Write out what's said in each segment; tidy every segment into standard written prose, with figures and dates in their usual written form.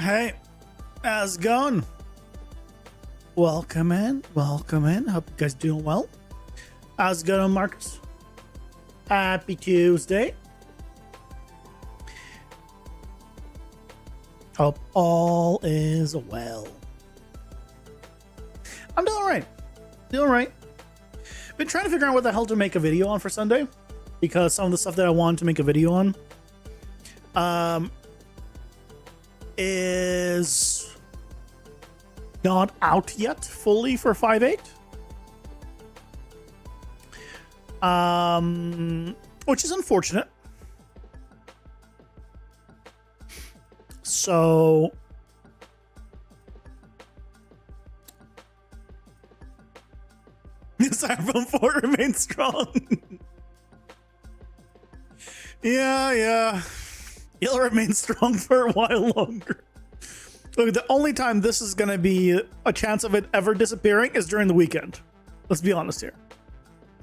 Hey, how's it going? Welcome in. Welcome in. Hope you guys doing well. How's it going, Marcus? Happy Tuesday. Hope all is well. I'm doing all right. Doing all right. Been trying to figure out what the hell to make a video on for Sunday, because some of the stuff that I wanted to make a video on is not out yet fully for 5.8, which is unfortunate. So Cyberpunk 4 remains strong. Yeah. It'll remain strong for a while longer. Look, the only time this is going to be a chance of it ever disappearing is during the weekend. Let's be honest here.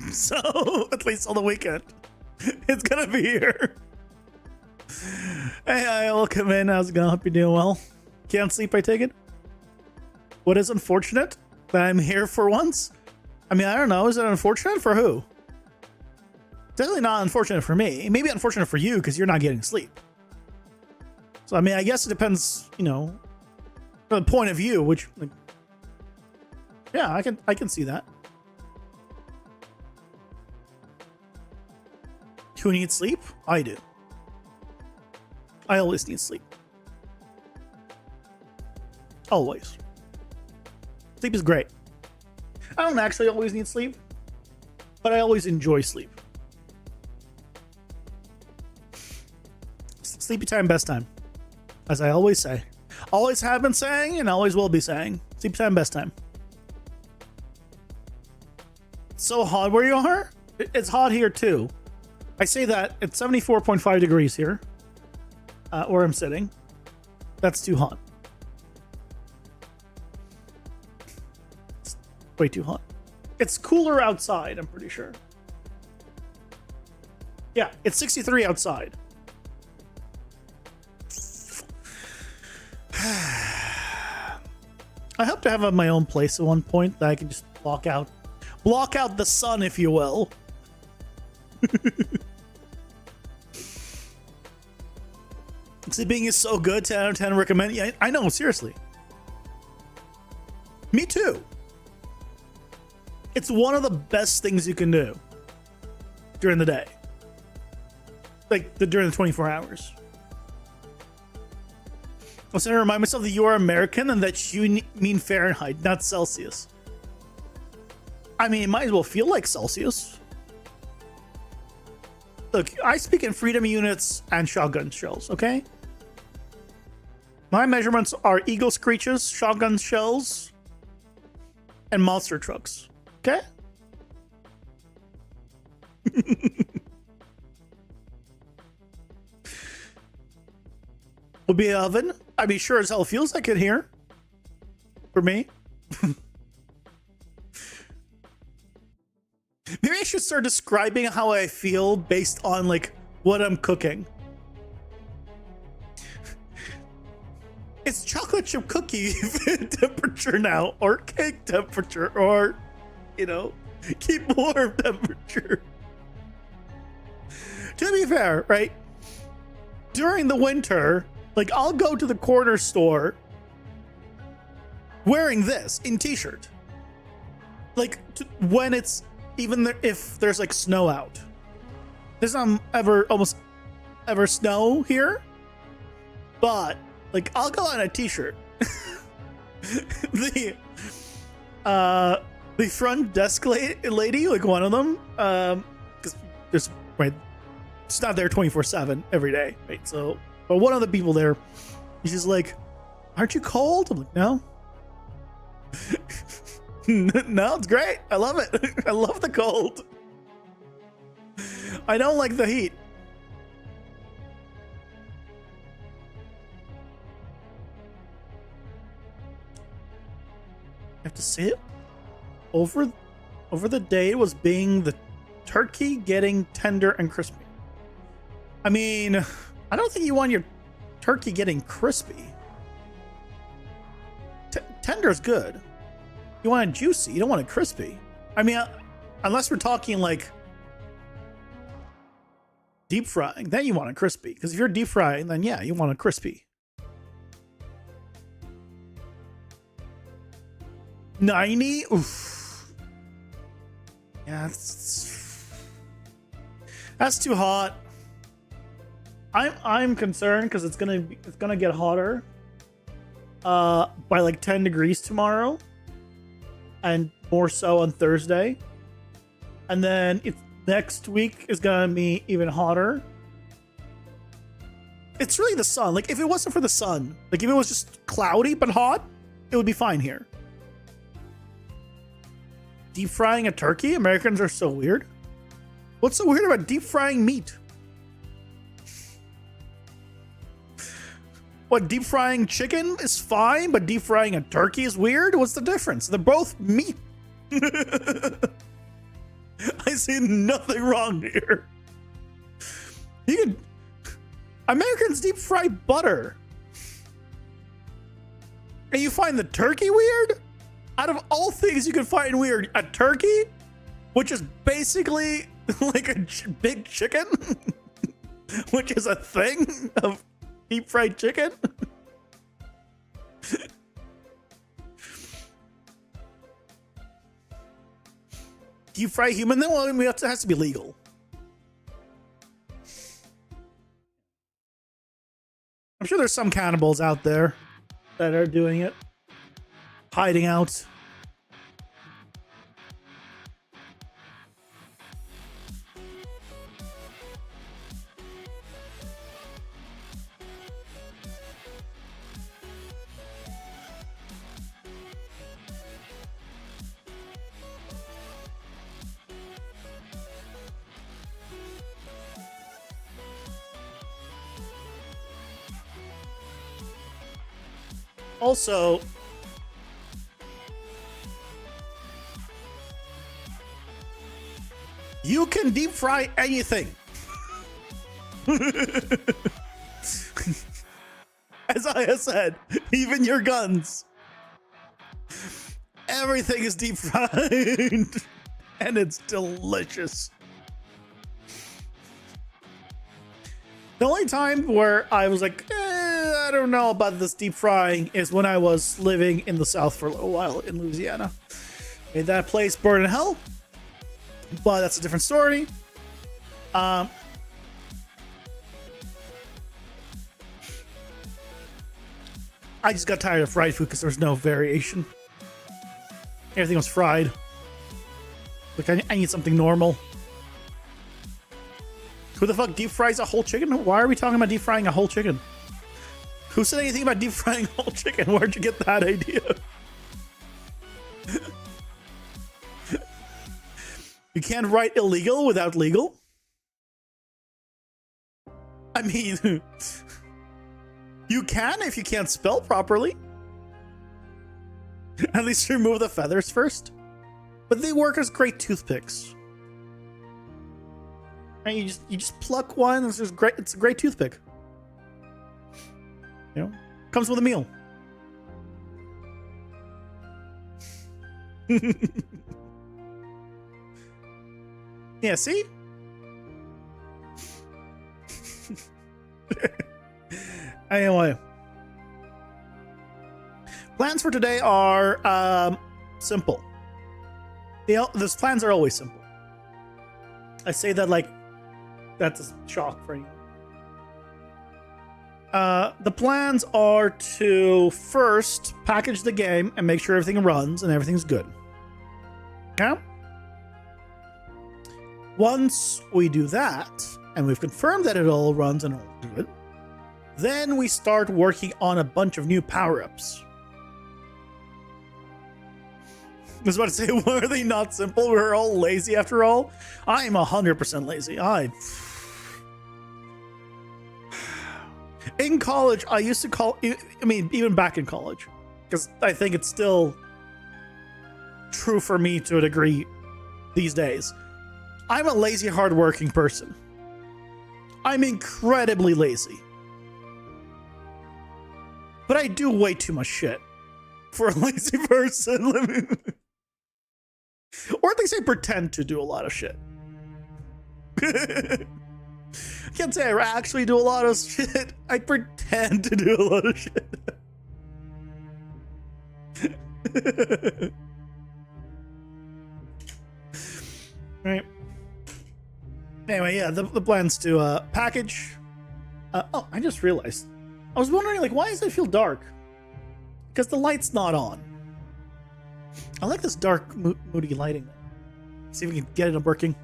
So, at least on the weekend, it's going to be here. Hey, welcome in. How's it going? Hope you're doing well. Can't sleep, I take it? What is unfortunate? That I'm here for once? I mean, I don't know. Is it unfortunate for who? Definitely not unfortunate for me. Maybe unfortunate for you because you're not getting sleep. So, I mean, I guess it depends, you know, from the point of view, which, like, yeah, I can see that. Who needs sleep? I do. I always need sleep. Always. Sleep is great. I don't actually always need sleep, but I always enjoy sleep. Sleepy time, best time. As I always say. Always have been saying and always will be saying. Sleepy time, best time. It's so hot where you are? It's hot here too. I say that it's 74.5 degrees here. Where I'm sitting. That's too hot. It's way too hot. It's cooler outside, I'm pretty sure. Yeah, it's 63 outside. I hope to have my own place at one point that I can just block out the sun, if you will. Sleeping is so good. 10 out of 10 recommend. Yeah, I know, seriously. Me too. It's one of the best things you can do during the day. Like during the 24 hours. I was going to remind myself that you are American and that you mean Fahrenheit, not Celsius. I mean, it might as well feel like Celsius. Look, I speak in freedom units and shotgun shells, okay? My measurements are eagle screeches, shotgun shells, and monster trucks, okay? Would be an oven. I mean, sure as hell feels like it here. For me. Maybe I should start describing how I feel based on, like, what I'm cooking. It's chocolate chip cookie temperature now, or cake temperature, or, you know, keep warm temperature. To be fair, right? During the winter, like, I'll go to the corner store wearing this in t-shirt. Like, when it's, even if there's like snow out. There's not almost ever snow here, but like I'll go on a t-shirt. the front desk lady, like one of them, because there's right, it's not there 24/7 every day, right? So, but one of the people there, she's like, "Aren't you cold?" I'm like, "No." No, it's great. I love it. I love the cold. I don't like the heat. I have to say it. Over the day was being the turkey getting tender and crispy. I mean, I don't think you want your turkey getting crispy. Tender is good. You want it juicy. You don't want it crispy. I mean, unless we're talking like deep frying, then you want it crispy. Because if you're deep frying, then yeah, you want it crispy. 90? Oof. Yeah, that's too hot. I'm concerned because it's gonna get hotter by like 10 degrees tomorrow, and more so on Thursday, and then next week is gonna be even hotter. It's really the sun. Like if it wasn't for the sun, like if it was just cloudy but hot, it would be fine here. Deep frying a turkey? Americans are so weird. What's so weird about deep frying meat? What, deep frying chicken is fine, but deep frying a turkey is weird? What's the difference? They're both meat. I see nothing wrong here. Americans deep fry butter. And you find the turkey weird? Out of all things you can find weird, a turkey, which is basically like a big chicken, which is a thing of deep fried chicken. Deep fry human? Then well, I mean, it has to be legal. I'm sure there's some cannibals out there that are doing it, hiding out. Also, you can deep fry anything. As I have said, even your guns. Everything is deep fried. And it's delicious. The only time where I was like, I don't know about this deep frying is when I was living in the South for a little while in Louisiana. Made that place burn in hell, but that's a different story. I just got tired of fried food because there was no variation. Everything was fried. Like I need something normal. Who the fuck deep fries a whole chicken? Why are we talking about deep frying a whole chicken? Who said anything about deep frying a whole chicken? Where'd you get that idea? You can't write illegal without legal? I mean, you can if you can't spell properly. At least remove the feathers first. But they work as great toothpicks. And you just pluck one. It's just great. It's a great toothpick. You know, comes with a meal. Yeah, see? Anyway. Plans for today are simple. Those plans are always simple. I say that like that's a shock for you. The plans are to first package the game and make sure everything runs and everything's good. Yeah? Once we do that, and we've confirmed that it all runs and all good, then we start working on a bunch of new power-ups. I was about to say, were they not simple? We're all lazy after all. I'm 100% lazy. In college, I used to call, I mean, even back in college, because I think it's still true for me to a degree these days. I'm a lazy, hardworking person. I'm incredibly lazy. But I do way too much shit. For a lazy person. Or at least I pretend to do a lot of shit. Can't say I actually do a lot of shit. I pretend to do a lot of shit. Right. Anyway, yeah, the plans to package. Oh, I just realized. I was wondering, like, why does it feel dark? Because the light's not on. I like this dark, moody lighting. See if we can get it working.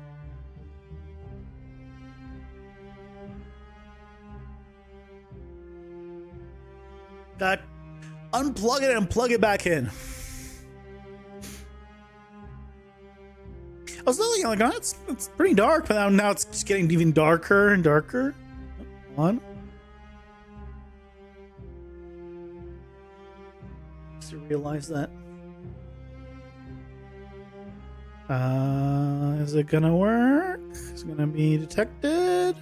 Got unplug it and plug it back in. I was looking like, oh, it's pretty dark, but now it's just getting even darker and darker. One. Just to realize that. Is it gonna work? Is it gonna be detected?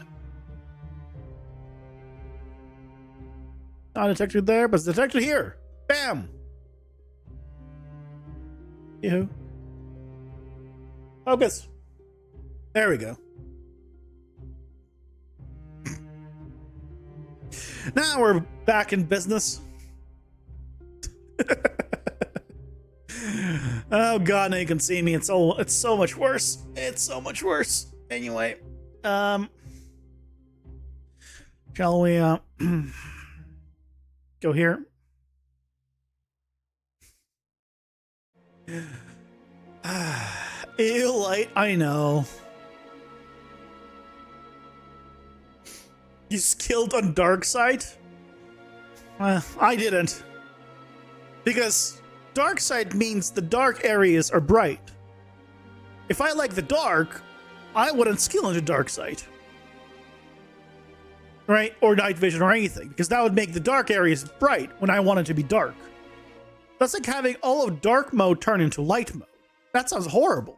Not detected there, but it's detected here. Bam! Yoo-hoo. Focus. There we go. Now we're back in business. Oh god, now you can see me. It's so much worse. It's so much worse. Anyway, shall we go here? Ew, light, I know. You skilled on dark side? I didn't. Because dark side means the dark areas are bright. If I like the dark, I wouldn't skill into dark side. Right? Or night vision or anything. Because that would make the dark areas bright when I want it to be dark. That's like having all of dark mode turn into light mode. That sounds horrible.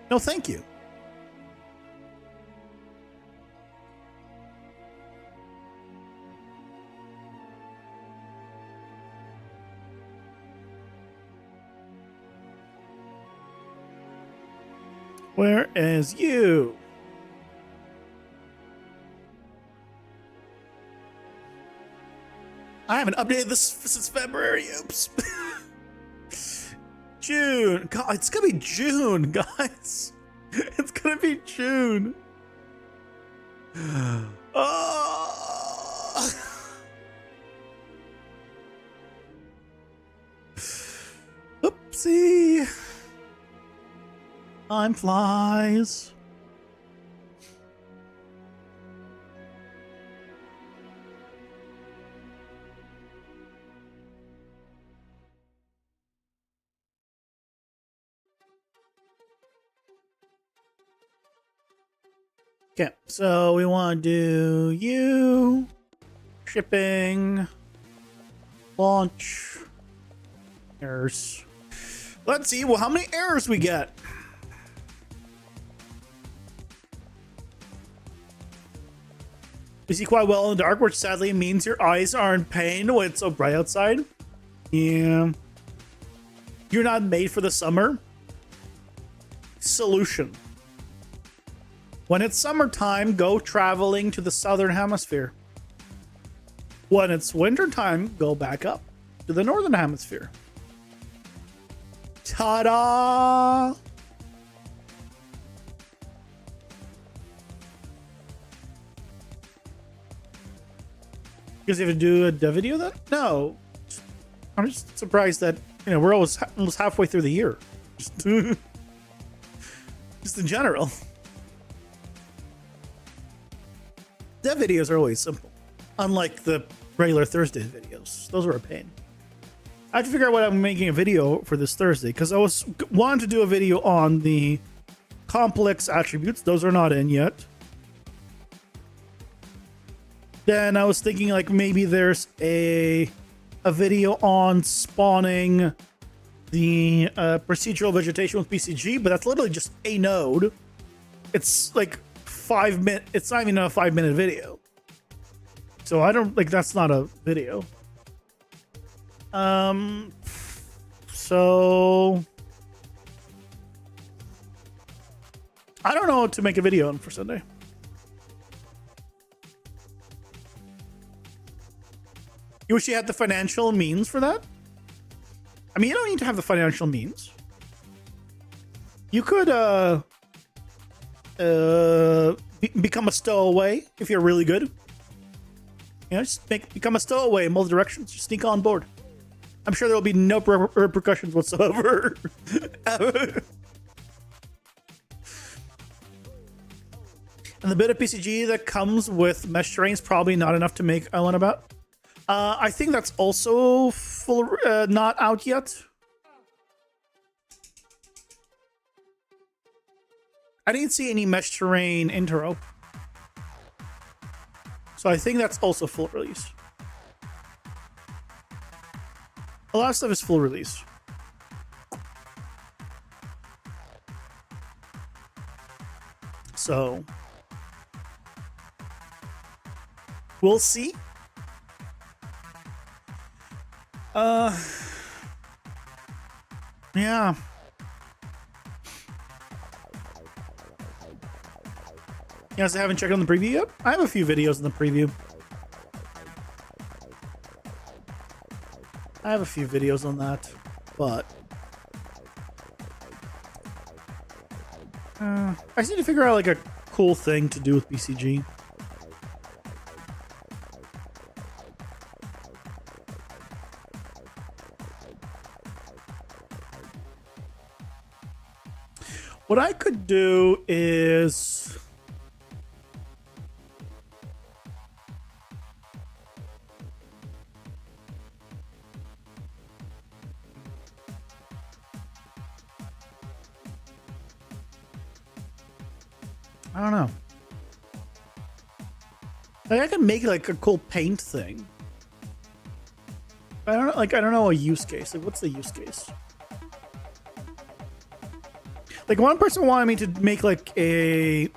No, thank you. Where is you? I haven't updated this since February. Oops. June. God, it's gonna be June, guys. It's gonna be June. Oh. Oopsie. Time flies. Okay, so we want to do you, shipping, launch, errors. Let's see, well, how many errors we get. You see quite well in the dark, which sadly means your eyes are in pain when it's so bright outside. Yeah. You're not made for the summer. Solution. When it's summertime, go traveling to the southern hemisphere. When it's wintertime, go back up to the northern hemisphere. Ta-da! You guys even do a video then? No. I'm just surprised that, you know, we're almost halfway through the year. Just in general. Dev videos are always simple. Unlike the regular Thursday videos. Those are a pain. I have to figure out what I'm making a video for this Thursday, because I was wanting to do a video on the complex attributes. Those are not in yet. Then I was thinking like maybe there's a video on spawning the procedural vegetation with BCG, but that's literally just a node. It's like 5 minutes. It's not even a 5-minute video. So I don't like that's not a video. So I don't know what to make a video on for Sunday. You wish you had the financial means for that? I mean, you don't need to have the financial means. You could become a stowaway if you're really good. You know, just become a stowaway in both directions. Just sneak on board. I'm sure there will be no repercussions whatsoever. And the bit of PCG that comes with mesh terrain is probably not enough to make Island about. I think that's also not out yet. I didn't see any mesh terrain intro. So I think that's also full release. A lot of stuff is full release. So we'll see. Yeah. Yes, I haven't checked on the preview yet. I have a few videos in the preview. I have a few videos on that, but I just need to figure out like a cool thing to do with BCG. What I could do is I don't know. Like I can make like a cool paint thing. I don't know a use case. Like what's the use case? Like one person wanted me to make like a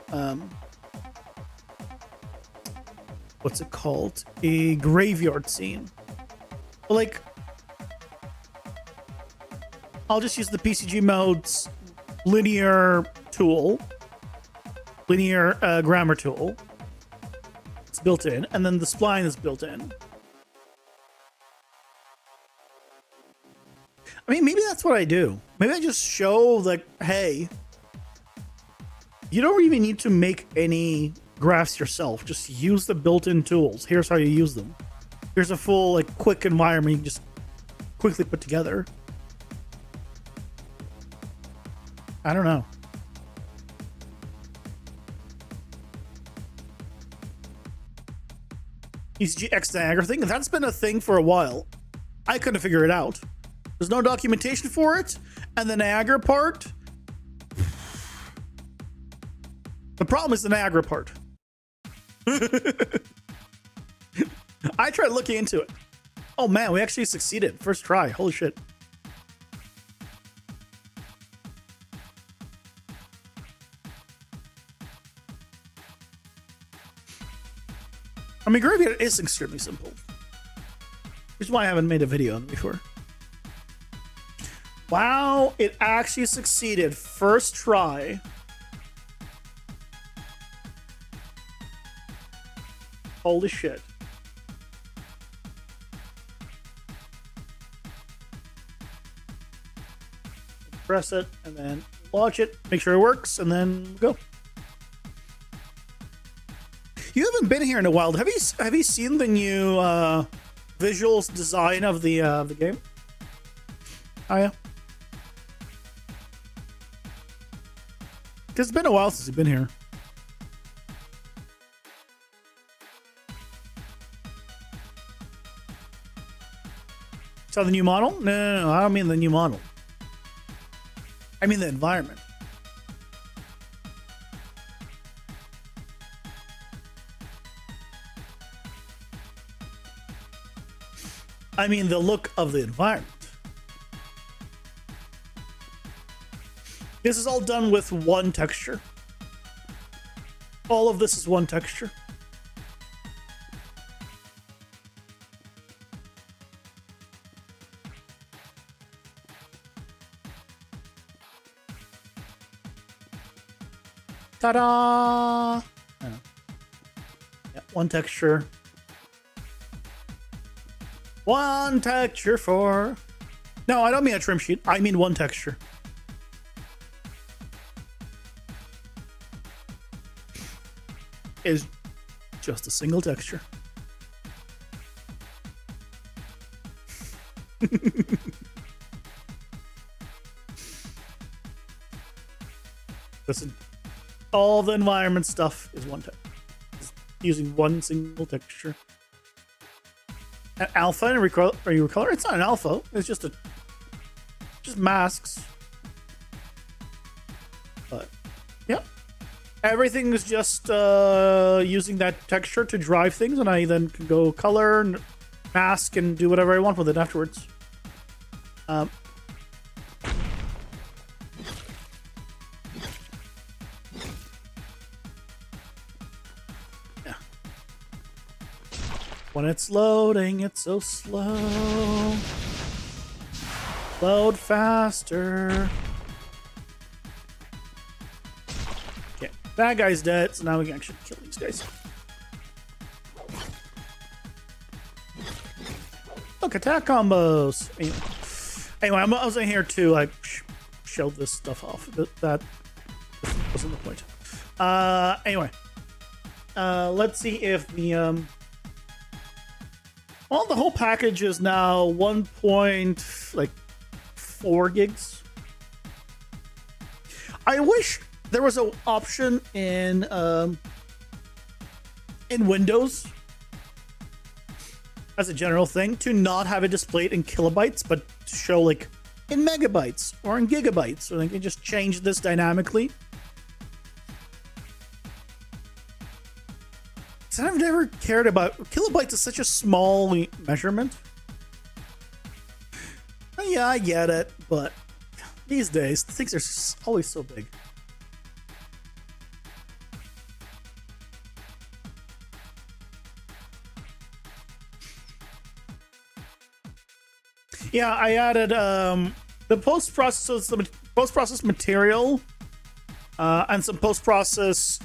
what's it called? A graveyard scene. But like I'll just use the PCG mode's linear tool. Linear grammar tool. It's built in, and then the spline is built in. I mean, maybe that's what I do. Maybe I just show, like, hey, you don't even need to make any graphs yourself. Just use the built-in tools. Here's how you use them. Here's a full, like, quick environment you can just quickly put together. I don't know. ECGX Niagara thing. That's been a thing for a while. I couldn't figure it out. There's no documentation for it. And the Niagara part. The problem is the Niagara part. I tried looking into it. Oh man, we actually succeeded. First try. Holy shit. I mean, Graveyard is extremely simple. Which is why I haven't made a video on it before. Wow, it actually succeeded. First try. Holy shit. Press it and then launch it, make sure it works, and then go. You haven't been here in a while. Have you seen the new visuals design of the game? Oh yeah. Because it's been a while since you've been here. So the new model? No, I don't mean the new model. I mean the environment. I mean the look of the environment. This is all done with one texture. All of this is one texture. Ta-da! Yeah, one texture. One texture for... No, I don't mean a trim sheet. I mean one texture. Is just a single texture. Listen, all the environment stuff is one texture. Using one single texture. An alpha and recolor? It's not an alpha. It's just masks. But yeah, everything is just using that texture to drive things, and I then can go color and mask and do whatever I want with it afterwards. Yeah. When it's loading, it's so slow. Load faster. Okay, that guy's dead, so now we can actually kill these guys. Look, attack combos. Anyway, I was in here to like show this stuff off. That wasn't the point. Anyway, let's see if the well, the whole package is now 1.4 gigs. I wish there was an option in Windows, as a general thing, to not have it displayed in kilobytes, but to show like in megabytes or in gigabytes, so they can just change this dynamically. So I've never cared about kilobytes. Is such a small measurement. Yeah, I get it, but these days things are always so big. Yeah, I added the post-process material and some post-process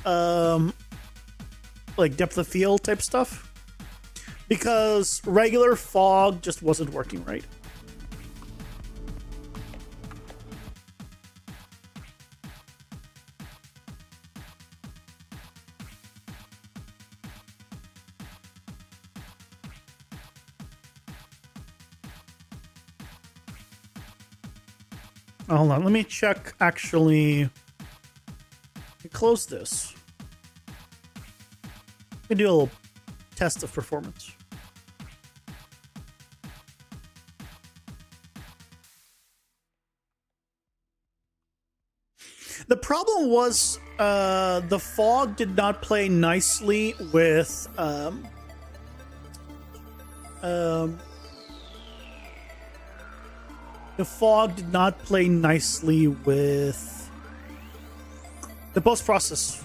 like depth of field type stuff, because regular fog just wasn't working right. Hold on, let me check. Actually, close this. We can do a little test of performance. The problem was the fog did not play nicely with the fog did not play nicely with the post-process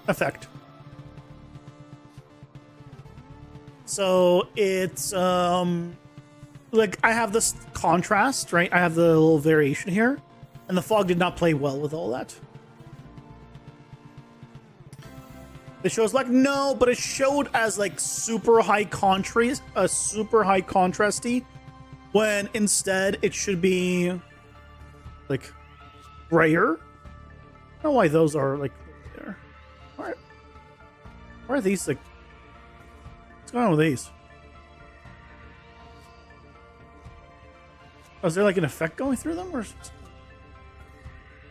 effect. So it's like I have this contrast, right? I have the little variation here, and the fog did not play well with all that. The show's like, no, but it showed as like super high contrast, contrasty, when instead it should be like grayer. I don't know why those are like there. Why are these like? What's going on with these? Oh, is there like an effect going through them, or?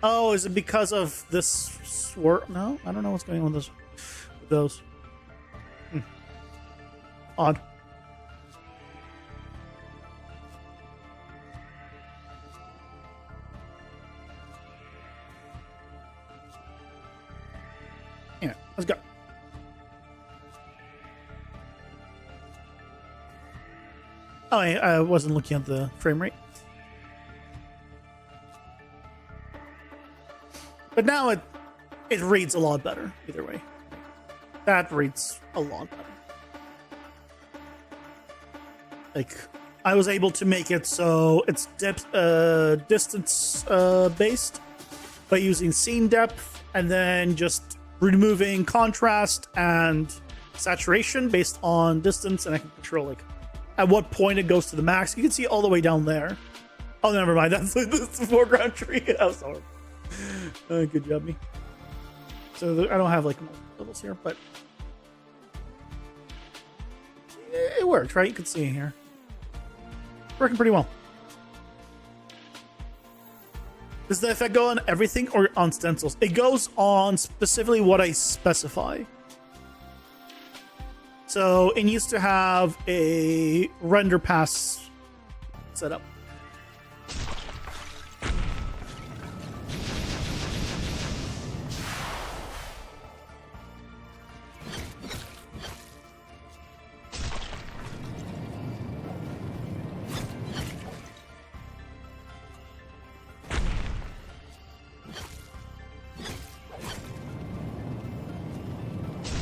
Oh, is it because of this swirl? No, I don't know what's going on with those. Odd. Yeah, let's go. Oh, I wasn't looking at the frame rate. But now it reads a lot better, either way. That reads a lot better. Like, I was able to make it so it's distance based by using scene depth and then just removing contrast and saturation based on distance, and I can control like at what point it goes to the max. You can see all the way down there. Oh, never mind. That's the foreground tree. Oh, sorry. Good job, me. So I don't have like levels here, but it works, right? You can see it here. Working pretty well. Does the effect go on everything or on stencils? It goes on specifically what I specify. So it needs to have a render pass set up.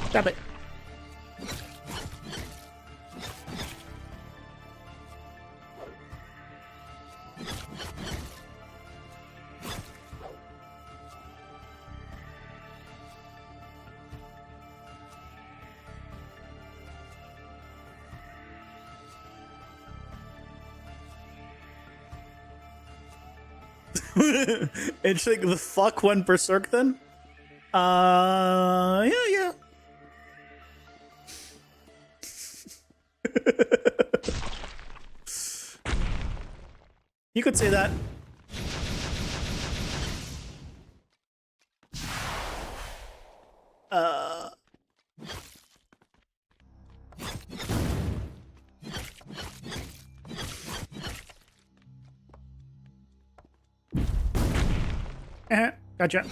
Stop it. Interesting. The fuck went berserk then? Yeah. You could say that. Gotcha.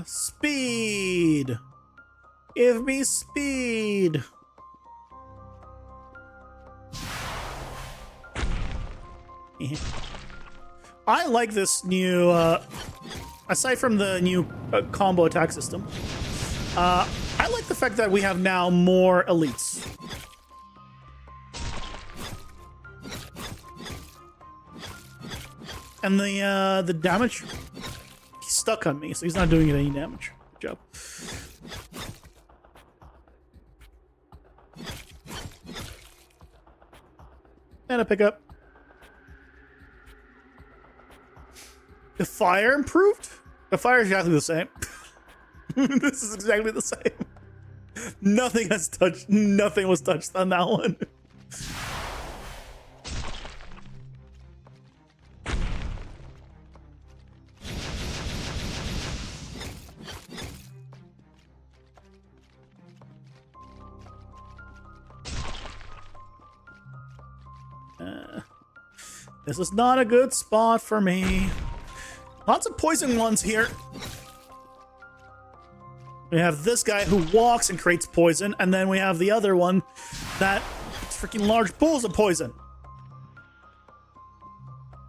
Speed. Give me speed. I like this new, aside from the new combo attack system, I like the fact that we have now more elites. And the damage, he's stuck on me, so he's not doing any damage. Good job. And a pickup. The fire improved? The fire is exactly the same. This is exactly the same. Nothing has touched. Nothing was touched on that one. This is not a good spot for me. Lots of poison ones here. We have this guy who walks and creates poison, and then we have the other one that it's freaking large pools of poison.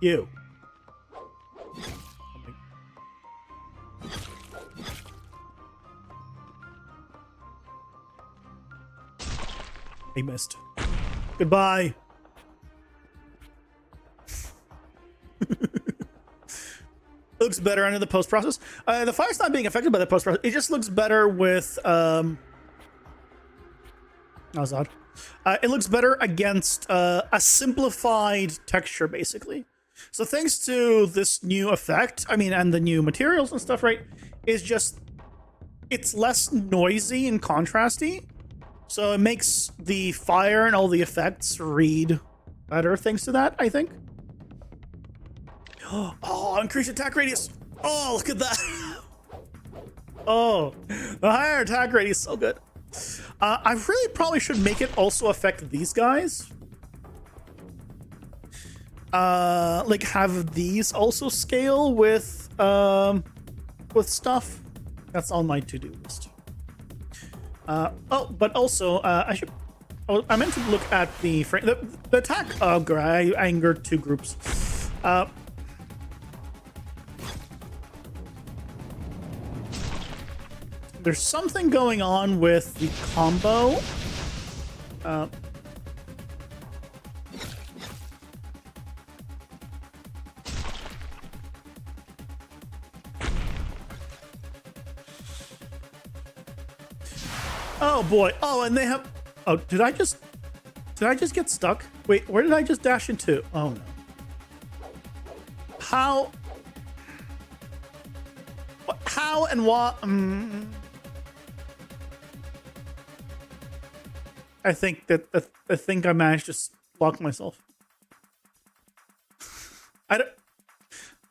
You. He missed. Goodbye. Looks better under the post process. The fire's not being affected by the post process. It just looks better with that was odd. It looks better against a simplified texture, basically. So thanks to this new effect, I mean, and the new materials and stuff, right, is just it's less noisy and contrasty. So it makes the fire and all the effects read better thanks to that, I think. Oh, increased attack radius. Oh, look at that. Oh, the higher attack radius is so good. I really probably should make it also affect these guys. Like have these also scale with stuff. That's on my to-do list. Oh, but also I should. Oh, I meant to look at the frame. The attack. Oh, God, I angered two groups. There's something going on with the combo. Oh boy. Oh, and they have. Oh, did I just get stuck? Wait, where did I just dash into? Oh no. How? How and what? I think I managed to block myself. I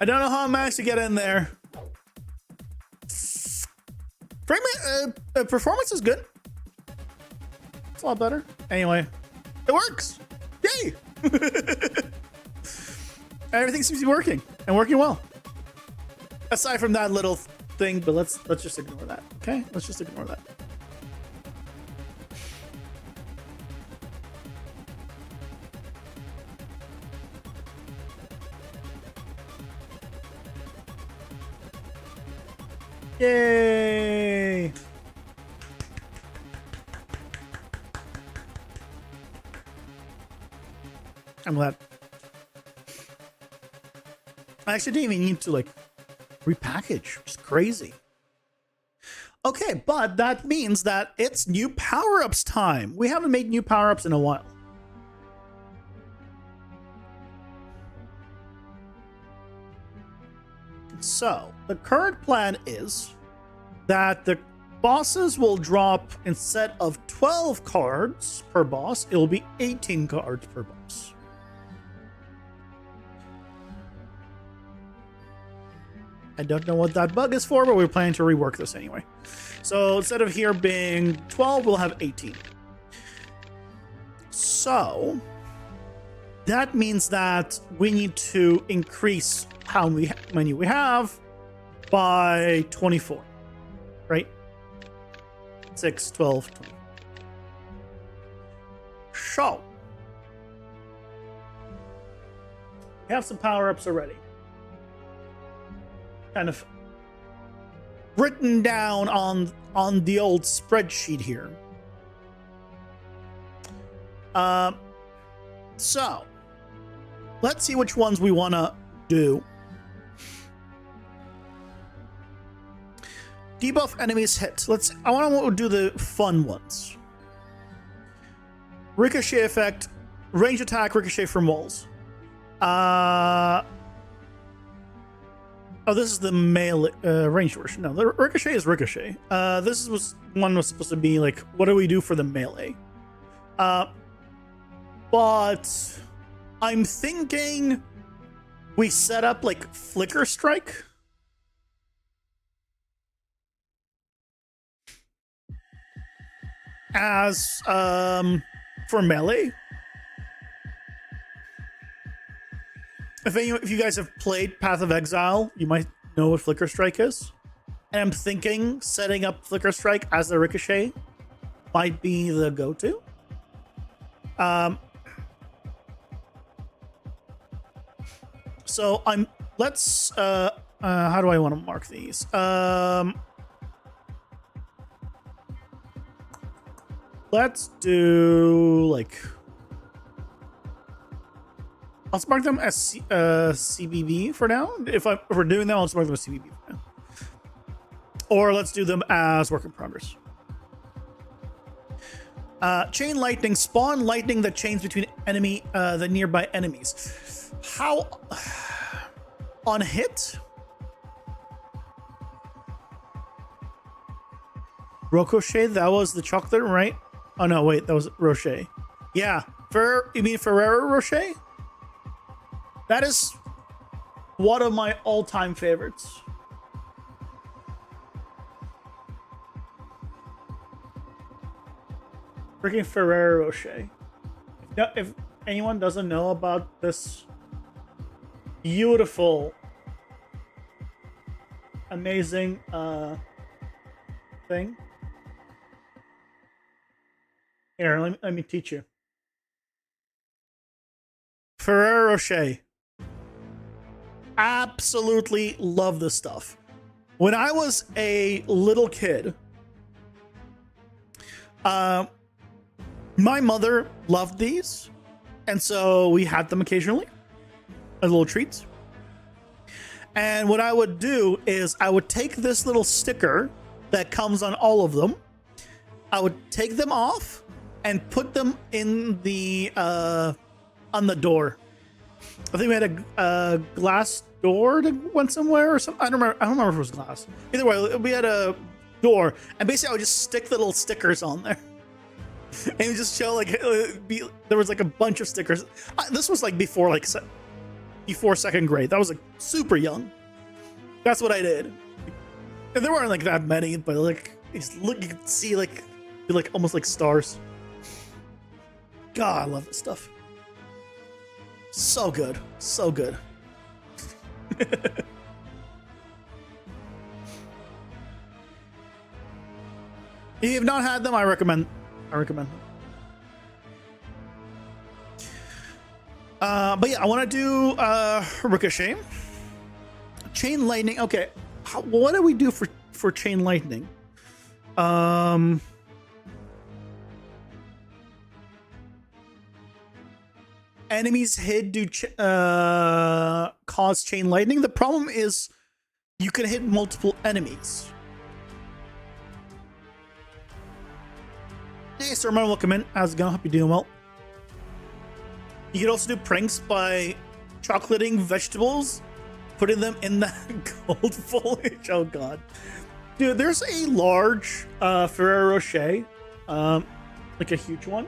don't know how I managed to get in there. Performance is good. It's a lot better. Anyway, it works. Yay! Everything seems to be working and working well. Aside from that little thing, but let's just ignore that. Okay, let's just ignore that. Yay! I'm glad. I actually didn't even need to like repackage, which is crazy. Okay, but that means that it's new power-ups time. We haven't made new power-ups in a while. So, the current plan is that the bosses will drop, instead of 12 cards per boss, it will be 18 cards per boss. I don't know what that bug is for, but we're planning to rework this anyway. So instead of here being 12, we'll have 18. So that means that we need to increase how many we have by 24, right? 6, 12, 20. So we have some power-ups already. Kind of written down on the old spreadsheet here. So let's see which ones we want to do. Debuff enemies hit. I want to do the fun ones. Ricochet effect, range attack, ricochet from walls. Oh, this is the melee range version. No, the ricochet is ricochet. This was supposed to be like, what do we do for the melee? But I'm thinking we set up like flicker strike. As for melee. If you guys have played Path of Exile, you might know what Flicker Strike is. And I'm thinking setting up Flicker Strike as the ricochet might be the go-to. So let's how do I want to mark these? Let's do like, I'll mark them as CBB for now. If we're doing that, I'll just mark them as CBB for now. Or let's do them as work in progress. Chain lightning, spawn lightning that chains between the nearby enemies. How on hit? Ricochet, that was the chocolate, right? Oh no, wait, that was Rocher. Yeah, you mean Ferrero Rocher? That is one of my all-time favorites. Freaking Ferrero Rocher. If anyone doesn't know about this beautiful, amazing thing, here, let me teach you. Ferrero Rocher. Absolutely love this stuff. When I was a little kid, my mother loved these, and so we had them occasionally as little treats. And what I would do is I would take this little sticker that comes on all of them, I would take them off and put them in the on the door. I think we had a glass door that went somewhere or something. I don't remember if it was glass. Either way, we had a door, and basically I would just stick the little stickers on there, and it would just show like there was like a bunch of stickers. This was like before second grade. That was like super young. That's what I did. And there weren't like that many, but like you could see like almost like stars. God, I love this stuff. So good. So good. If you have not had them, I recommend them. But yeah, I want to do Ricochet. Chain Lightning. Okay. What do we do for Chain Lightning? Enemies hit do cause chain lightning. The problem is you can hit multiple enemies. Hey, Sir Marvel, welcome in. How's it going? Hope you're doing well. You can also do pranks by chocolating vegetables, putting them in the gold foliage. Oh god, dude, there's a large Ferrero Rocher, like a huge one.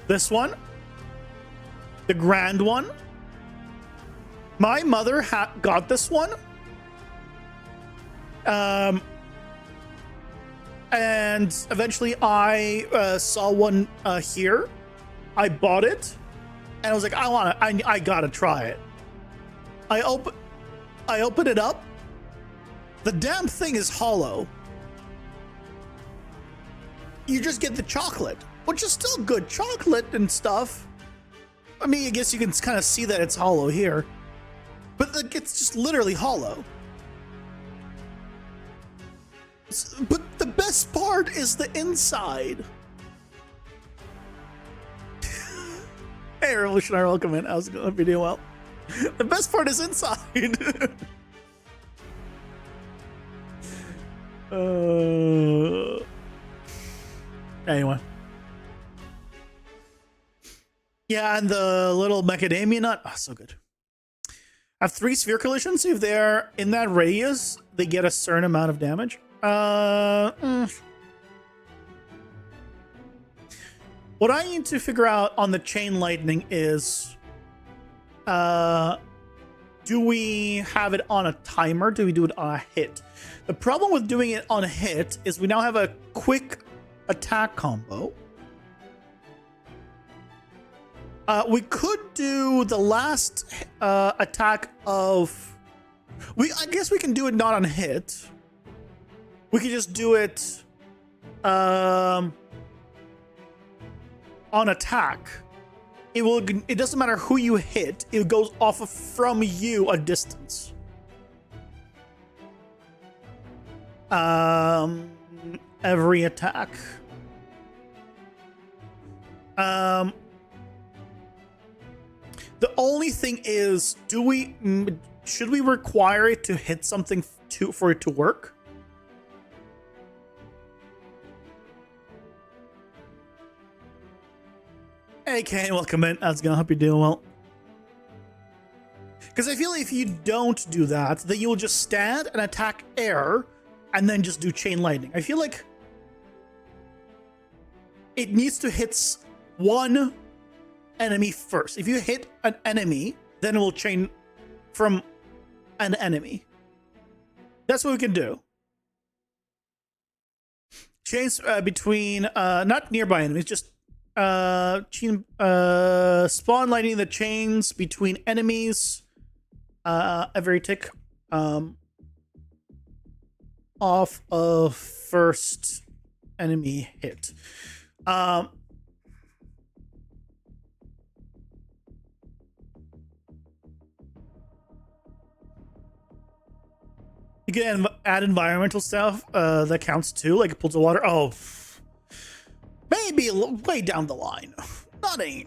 This one, the grand one. My mother got this one. And eventually I saw one here. I bought it. And I was like, I gotta try it. I open it up. The damn thing is hollow. You just get the chocolate, which is still good chocolate and stuff. I mean, I guess you can kind of see that it's hollow here, but it's just literally hollow. But the best part is the inside. Hey, Revolutionary, welcome in. How's it going? Hope you're doing well. The best part is inside. Anyway. Yeah, and the little macadamia nut. Oh, so good. I have 3 sphere collisions. If they're in that radius, they get a certain amount of damage. What I need to figure out on the chain lightning is, do we have it on a timer? Do we do it on a hit? The problem with doing it on a hit is we now have a quick attack combo. We could do the last attack of... I guess we can do it not on hit. We could just do it on attack. It doesn't matter who you hit. It goes off of from you a distance. Every attack. The only thing is, should we require it to hit something for it to work? Hey, Kane, welcome in. How's it going? Hope you're doing well. Because I feel like if you don't do that, then you'll just stand and attack air and then just do chain lightning. I feel like it needs to hit one enemy first. If you hit an enemy, then it will chain from an enemy. That's what we can do. Chains between not nearby enemies, just spawn lightning the chains between enemies every tick off of first enemy hit. You can add environmental stuff that counts too, like pools of water. Oh, be way down the line. Not a...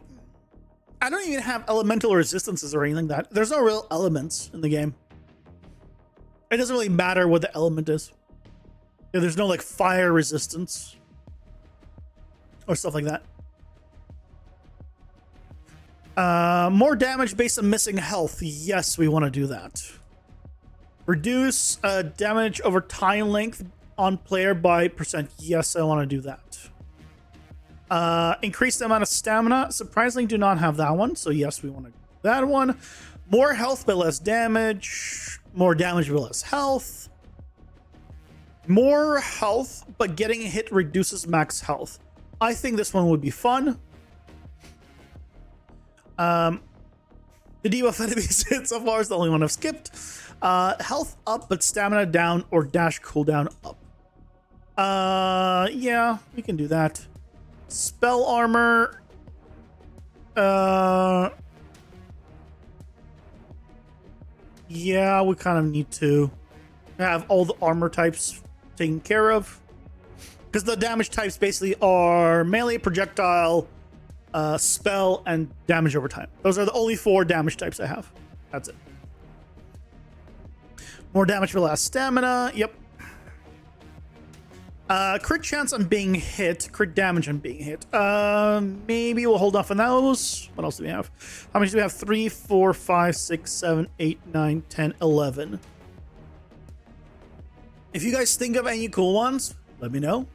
I don't even have elemental resistances or anything like that. There's no real elements in the game. It doesn't really matter what the element is. Yeah, there's no like fire resistance or stuff like that. More damage based on missing health. Yes, we want to do that. Reduce damage over time length on player by %. Yes, I want to do that. Increase the amount of stamina. Surprisingly, do not have that one. So yes, we want to do that one. More health but less damage. More damage but less health. More health, but getting hit reduces max health. I think this one would be fun. The debuff enemies hit so far is the only one I've skipped. Health up, but stamina down or dash cooldown up. Yeah, we can do that. Spell armor. Yeah, we kind of need to have all the armor types taken care of. Because the damage types basically are melee, projectile, spell, and damage over time. Those are the only 4 damage types I have. That's it. More damage for less stamina. Yep. Crit chance on being hit. Crit damage on being hit. Maybe we'll hold off on those. What else do we have? How many do we have? 3, 4, 5, 6, 7, 8, 9, 10, 11. If you guys think of any cool ones, let me know.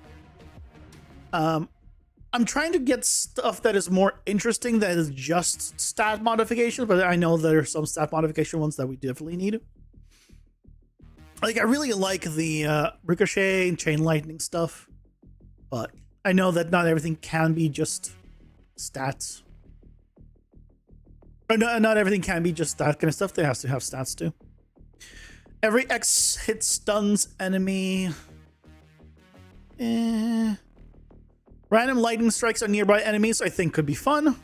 I'm trying to get stuff that is more interesting that is just stat modifications, but I know there are some stat modification ones that we definitely need. Like, I really like the ricochet and chain lightning stuff, but I know that not everything can be just stats. Or not everything can be just that kind of stuff. They have to have stats too. Every X hit stuns enemy. Random lightning strikes on nearby enemies, I think could be fun.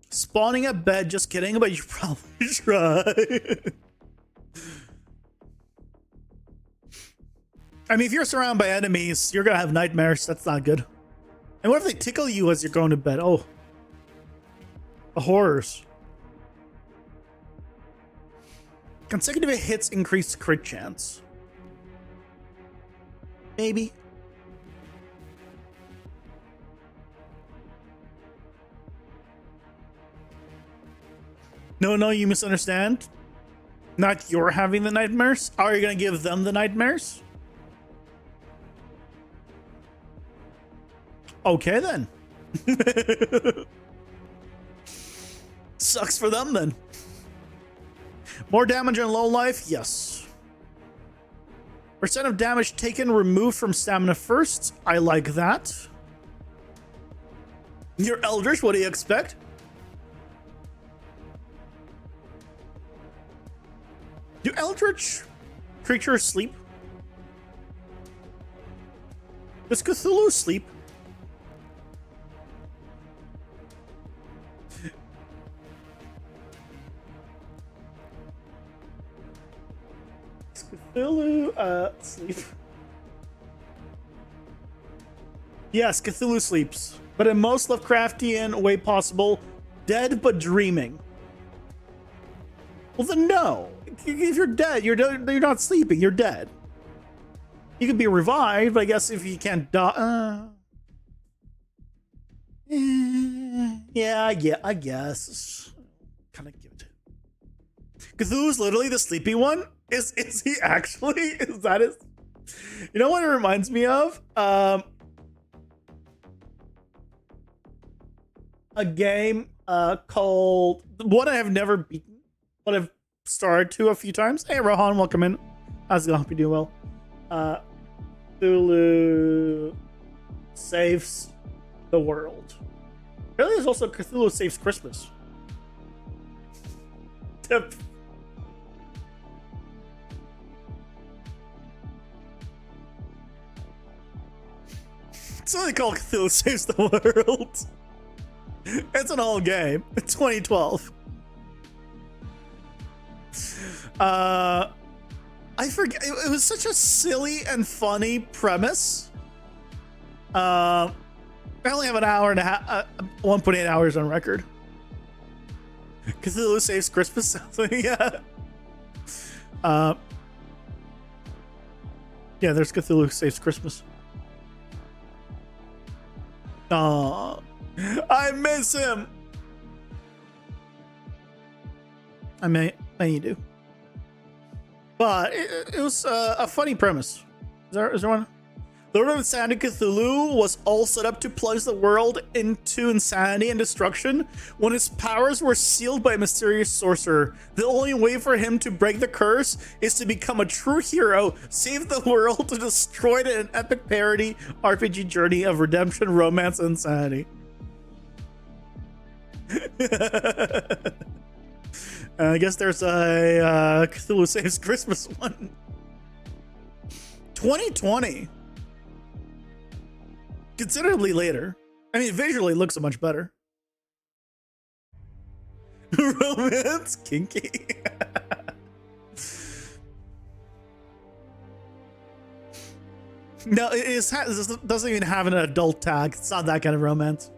Spawning a bed, just kidding, but you should probably try. I mean, if you're surrounded by enemies, you're gonna have nightmares. That's not good. And what if they tickle you as you're going to bed? Oh. The horrors. Consecutive hits increase crit chance. Maybe. No, you misunderstand. Not you're having the nightmares. Are you gonna give them the nightmares? Okay then. Sucks for them then. More damage on low life? Yes. Percent of damage taken removed from stamina first. I like that. Your eldritch, what do you expect? Do eldritch creatures sleep? Does Cthulhu sleep? Cthulhu sleep. Yes, Cthulhu sleeps, but in most Lovecraftian way possible, dead but dreaming. Well then no. If you're dead, you're not sleeping, you're dead. You can be revived, I guess, if you can't die. Yeah, I guess. Kind of give it. Cthulhu's literally the sleepy one? Is he actually? Is that his? You know what it reminds me of? A game called one I have never beaten, but I've started to a few times. Hey Rohan, welcome in. How's it going? Hope you're doing well. Cthulhu saves the world. Apparently there's also Cthulhu Saves Christmas. Tip. It's only called Cthulhu Saves the World. It's an old game. It's 2012. I forget. It was such a silly and funny premise. I only have an hour and a half, 1.8 hours on record. Cthulhu Saves Christmas. Yeah. Yeah, there's Cthulhu Saves Christmas. Aw, I miss him. I mean you do. But it was a funny premise. Is there one? Lord of Insanity Cthulhu was all set up to plunge the world into insanity and destruction when his powers were sealed by a mysterious sorcerer. The only way for him to break the curse is to become a true hero, save the world, to destroy it in an epic parody RPG journey of redemption, romance, and insanity. I guess there's a Cthulhu Saves Christmas one. 2020. Considerably later. I mean, visually it looks so much better. Romance kinky. No, it doesn't even have an adult tag. It's not that kind of romance.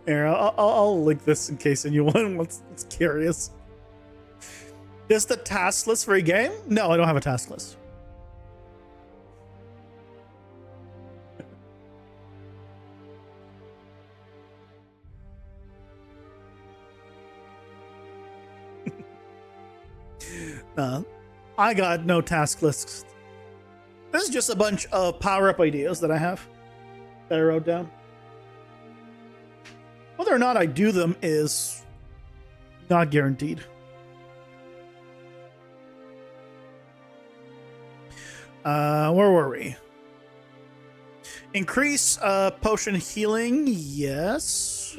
Here, I'll link this in case anyone's curious. Is the task list for a game? No, I don't have a task list. I got no task lists. This is just a bunch of power-up ideas that I have that I wrote down. Whether or not I do them is not guaranteed. Where were we? Increase potion healing. Yes.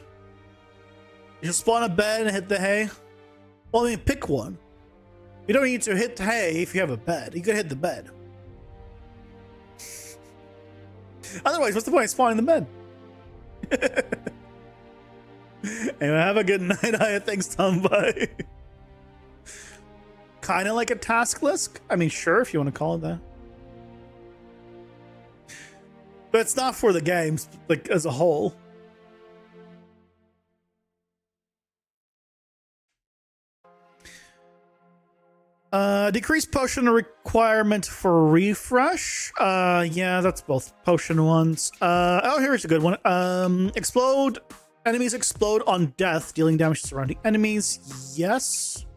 You spawn a bed and hit the hay. Well, I mean, pick one. You don't need to hit the hay if you have a bed. You could hit the bed. Otherwise, what's the point of spawning the bed? Anyway, have a good night. Thanks, Tom. Bye. Kind of like a task list. I mean, sure, if you want to call it that. But it's not for the games, like, as a whole. Decrease potion requirement for refresh. Yeah, that's both potion ones. Oh, here's a good one. Explode. Enemies explode on death, dealing damage to surrounding enemies. Yes.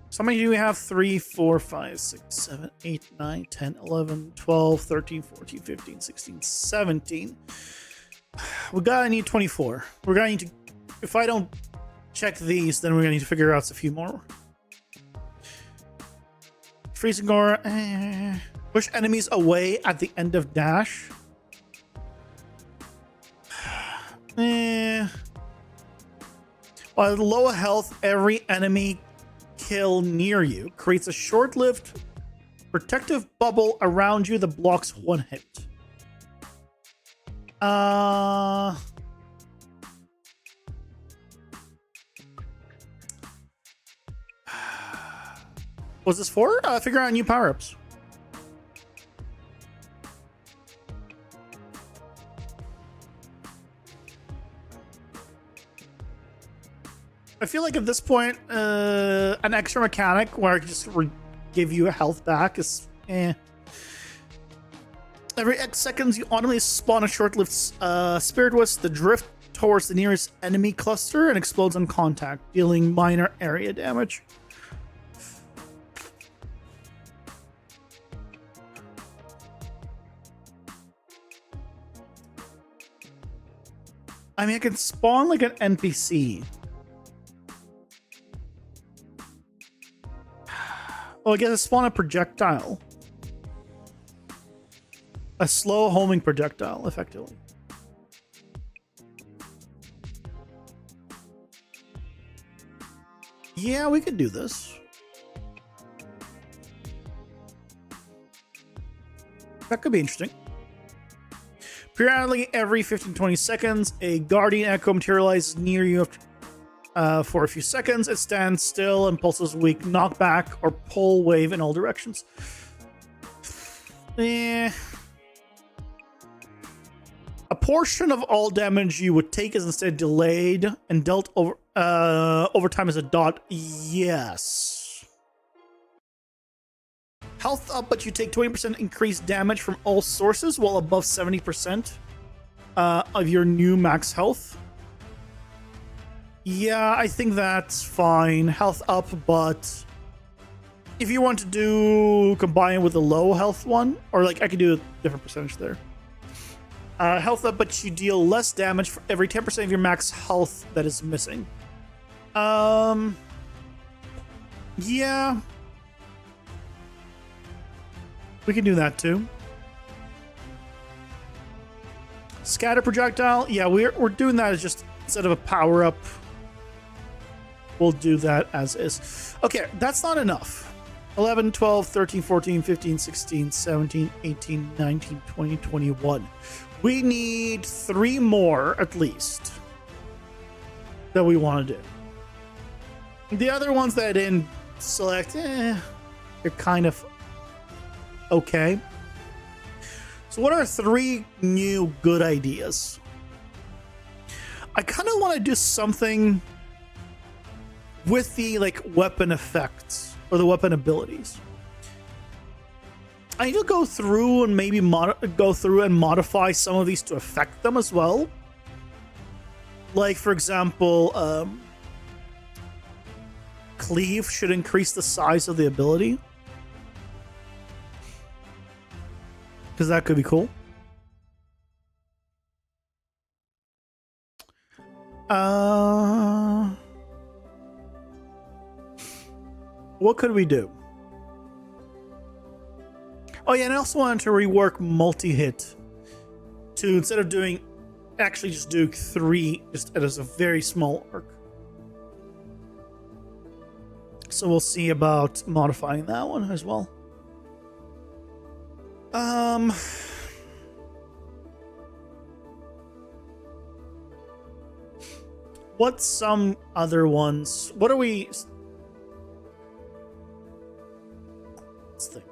So how many do we have? 3, 4, 5, 6, 7, 8, 9, 10, 11, 12, 13, 14, 15, 16, 17. We gotta need 24. We're gonna need to, if I don't check these, then we're gonna need to figure out a few more. Freezing aura. Push enemies away at the end of dash. While at low health, every enemy kill near you creates a short-lived protective bubble around you that blocks one hit. What's this for? Figure out new power-ups. I feel like at this point, an extra mechanic where I can just give you a health back is Every X seconds, you automatically spawn a short-lived Spirit Wisp that drift towards the nearest enemy cluster and explodes on contact, dealing minor area damage. I mean, I can spawn like an NPC. Oh, I guess I spawn a projectile. A slow homing projectile, effectively. Yeah, we could do this. That could be interesting. Periodically, every 15-20 seconds, a guardian echo materializes near you. For a few seconds, it stands still and pulses weak knockback or pull wave in all directions. Eh. A portion of all damage you would take is instead delayed and dealt over time as a dot. Yes. Health up, but you take 20% increased damage from all sources while above 70% of your new max health. Yeah, I think that's fine. Health up, but if you want to combine it with a low health one, or like I could do a different percentage there. Health up, but you deal less damage for every 10% of your max health that is missing. Yeah. We can do that too. Scatter projectile. Yeah, we're doing that as just instead of a power up. We'll do that as is. Okay, that's not enough. 11, 12, 13, 14, 15, 16, 17, 18, 19, 20, 21. We need 3 more at least that we want to do. The other ones that I didn't select, they're kind of okay. So what are 3 new good ideas? I kind of want to do something with the like weapon effects or the weapon abilities. I need to go through and maybe modify some of these to affect them as well. Like for example, cleave should increase the size of the ability, because that could be cool. What could we do? Oh yeah, and I also wanted to rework multi-hit to, instead of doing, actually just do 3 just as a very small arc. So we'll see about modifying that one as well. What's some other ones? What are we? Let's think.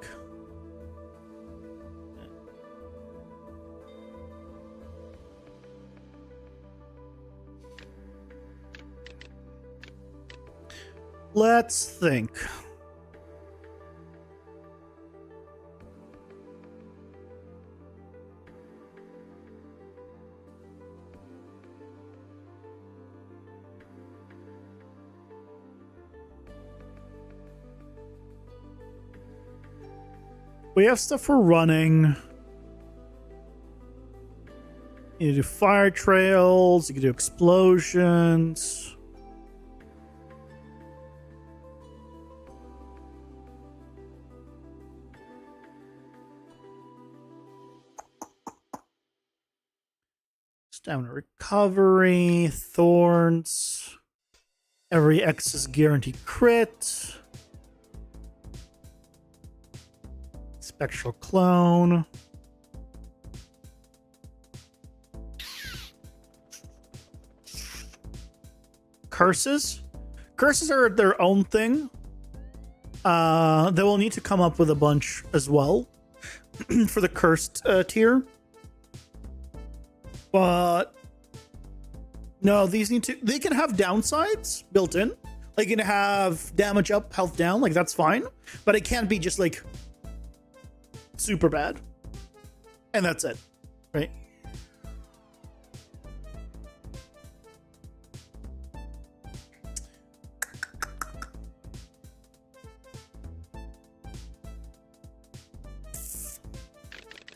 Let's think. We have stuff for running. You can do fire trails, you can do explosions. Stamina recovery, thorns. Every X is guaranteed crit. Spectral clone. Curses. Curses are their own thing. They will need to come up with a bunch as well for the cursed tier. But no, these need to. They can have downsides built in. Like you can have damage up, health down. Like that's fine. But it can't be just like super bad. And that's it, right?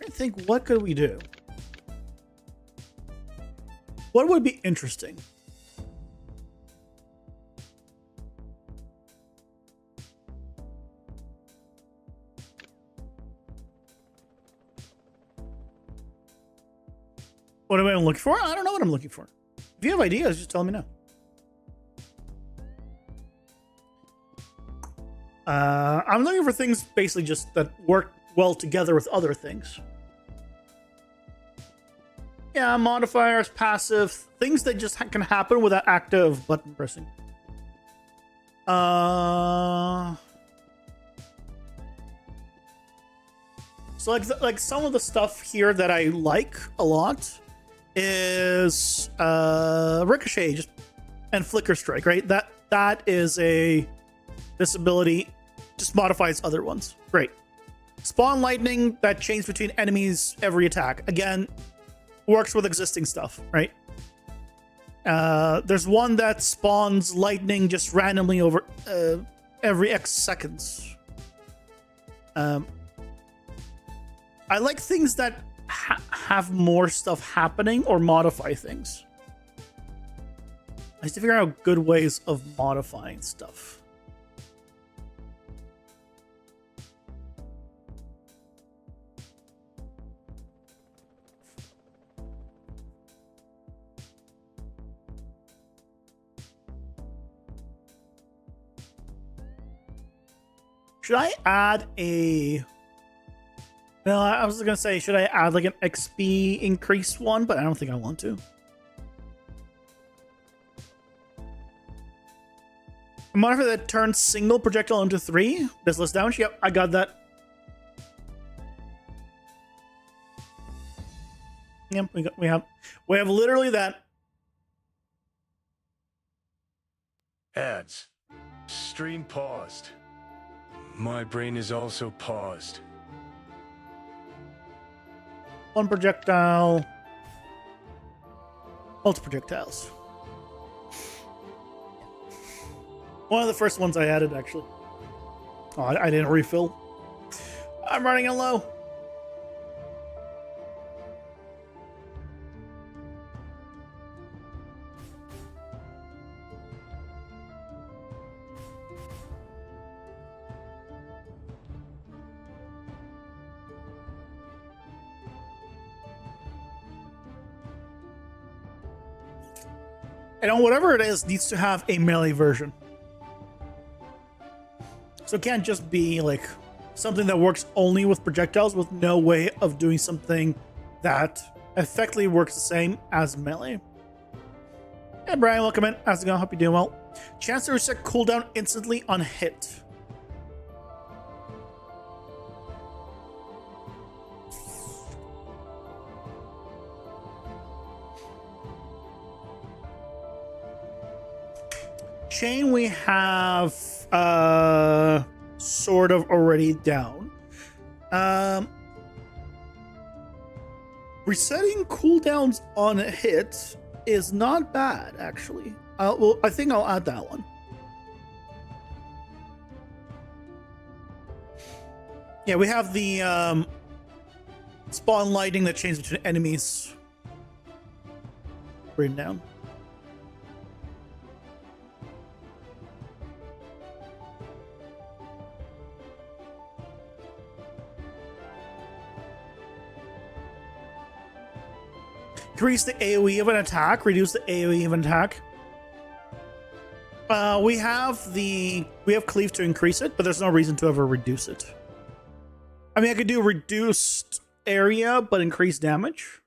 I think, what could we do? What would be interesting? What am I looking for? I don't know what I'm looking for. If you have ideas, just tell me now. I'm looking for things basically just that work well together with other things. Yeah, modifiers, passive, things that just can happen without active button pressing. So like some of the stuff here that I like a lot is ricochet just and flicker strike, right? That is this ability just modifies other ones. Great. Spawn lightning that changes between enemies every attack. Again, works with existing stuff, right? There's one that spawns lightning just randomly over every X seconds. I like things that have more stuff happening or modify things. I have to figure out good ways of modifying stuff. Should I add a... No, I was gonna say, should I add like an XP increase one? But I don't think I want to. A modifier that turns single projectile into 3. Does less damage? Yep, I got that. Yep, we have literally that. Ads. Stream paused. My brain is also paused. One projectile. Multi projectiles. One of the first ones I added, actually. Oh, I didn't refill. I'm running it low. And whatever it is needs to have a melee version. So it can't just be like something that works only with projectiles with no way of doing something that effectively works the same as melee. Hey Brian, welcome in. How's it going? Hope you're doing well. Chance to reset cooldown instantly on hit. Chain we have sort of already down. Resetting cooldowns on a hit is not bad, actually. Well, I think I'll add that one. Yeah, we have the spawn lighting that changes between enemies written down. Increase the AoE of an attack, reduce the AoE of an attack. We have cleave to increase it, but there's no reason to ever reduce it. I mean, I could do reduced area, but increased damage.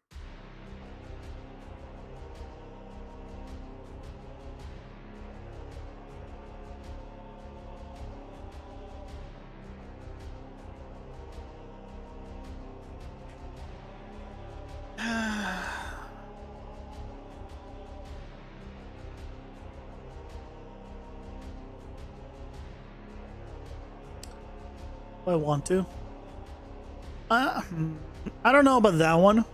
I want to. I don't know about that one.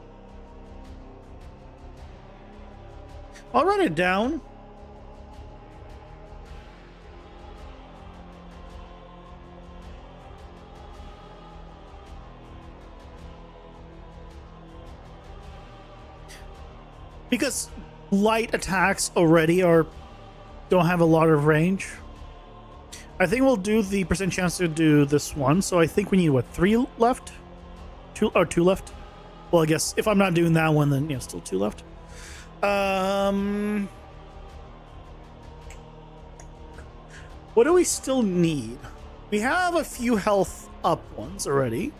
I'll write it down. Because light attacks already don't have a lot of range. I think we'll do the percent chance to do this one. So I think we need, what, 3 left? 2 left? Well, I guess if I'm not doing that one, then yeah, still 2 left. What do we still need? We have a few health up ones already.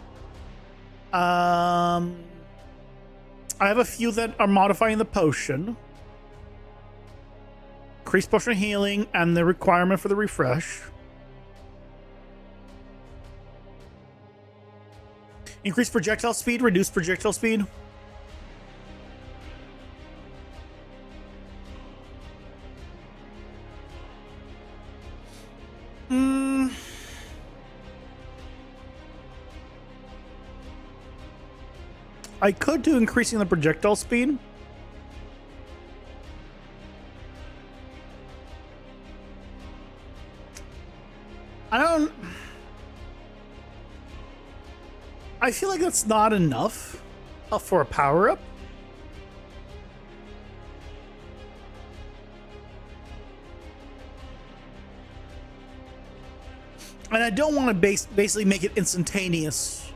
I have a few that are modifying the potion. Increase potion healing and the requirement for the refresh. Increase projectile speed, reduce projectile speed. I could do increasing the projectile speed. I feel like that's not enough for a power-up. And I don't want to basically make it instantaneous.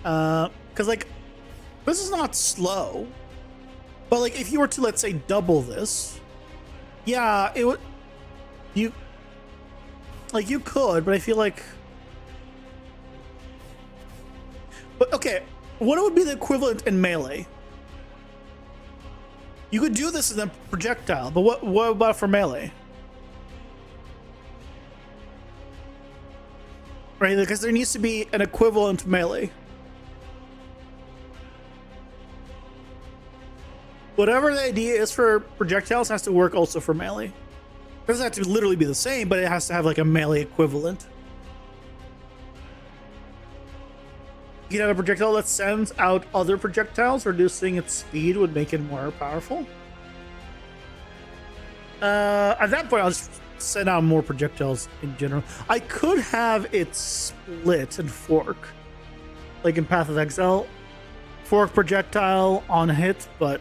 Because, like, this is not slow. But, like, if you were to, let's say, double this, yeah, it would... You could, but I feel like... But, okay, what would be the equivalent in melee? You could do this in a projectile, but what about for melee? Right, because there needs to be an equivalent melee. Whatever the idea is for projectiles has to work also for melee. It doesn't have to literally be the same, but it has to have like a melee equivalent. You can have a projectile that sends out other projectiles, reducing its speed would make it more powerful. At that point, I'll just send out more projectiles in general. I could have it split and fork, like in Path of Exile. Fork projectile on hit, but...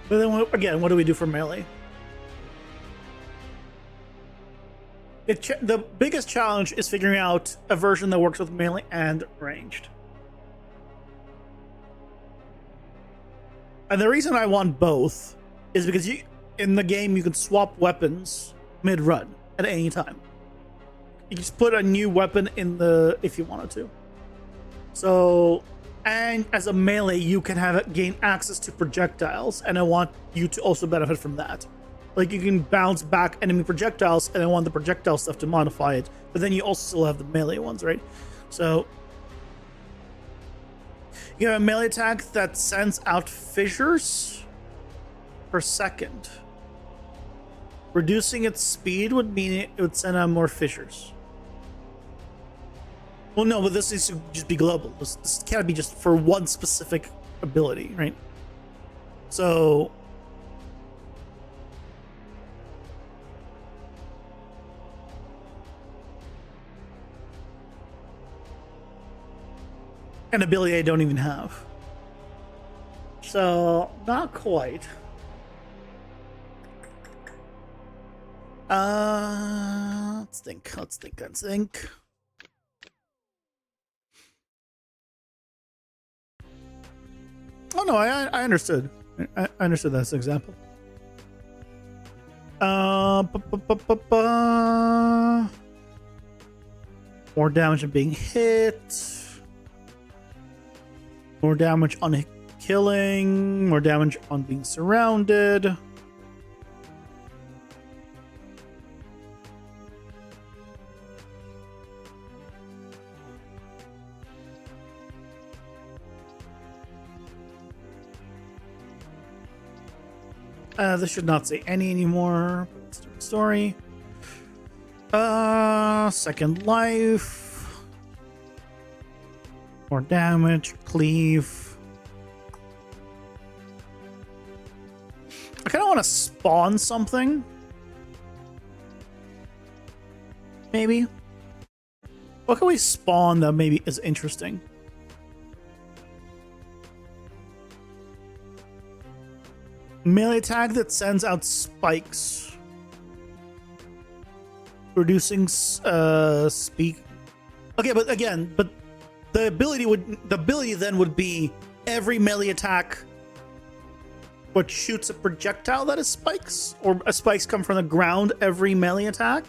But then, again, what do we do for melee? The biggest challenge is figuring out a version that works with melee and ranged. And the reason I want both is because in the game you can swap weapons mid-run at any time. You can just put a new weapon in if you wanted to. So, and as a melee, you can gain access to projectiles, and I want you to also benefit from that. Like, you can bounce back enemy projectiles, and I want the projectile stuff to modify it, but then you also still have the melee ones, right? So, you have a melee attack that sends out fissures per second. Reducing its speed would mean it would send out more fissures. Well, no, but this needs to just be global. This can't be just for one specific ability, right? So... an ability I don't even have. So, not quite. Let's think. Oh no, I understood. I understood that's an example. More damage of being hit. More damage on killing. More damage on being surrounded. This should not say any anymore. Story. Second life. More damage. Cleave. I kind of want to spawn something. Maybe. What can we spawn that maybe is interesting? Melee attack that sends out spikes, reducing speed. Okay, but again, the ability then would be every melee attack what shoots a projectile that is spikes, or a spikes come from the ground every melee attack.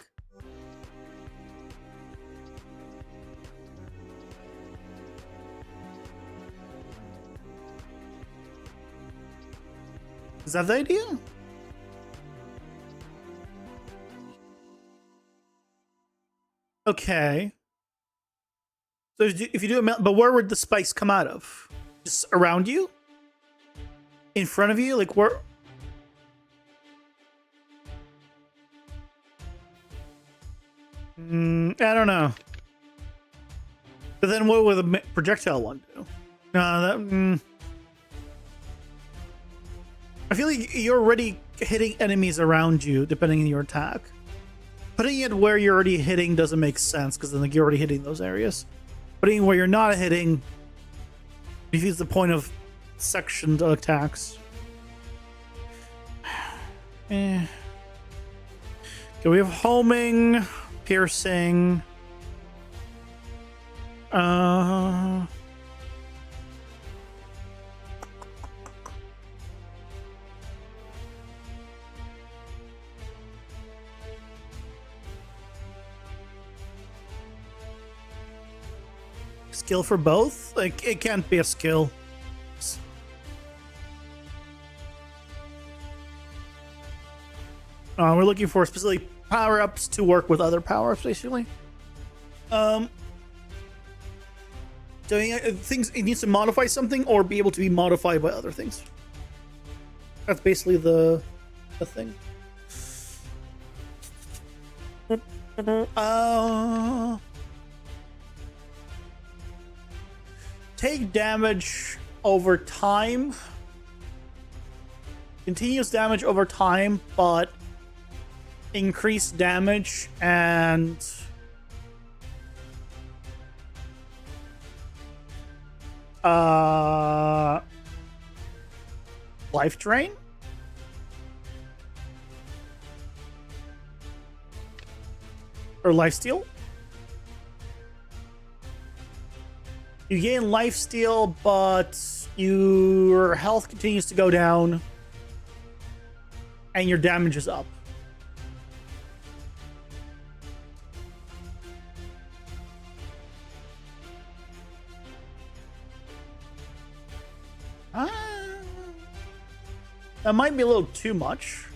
Is that the idea? Okay. So if you do a, but where would the spikes come out of? Just around you? In front of you? Like where? I don't know. But then what would the projectile one do? That. I feel like you're already hitting enemies around you, depending on your attack. Putting it where you're already hitting doesn't make sense, because then like you're already hitting those areas. Putting it where you're not hitting defeats the point of sectioned attacks. Okay, we have homing, piercing. Skill for both? Like, it can't be a skill. We're looking for specific power-ups to work with other power-ups, basically. Doing things, it needs to modify something or be able to be modified by other things. That's basically the thing. Take damage over time. Continuous damage over time, but increased damage and life drain. Or lifesteal. You gain lifesteal, but your health continues to go down and your damage is up. That might be a little too much.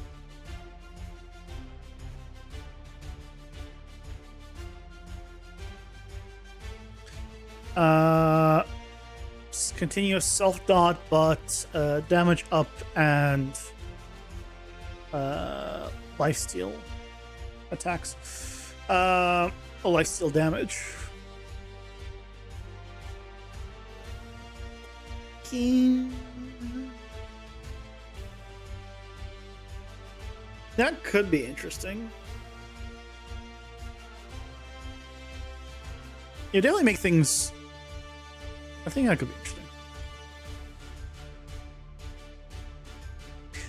Continuous self dot, but damage up and lifesteal attacks. Lifesteal damage. That could be interesting. You definitely make things. I think that could be interesting.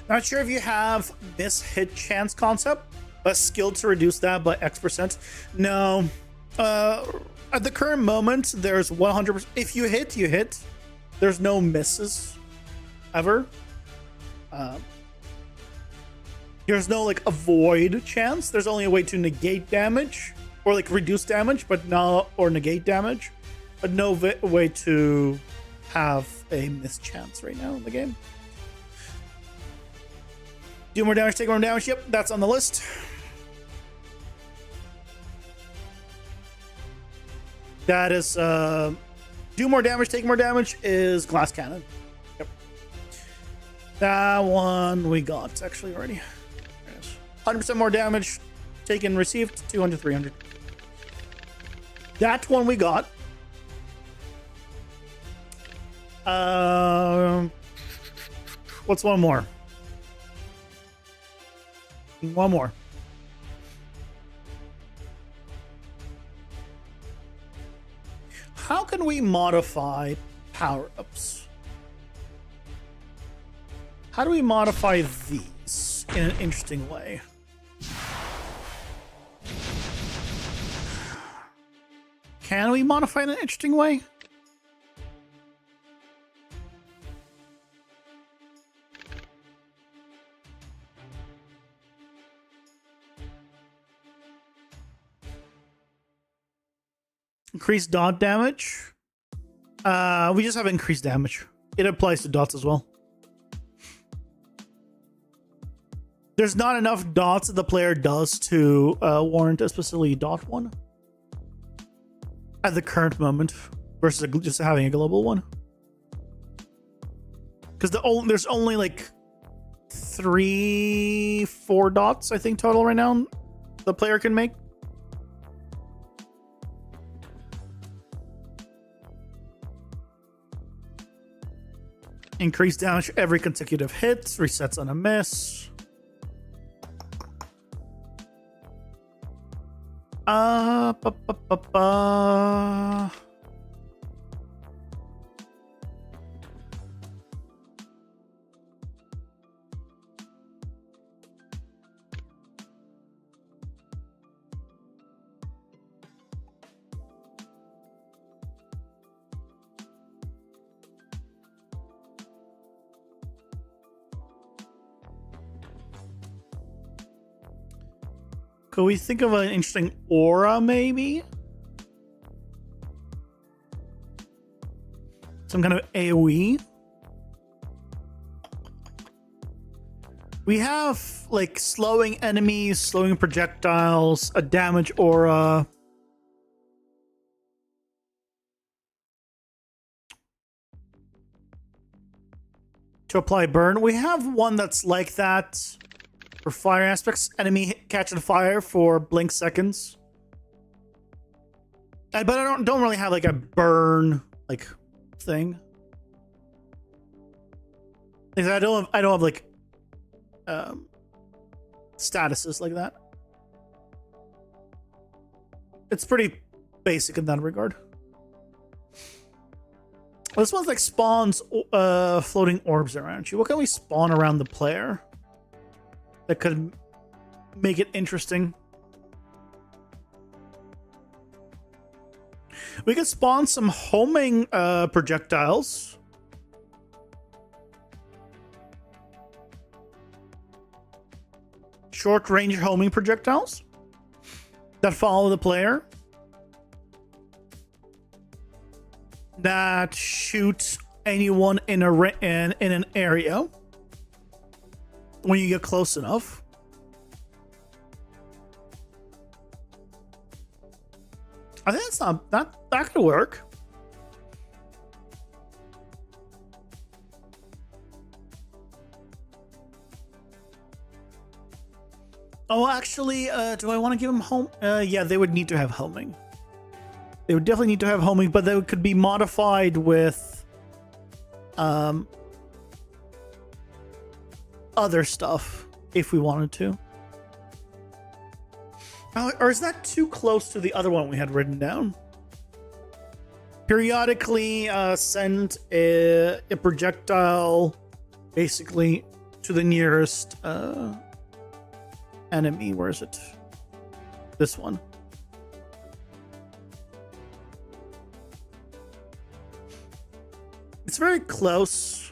Not sure if you have miss hit chance concept, a skill to reduce that by X%. No. At the current moment, there's 100%. If you hit, you hit. There's no misses ever. There's no like avoid chance. There's only a way to negate damage or like reduce damage, but no, or negate damage, but no way to have a miss chance right now in the game. Do more damage, take more damage. Yep, that's on the list. That is do more damage, take more damage is glass cannon. Yep. That one we got actually already. 100% more damage taken, received, 200, 300. That one we got. What's one more? One more. How can we modify power-ups? How do we modify these in an interesting way? Can we modify in an interesting way? Increased dot damage. We just have increased damage. It applies to dots as well. There's not enough dots that the player does to warrant a specifically dot one at the current moment versus just having a global one. Because there's only like 3-4 dots, I think, total right now the player can make. Increased damage every consecutive hit, resets on a miss. Ba, ba, ba, ba. Could we think of an interesting aura, maybe? Some kind of AoE? We have, like, slowing enemies, slowing projectiles, a damage aura. To apply burn. We have one that's like that. For fire aspects, enemy catching fire for blink seconds. But I don't really have like a burn like thing. I don't have like statuses like that. It's pretty basic in that regard. This one's like spawns floating orbs around you. What can we spawn around the player that could make it interesting? We could spawn some homing projectiles. Short range homing projectiles that follow the player. That shoots anyone in an area when you get close enough. I think it's not that could work. Oh, actually, do I want to give them home? Yeah, they would need to have homing. They would definitely need to have homing, but they could be modified with other stuff if we wanted to. Or is that too close to the other one we had written down? Periodically send a projectile basically to the nearest enemy. Where is it? This one. It's very close.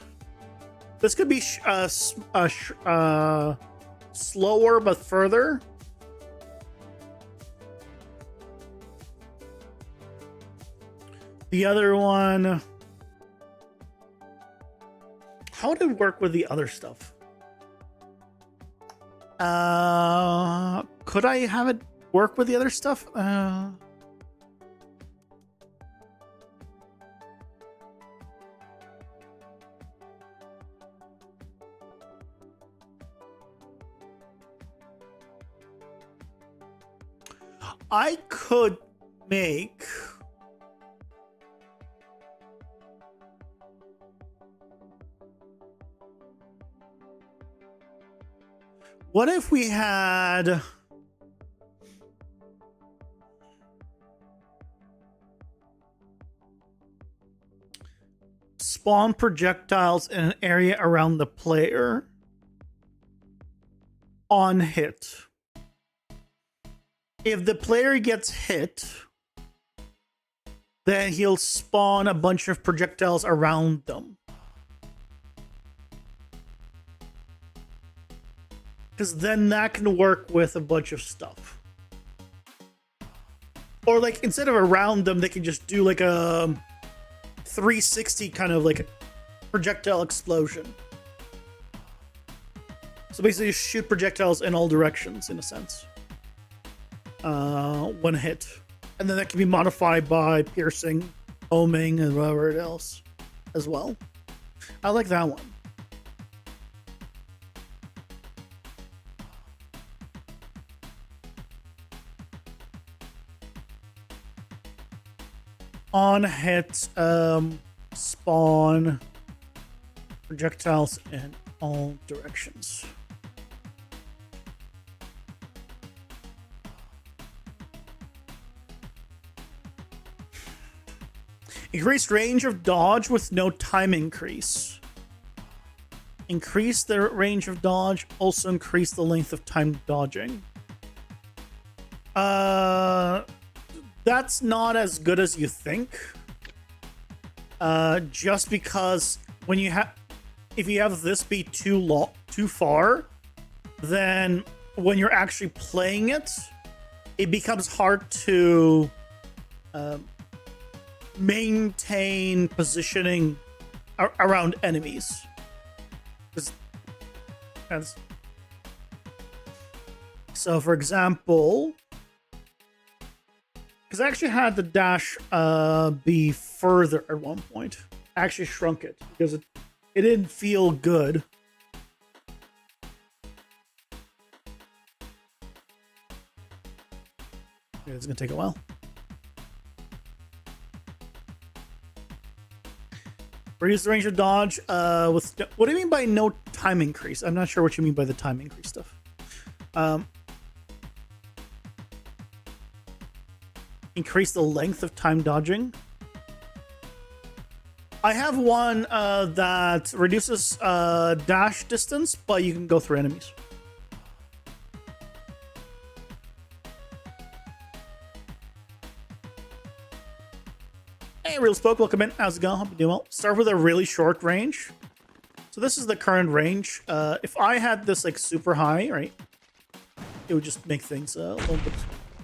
This could be slower but further. The other one. How would it work with the other stuff? Could I have it work with the other stuff? I could make what if we had spawn projectiles in an area around the player on hit? If the player gets hit, then he'll spawn a bunch of projectiles around them. Because then that can work with a bunch of stuff. Or like instead of around them, they can just do like a 360 kind of like projectile explosion. So basically, you shoot projectiles in all directions, in a sense. When hit. And then that can be modified by piercing, homing, and whatever else as well. I like that one. On hit, spawn projectiles in all directions. Increased range of dodge with no time increase. Increase the range of dodge, also increase the length of time dodging. That's not as good as you think. Just because when you have, if you have this be too far, then when you're actually playing it, it becomes hard to maintain positioning around enemies. So, for example, because I actually had the dash be further at one point. I actually shrunk it because it didn't feel good. Yeah, it's gonna take a while. Reduce the range of dodge with... What do you mean by no time increase? I'm not sure what you mean by the time increase stuff. Increase the length of time dodging. I have one that reduces dash distance, but you can go through enemies. Hey, Real Spoke, welcome in. How's it going? Hope you're doing well. Start with a really short range. So this is the current range. If I had this like super high, right, it would just make things a little bit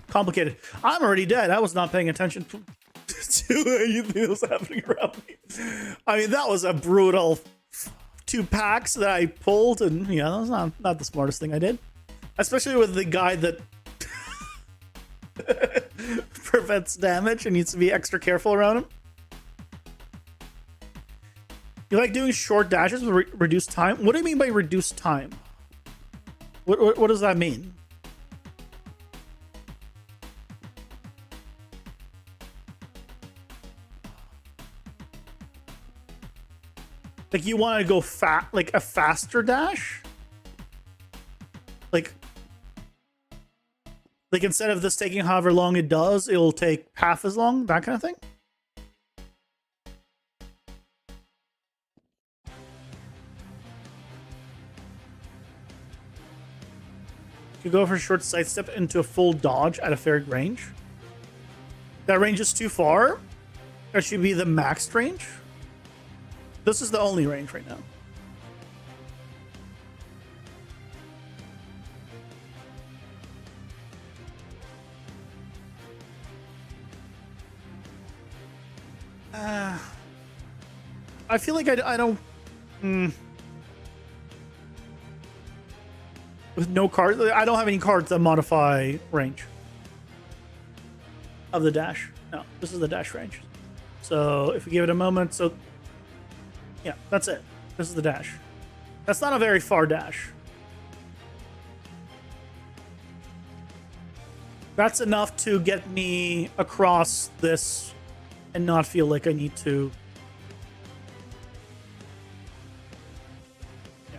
complicated. I'm already dead. I was not paying attention to anything that was happening around me. I mean, that was a brutal 2 packs that I pulled, and yeah, that was not the smartest thing I did. Especially with the guy that prevents damage and needs to be extra careful around him. You like doing short dashes with reduced time? What do you mean by reduced time? What does that mean? Like you want to go like a faster dash? Like instead of this taking however long it does, it'll take half as long, that kind of thing? You go for a short sidestep into a full dodge at a fair range. That range is too far. That should be the maxed range. This is the only range right now. I feel like I don't... With no cards, I don't have any cards that modify range of the dash. No, this is the dash range. So if we give it a moment, so yeah, that's it. This is the dash. That's not a very far dash. That's enough to get me across this and not feel like I need to. Yeah.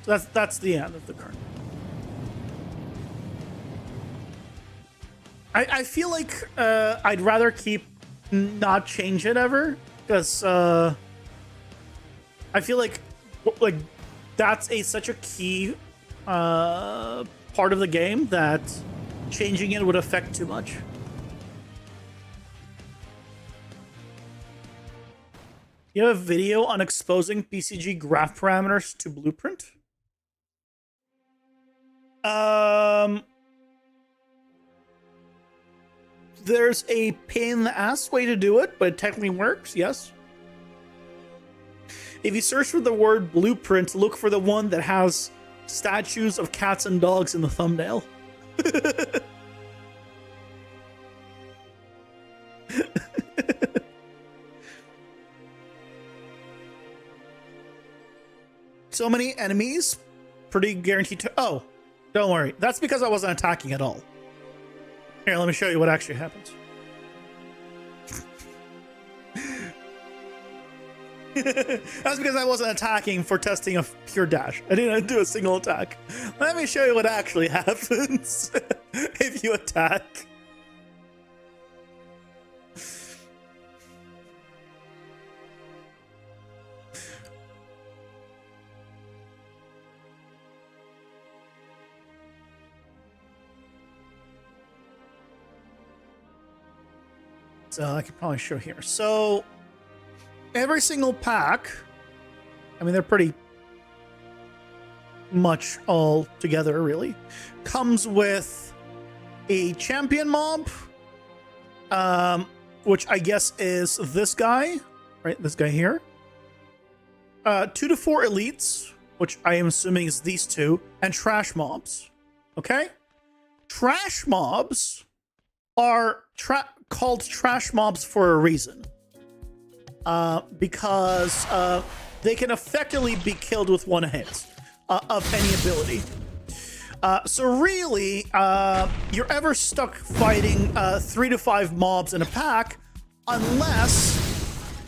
So that's the end of the current. I feel like I'd rather not change it ever, because I feel like that's such a key part of the game that changing it would affect too much. You have a video on exposing PCG graph parameters to Blueprint? There's a pain in the ass way to do it, but it technically works, yes. If you search for the word blueprint, look for the one that has statues of cats and dogs in the thumbnail. So many enemies, pretty guaranteed to... Oh, don't worry. That's because I wasn't attacking at all. Here, let me show you what actually happens. That's because I wasn't attacking for testing a pure dash. I didn't do a single attack. Let me show you what actually happens if you attack. So I could probably show here. So every single pack, I mean, they're pretty much all together, really, comes with a champion mob, which I guess is this guy, right? This guy here. 2 to 4 elites, which I am assuming is these two, and trash mobs. Okay? Trash mobs are called trash mobs for a reason. Because they can effectively be killed with one hit of any ability. So really, you're ever stuck fighting 3 to 5 mobs in a pack unless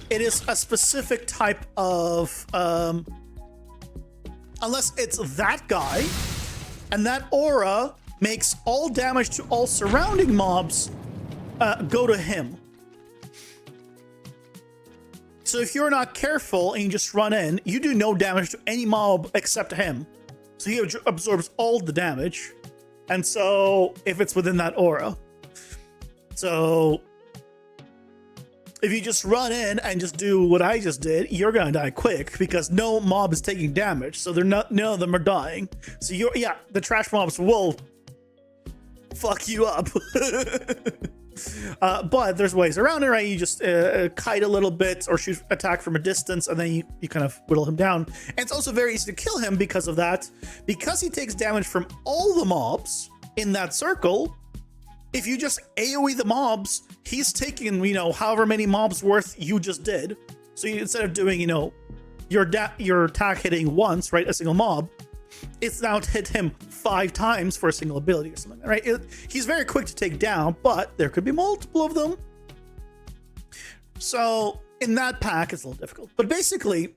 it is a specific type of... unless it's that guy, and that aura makes all damage to all surrounding mobs go to him. So if you're not careful and you just run in, you do no damage to any mob except him. So he absorbs all the damage. And so if it's within that aura. So if you just run in and just do what I just did, you're gonna die quick because no mob is taking damage. So they're not, none of them are dying. So yeah, the trash mobs will fuck you up. But there's ways around it, right? You just kite a little bit or shoot attack from a distance, and then you kind of whittle him down. And it's also very easy to kill him because of that. Because he takes damage from all the mobs in that circle, if you just AoE the mobs, he's taking, however many mobs worth you just did. So instead of doing, your attack hitting once, right, a single mob, it's now to hit him 5 times for a single ability or something, right? He's very quick to take down, but there could be multiple of them. So in that pack, it's a little difficult. But basically,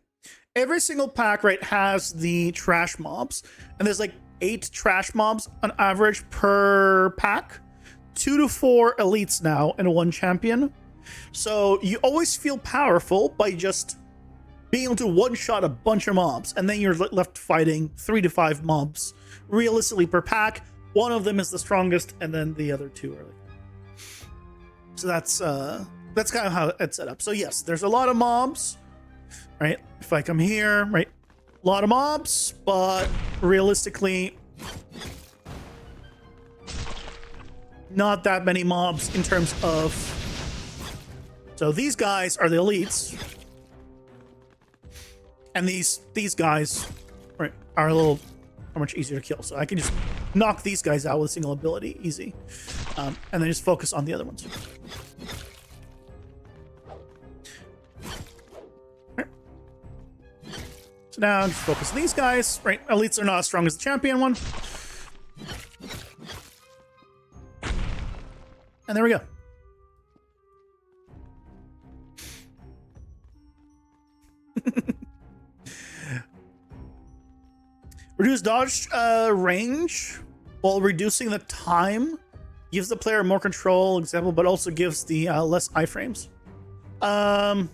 every single pack, right, has the trash mobs. And there's like 8 trash mobs on average per pack. 2 to 4 elites now and 1 champion. So you always feel powerful by just being able to one-shot a bunch of mobs, and then you're left fighting 3 to 5 mobs realistically per pack. One of them is the strongest, and then the other 2 are like... So that's kind of how it's set up. So yes, there's a lot of mobs, right? If I come here, right, a lot of mobs, but realistically, not that many mobs in terms of... So these guys are the elites. And these guys, right, are much easier to kill. So I can just knock these guys out with a single ability, easy. And then just focus on the other ones. Right. So now just focus on these guys, right? Elites are not as strong as the champion one. And there we go. Reduce dodge range while reducing the time gives the player more control, example, but also gives the less iframes. I'll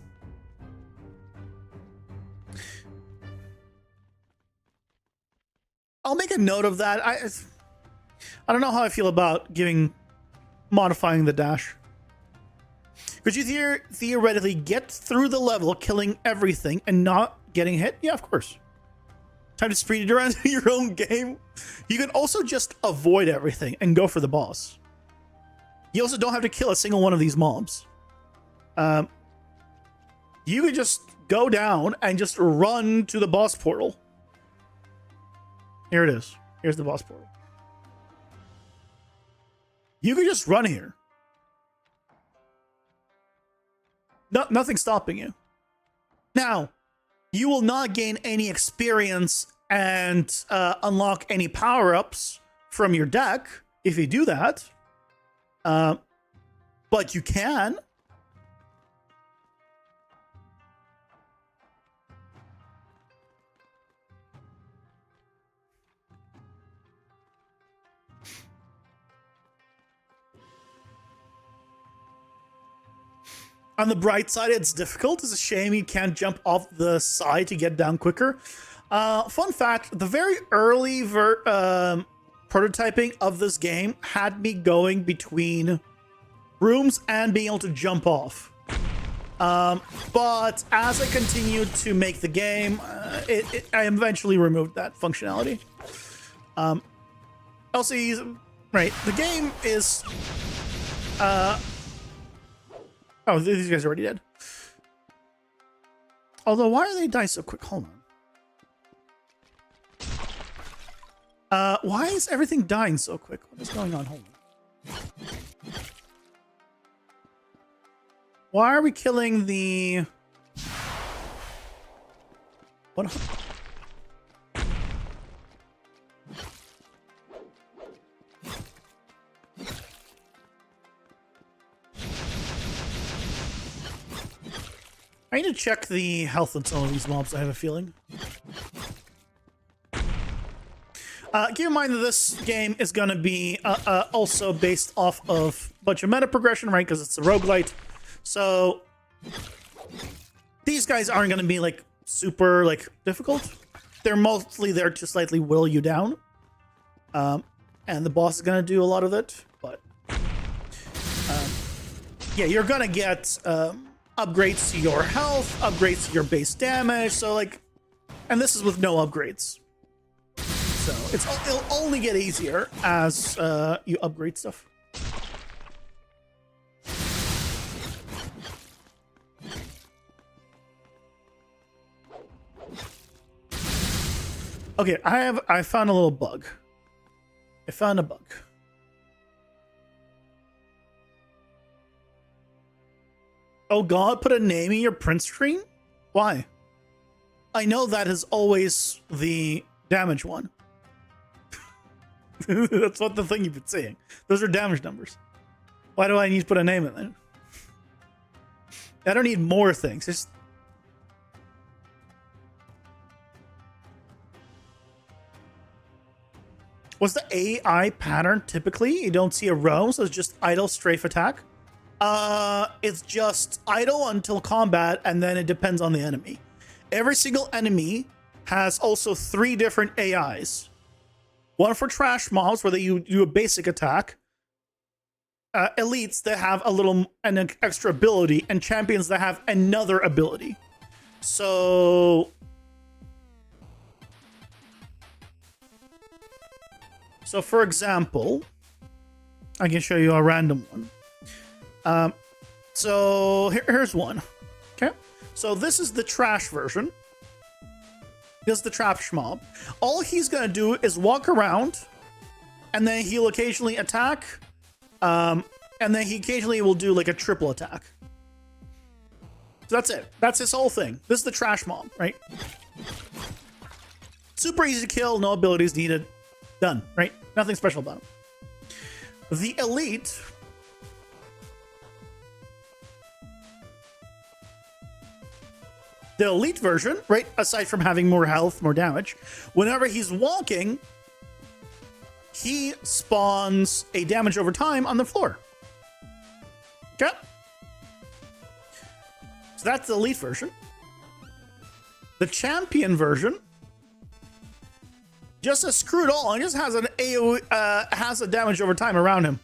make a note of that. I don't know how I feel about modifying the dash. Could you theoretically get through the level killing everything and not getting hit? Yeah, of course. Time to speed it around your own game. You can also just avoid everything and go for the boss. You also don't have to kill a single one of these mobs. You could just go down and just run to the boss portal. Here it is. Here's the boss portal. You could just run here. Nothing's stopping you. Now, you will not gain any experience and unlock any power-ups from your deck if you do that. But you can. On the bright side, it's difficult. It's a shame you can't jump off the side to get down quicker. Fun fact, the very early prototyping of this game had me going between rooms and being able to jump off. But as I continued to make the game, I eventually removed that functionality. Also, right, the game is... Oh, these guys are already dead. Although, why are they dying so quick? Hold on. Why is everything dying so quick? What is going on? Hold on. Why are we killing the... What? I need to check the health on some of these mobs, I have a feeling. Keep in mind that this game is going to be also based off of a bunch of meta progression, right? Because it's a roguelite. So these guys aren't going to be like super like difficult. They're mostly there to slightly whittle you down. And the boss is going to do a lot of it. But yeah, you're going to get... upgrades to your health, upgrades to your base damage, so like, and this is with no upgrades. So it'll only get easier as you upgrade stuff. Okay, I found a little bug. I found a bug. Oh god, put a name in your print screen? Why? I know that is always the damage one. That's what the thing you've been saying. Those are damage numbers. Why do I need to put a name in there? I don't need more things. Just... What's the AI pattern typically? You don't see a roam, so it's just idle strafe attack. It's just idle until combat, and then it depends on the enemy. Every single enemy has also 3 different AIs. One for trash mobs, where you do a basic attack. Elites that have an extra ability, and champions that have another ability. So for example, I can show you a random one. So here's one. Okay, so this is the trash version. This is the trash mob. All he's gonna do is walk around, and then he'll occasionally attack, and then he occasionally will do like a triple attack. So that's it. That's his whole thing. This is the trash mob, right? Super easy to kill, no abilities needed. Done, right? Nothing special about him. The elite... The elite version, right, aside from having more health, more damage, whenever he's walking, he spawns a damage over time on the floor. Okay? So that's the elite version. The champion version just says screw it all and just has an AoE, has a damage over time around him.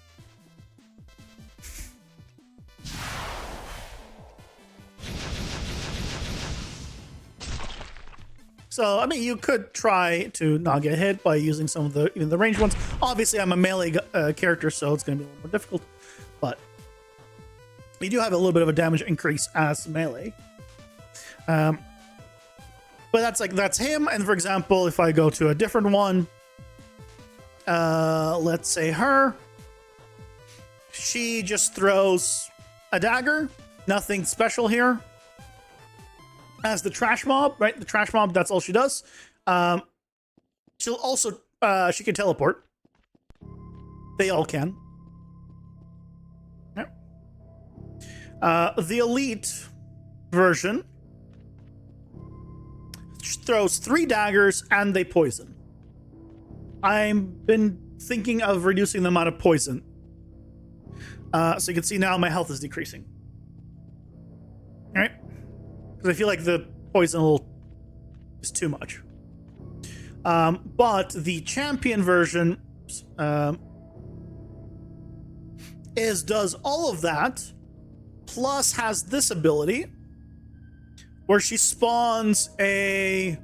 So, I mean, you could try to not get hit by using some of even the ranged ones. Obviously, I'm a melee character, so it's going to be a little more difficult. But You do have a little bit of a damage increase as melee. But that's him. And for example, if I go to a different one, let's say her, she just throws a dagger. Nothing special here. As the trash mob, right? The trash mob, that's all she does. She'll also, she can teleport. They all can. Yep. The elite version throws 3 daggers and they poison. I've been thinking of reducing the amount of poison. So you can see now my health is decreasing. All right? Because I feel like the poison is too much. But the champion version does all of that, plus has this ability where she spawns a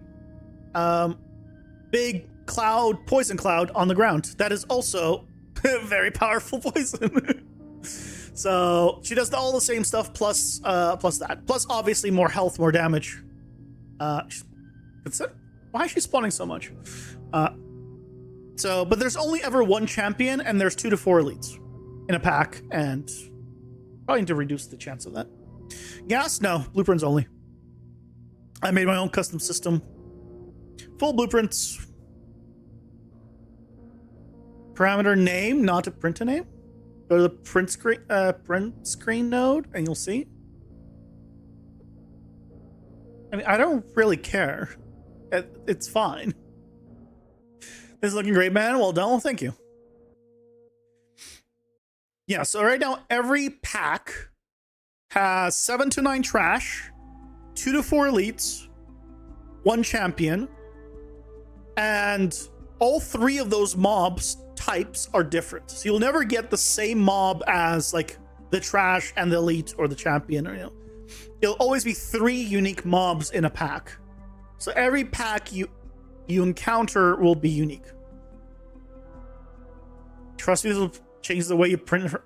big cloud, poison cloud on the ground. That is also very powerful poison. So she does all the same stuff plus that. Plus obviously more health, more damage. Why is she spawning so much? But there's only ever one champion and there's 2 to 4 elites in a pack, and probably need to reduce the chance of that. Gas? No, blueprints only. I made my own custom system. Full blueprints. Parameter name, not to print a name. Go to the print screen node, and you'll see. I mean, I don't really care. It's fine. This is looking great, man. Well done. Well, thank you. Yeah, so right now, every pack has 7 to 9 trash, 2 to 4 elites, 1 champion, and all 3 of those mobs types are different. So you'll never get the same mob as like the trash and the elite or the champion, or it'll always be 3 unique mobs in a pack. So every pack you encounter will be unique. Trust me, this will change the way you print her.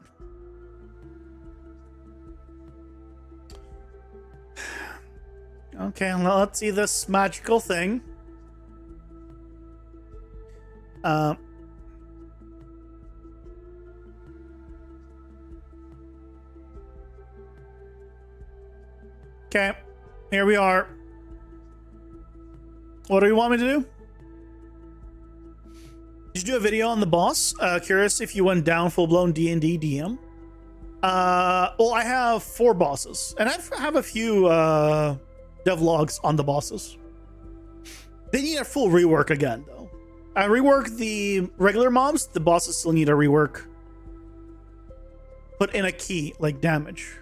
Okay, let's see this magical thing. Okay, here we are. What do you want me to do? Did you do a video on the boss? Curious if you went down full-blown D&D DM. Well, I have 4 bosses, and I have a few devlogs on the bosses. They need a full rework again, though. I reworked the regular mobs. The bosses still need a rework. Put in a key, like damage.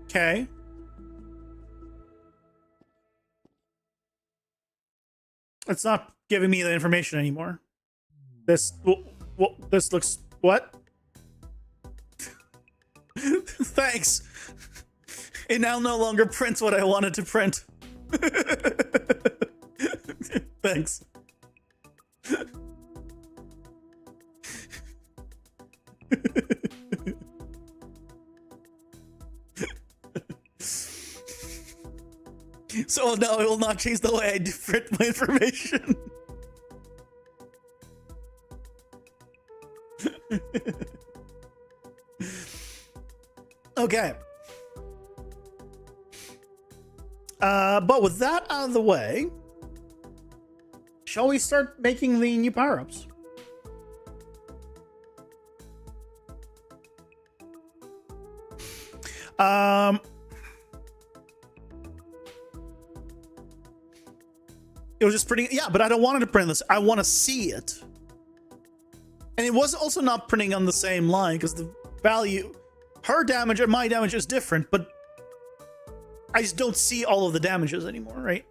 Okay. It's not giving me the information anymore. This looks what? Thanks. It now no longer prints what I wanted to print. Thanks. So no, it will not change the way I print my information. Okay. But with that out of the way, shall we start making the new power-ups? It was just printing, yeah, but I don't want it to print this. I want to see it. And it was also not printing on the same line because the value, her damage and my damage is different, but I just don't see all of the damages anymore, right?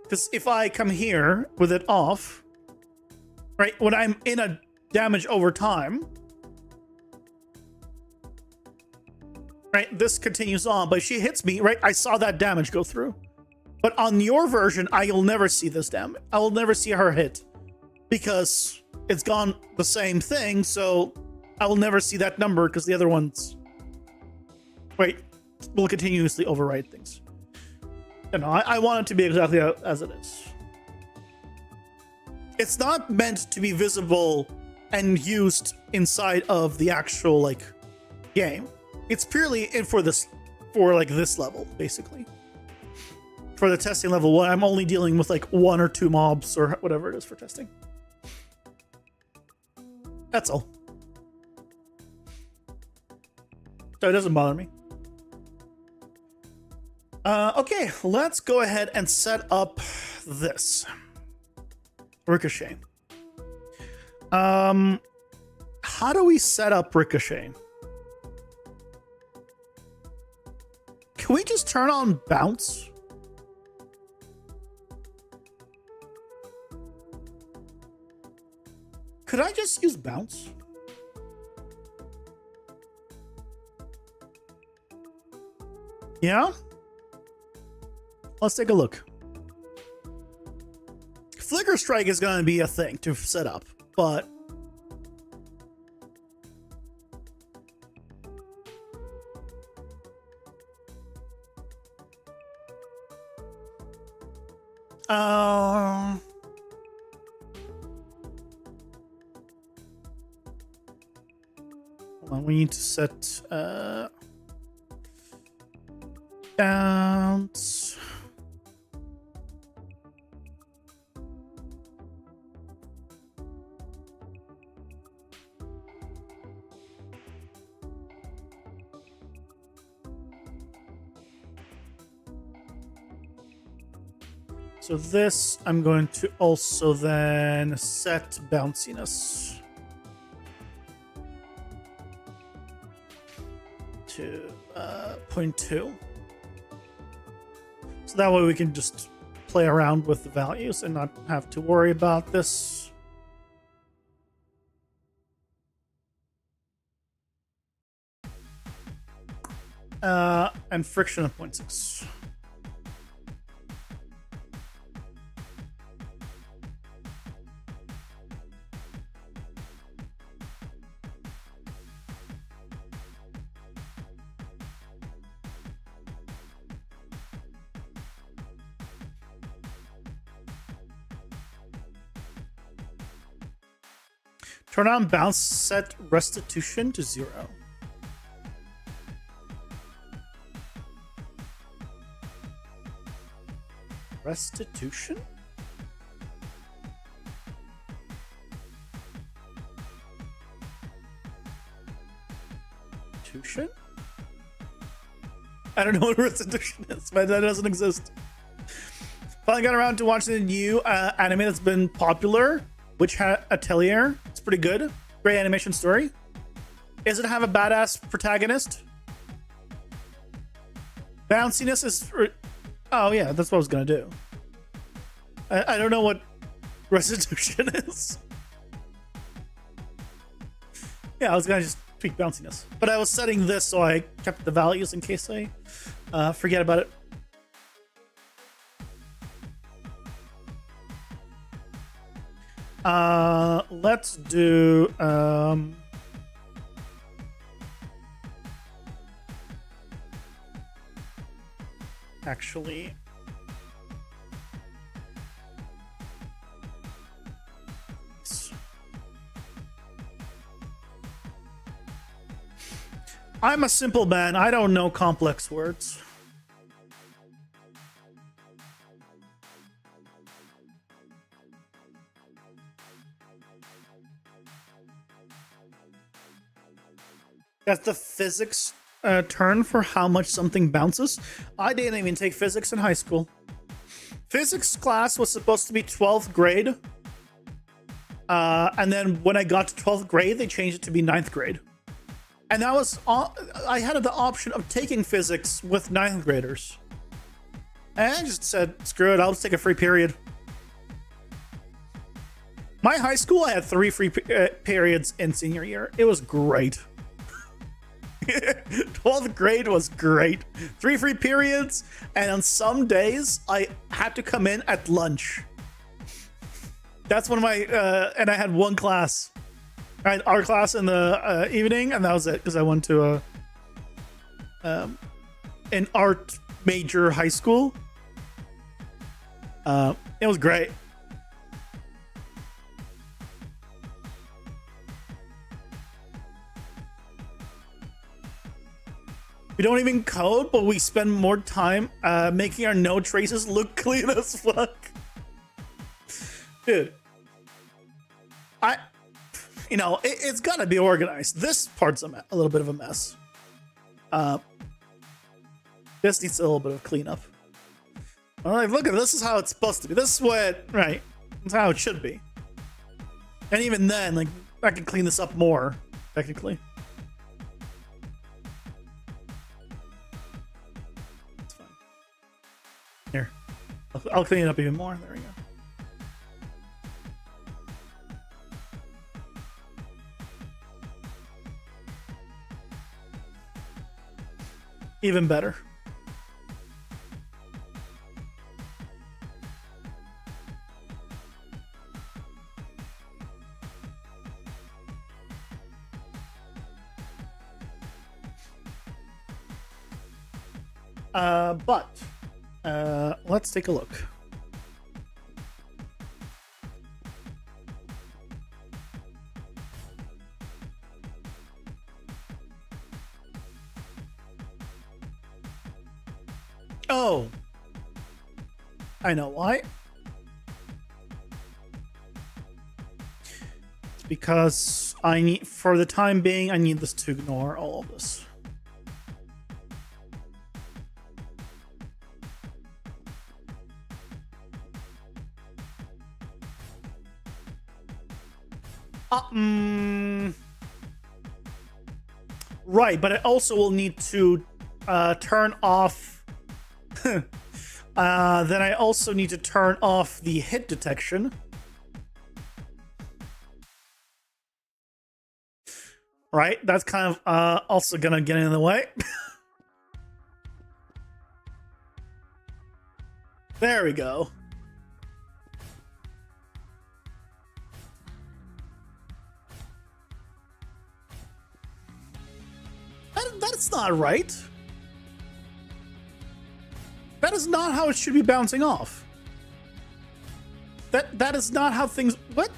Because if I come here with it off, right, when I'm in a damage over time, right? This continues on, but she hits me, right? I saw that damage go through. But on your version, I'll never see this damage. I will never see her hit because it's gone the same thing. So I will never see that number because the other ones, right, will continuously override things. You know, I want it to be exactly as it is. It's not meant to be visible and used inside of the actual like game. It's purely in for this level, basically. For the testing level, I'm only dealing with like 1 or 2 mobs or whatever it is for testing. That's all. So it doesn't bother me. Okay, let's go ahead and set up this. Ricochet. How do we set up Ricochet? Can we just turn on bounce? Could I just use bounce? Yeah? Let's take a look. Flicker Strike is going to be a thing to set up, but hold on, we need to set bounce. So this, I'm going to also then set bounciness to 0.2. So that way we can just play around with the values and not have to worry about this. And friction of 0.6. Turn on bounce, set restitution to 0. Restitution? Restitution? I don't know what restitution is, but that doesn't exist. Finally got around to watching the new anime that's been popular, Witch Hat Atelier. It's pretty good. Great animation story. Does it have a badass protagonist? Bounciness is... Oh, yeah, that's what I was going to do. I don't know what restitution is. Yeah, I was going to just tweak bounciness. But I was setting this so I kept the values in case I forget about it. Let's do actually I'm a simple man. I don't know complex words. That's the physics term for how much something bounces. I didn't even take physics in high school. Physics class was supposed to be 12th grade. And then when I got to 12th grade, they changed it to be 9th grade. And that was all, I had the option of taking physics with 9th graders. And I just said, screw it, I'll just take a free period. My high school, I had 3 free periods in senior year. It was great. 12th grade was great. 3 free periods, and on some days I had to come in at lunch. That's one of my and I had one class. I had art class in the evening, and that was it because I went to an art major high school. It was great. We don't even code, but we spend more time making our node traces look clean as fuck. Dude, it's gotta be organized. This part's a little bit of a mess. This needs a little bit of cleanup. I'm like, look at this is how it's supposed to be. This is what, right? That's how it should be. And even then, like, I can clean this up more, technically. It's fine. Here, I'll clean it up even more. There we go. Even better. But let's take a look. Oh, I know why. It's because I need, for the time being, I need this to ignore all of this. Right, but I also will need to turn off. Then I also need to turn off the hit detection. Right, that's kind of also gonna get in the way. There we go. That's not right. That is not how it should be bouncing off. That is not how things... What?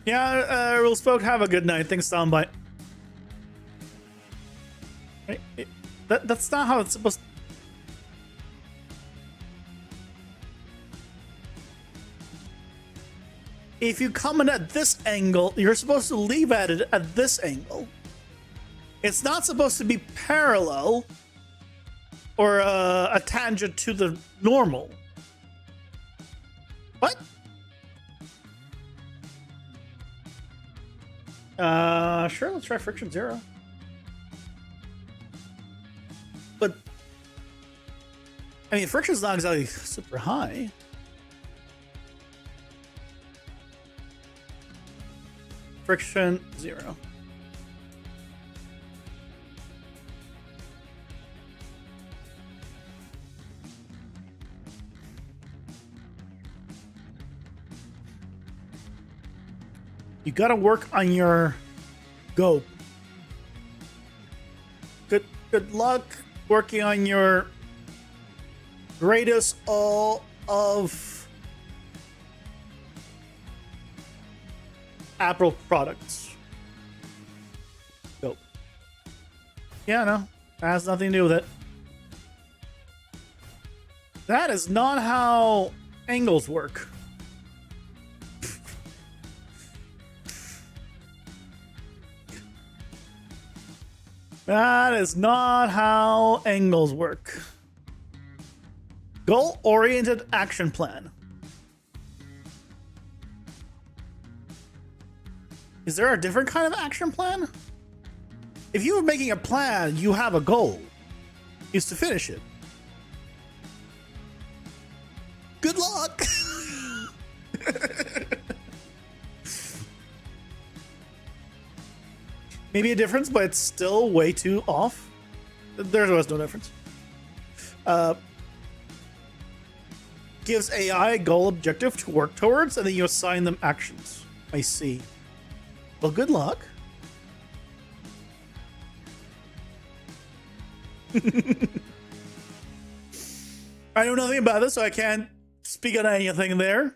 Yeah, rules folk, have a good night. Thanks, soundbite. That's not how it's supposed to... If you come in at this angle, you're supposed to leave at it at this angle. It's not supposed to be parallel or a tangent to the normal. What? Sure, let's try friction 0. But, I mean, friction's not exactly super high. Friction 0. You gotta work on your go. Good luck working on your greatest all of Apple products. Go. Yeah, no. That has nothing to do with it. That is not how angles work. That is not how angles work. Goal-oriented action plan. Is there a different kind of action plan? If you were making a plan, you have a goal. Is to finish it. Good luck. Maybe a difference, but it's still way too off. There was no difference. Gives AI a goal objective to work towards, and then you assign them actions. I see. Well, good luck. I know nothing about this, so I can't speak on anything there.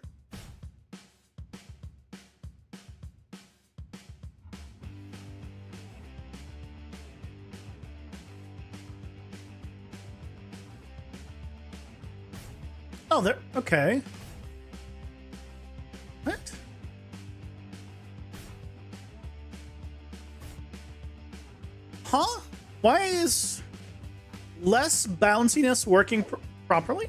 Oh, there. Okay. What? Huh? Why is less bounciness working properly?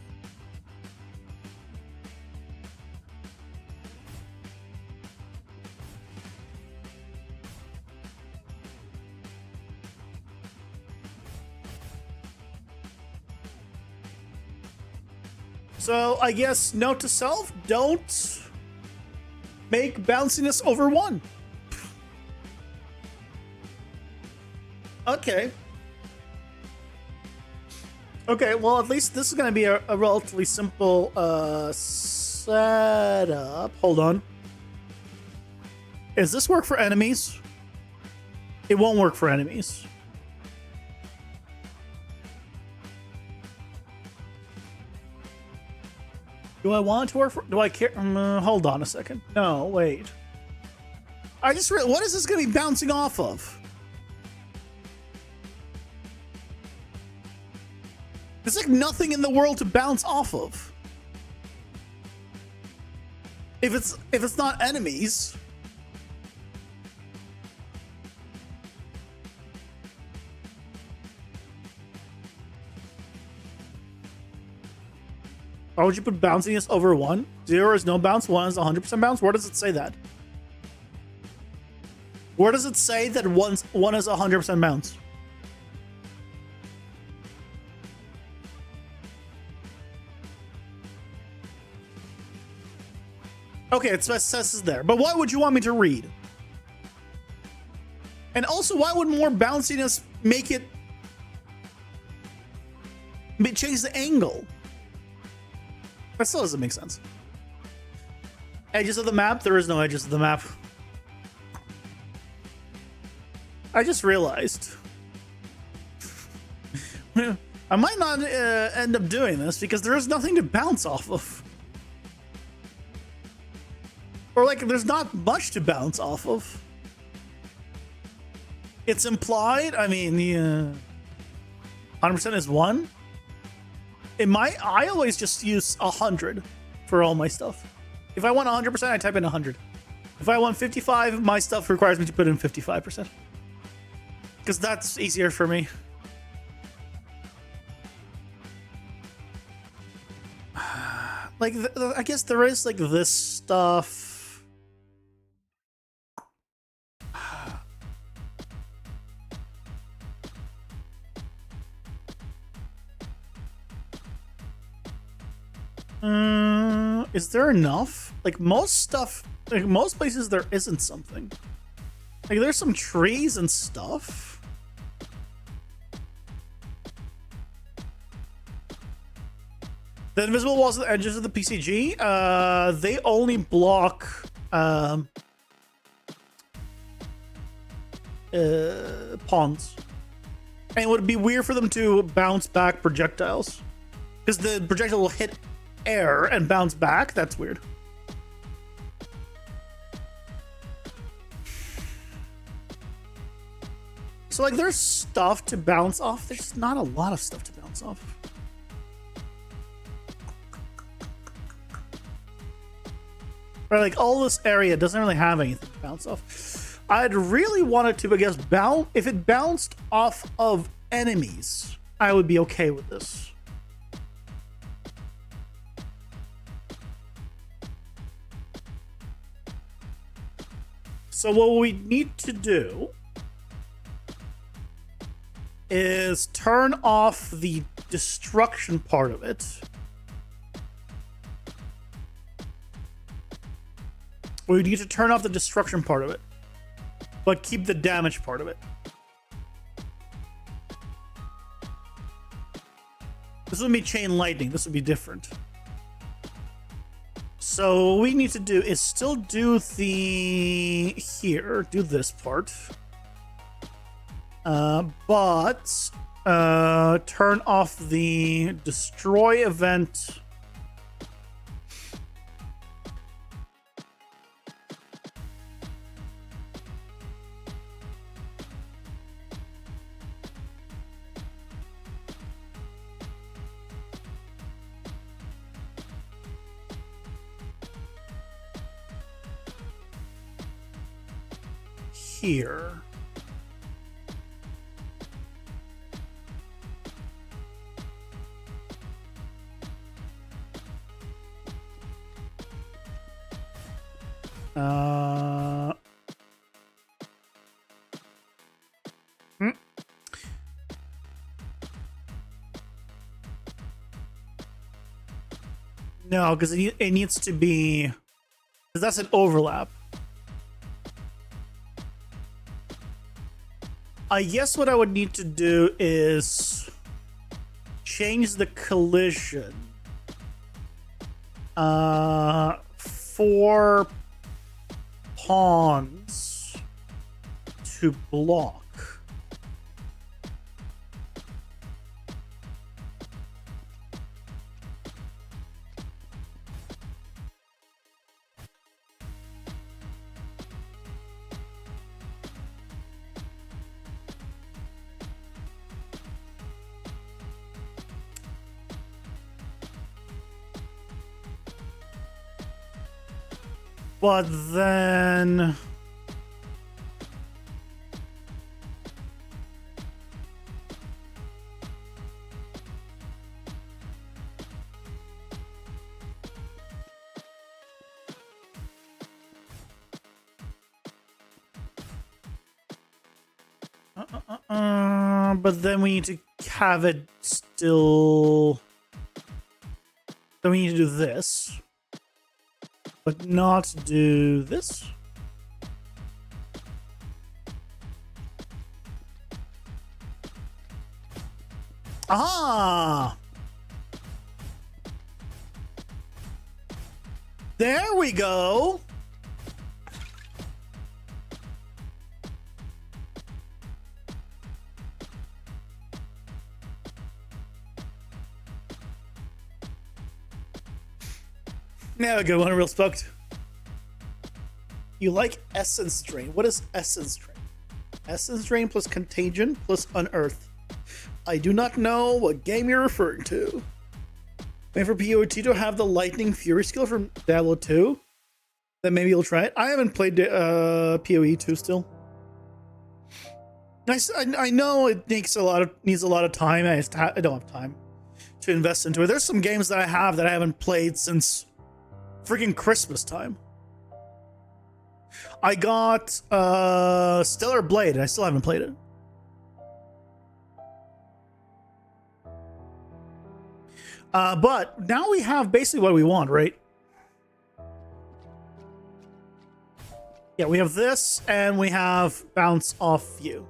So I guess note to self, don't make bounciness over 1. Okay. Okay, well, at least this is going to be a relatively simple setup. Hold on. Does this work for enemies? It won't work for enemies. Do I want it to work for... Do I care? Hold on a second. No, wait. I just... What is this going to be bouncing off of? There's like nothing in the world to bounce off of. If it's not enemies. Why would you put bounciness over 1? 0 is no bounce, 1 is 100% bounce. Where does it say that? Where does it say that 1 is 100% bounce? Okay, it says it's there. But why would you want me to read? And also, why would more bounciness make it... change the angle? That still doesn't make sense. Edges of the map? There is no edges of the map. I just realized. I might not end up doing this because there is nothing to bounce off of. Or like, there's not much to bounce off of. It's implied. I mean, the 100% is 1. I always just use 100 for all my stuff. If I want 100%, I type in 100. If I want 55, my stuff requires me to put in 55%. Because that's easier for me. Like, I guess there is like this stuff. Is there enough? Like most stuff, like most places there isn't something. Like there's some trees and stuff. The invisible walls at the edges of the PCG, they only block pawns. And it would be weird for them to bounce back projectiles. Because the projectile will hit air and bounce back. That's weird. So like there's stuff to bounce off. There's not a lot of stuff to bounce off. Right, like all this area doesn't really have anything to bounce off. I'd really want it to, I guess, bounce. If it bounced off of enemies, I would be okay with this. So what we need to do is turn off the destruction part of it. We need to turn off the destruction part of it, but keep the damage part of it. This would be chain lightning. This would be different. So what we need to do is still do do this part. But turn off the destroy event. Here. No, because it needs to be, because that's an overlap. I guess what I would need to do is change the collision for pawns to block. But then but then we need to have it still. Then we need to do this. But not do this. Ah! There we go. Now we go on real spooked. You like essence drain. What is essence drain? Essence drain plus contagion plus unearth. I do not know what game you're referring to. Wait for PoE to have the lightning fury skill from Diablo 2. Then maybe you'll try it. I haven't played PoE 2 still. I know it needs a lot of time. I don't have time to invest into it. There's some games that I have that I haven't played since freaking Christmas time. I got Stellar Blade and I still haven't played it. But now we have basically what we want, right? Yeah, we have this and we have bounce off view.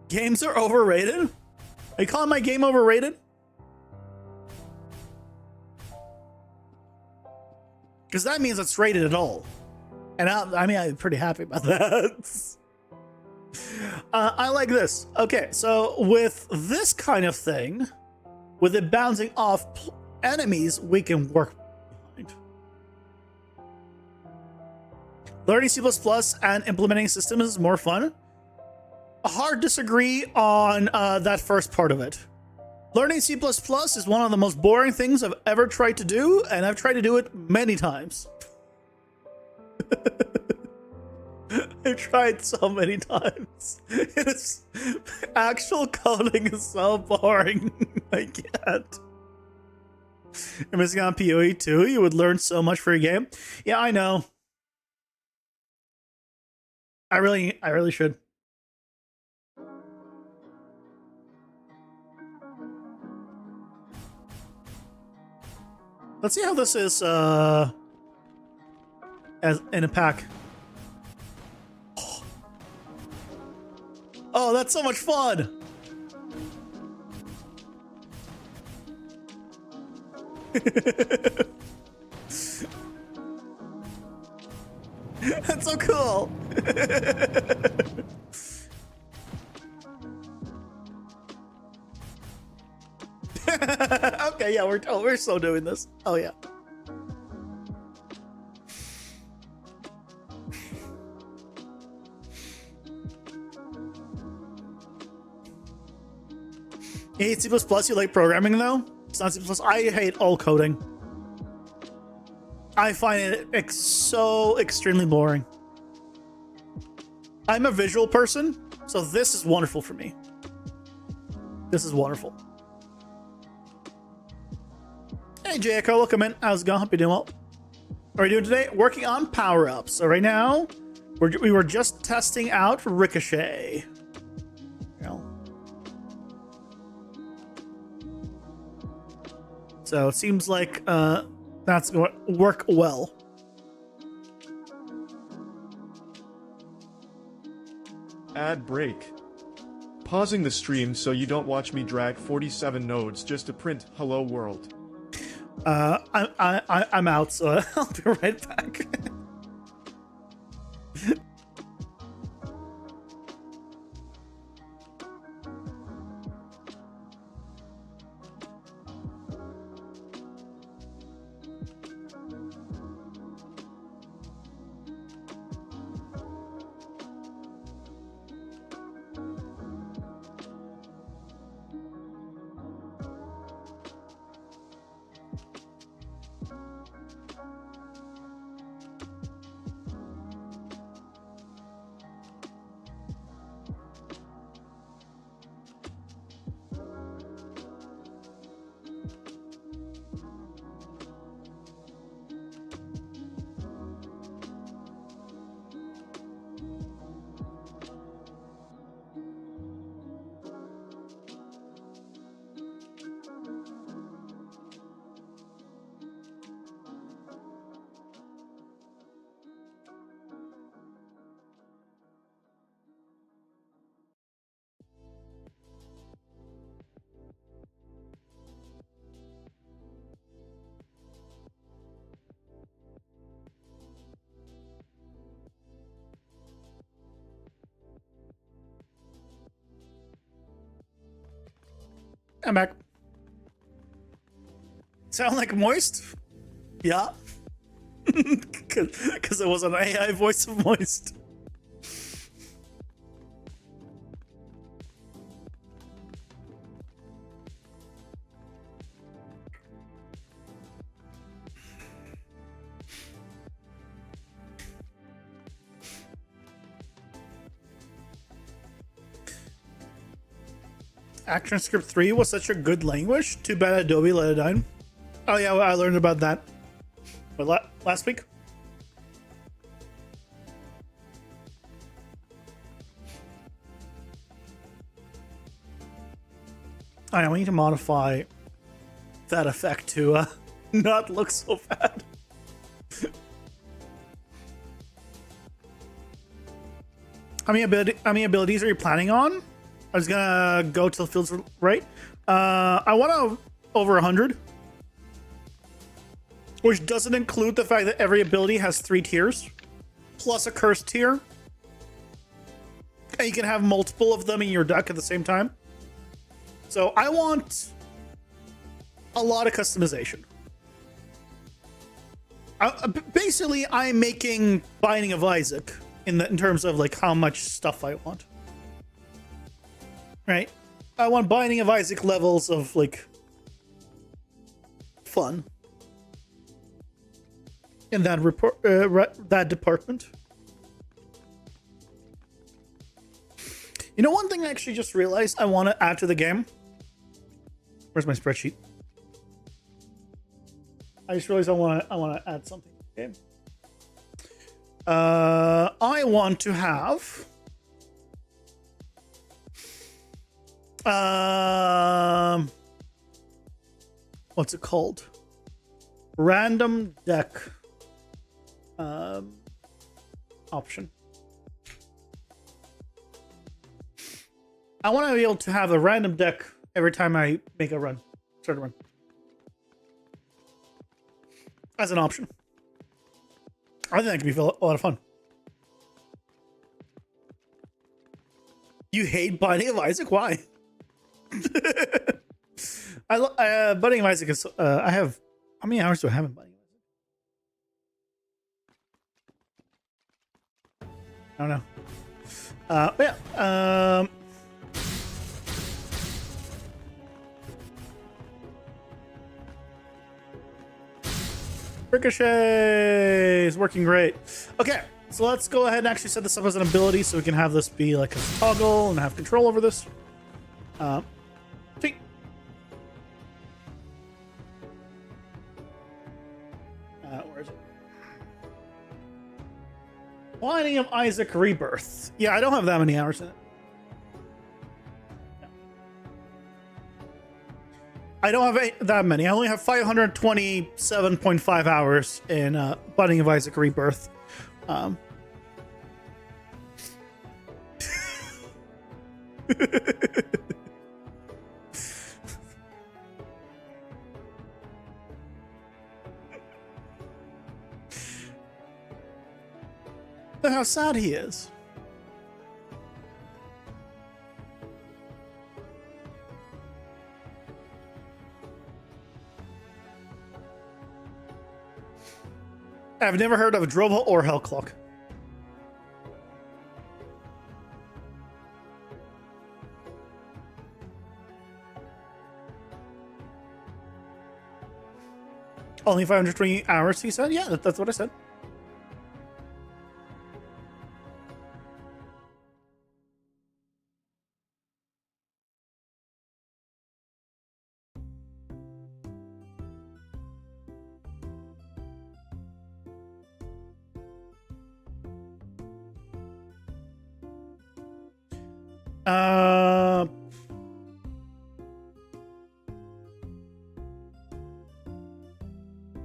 Games are overrated? Are you calling my game overrated? Because that means it's rated at all. And I'm pretty happy about that. I like this. Okay, so with this kind of thing, with it bouncing off enemies, we can work behind. Learning C++ and implementing systems is more fun. A hard disagree on that first part of it. Learning C++ is one of the most boring things I've ever tried to do, and I've tried to do it many times. I've tried so many times. It is, actual coding is so boring. I can't. You're missing on PoE 2. You would learn so much for your game. Yeah, I know. I really should. Let's see how this is as in a pack. Oh, that's so much fun. That's so cool. Okay, yeah, we're still doing this. Oh yeah. You hate C++, you like programming though? It's not C++. I hate all coding. I find it so extremely boring. I'm a visual person, so this is wonderful for me. This is wonderful. Hey, Jaco, welcome in. How's it going? Hope you're doing well. What are we doing today? Working on power-ups. So right now, we were just testing out Ricochet. So it seems like that's going to work well. Ad break. Pausing the stream so you don't watch me drag 47 nodes just to print hello world. I'm out, so I'll be right back. I'm back. Sound like Moist? Yeah. Because it was an AI voice of Moist. ActionScript 3 was such a good language. Too bad Adobe let it down. Oh yeah, well, I learned about that. What, last week? I know, we need to modify that effect to not look so bad. How many abilities are you planning on? I was gonna go till the fields right. I want to over 100, which doesn't include the fact that every ability has 3 tiers, plus a cursed tier, and you can have multiple of them in your deck at the same time. So I want a lot of customization. Basically, I'm making Binding of Isaac in terms of like how much stuff I want. Right? I want Binding of Isaac levels of like fun in that that department. You know, one thing I actually just realized I want to add to the game. Where's my spreadsheet? I just realized I want to add something to the game. I want to have what's it called? random deck option. I want to be able to have a random deck every time I make a run, start a run, as an option. I think that could be a lot of fun. You hate Binding of Isaac? Why? Binding of Isaac is. I have. How many hours do I have in Binding of Isaac? I don't know. But yeah. Ricochet is working great. Okay, so let's go ahead and actually set this up as an ability so we can have this be like a toggle and have control over this. Sweet. Where is it? Binding of Isaac Rebirth. Yeah, I don't have that many hours in it. I don't have that many. I only have 527.5 hours in Binding of Isaac Rebirth. Look how sad he is. I've never heard of Drovo or Hellclock. Only 520 hours, he said? Yeah, that's what I said.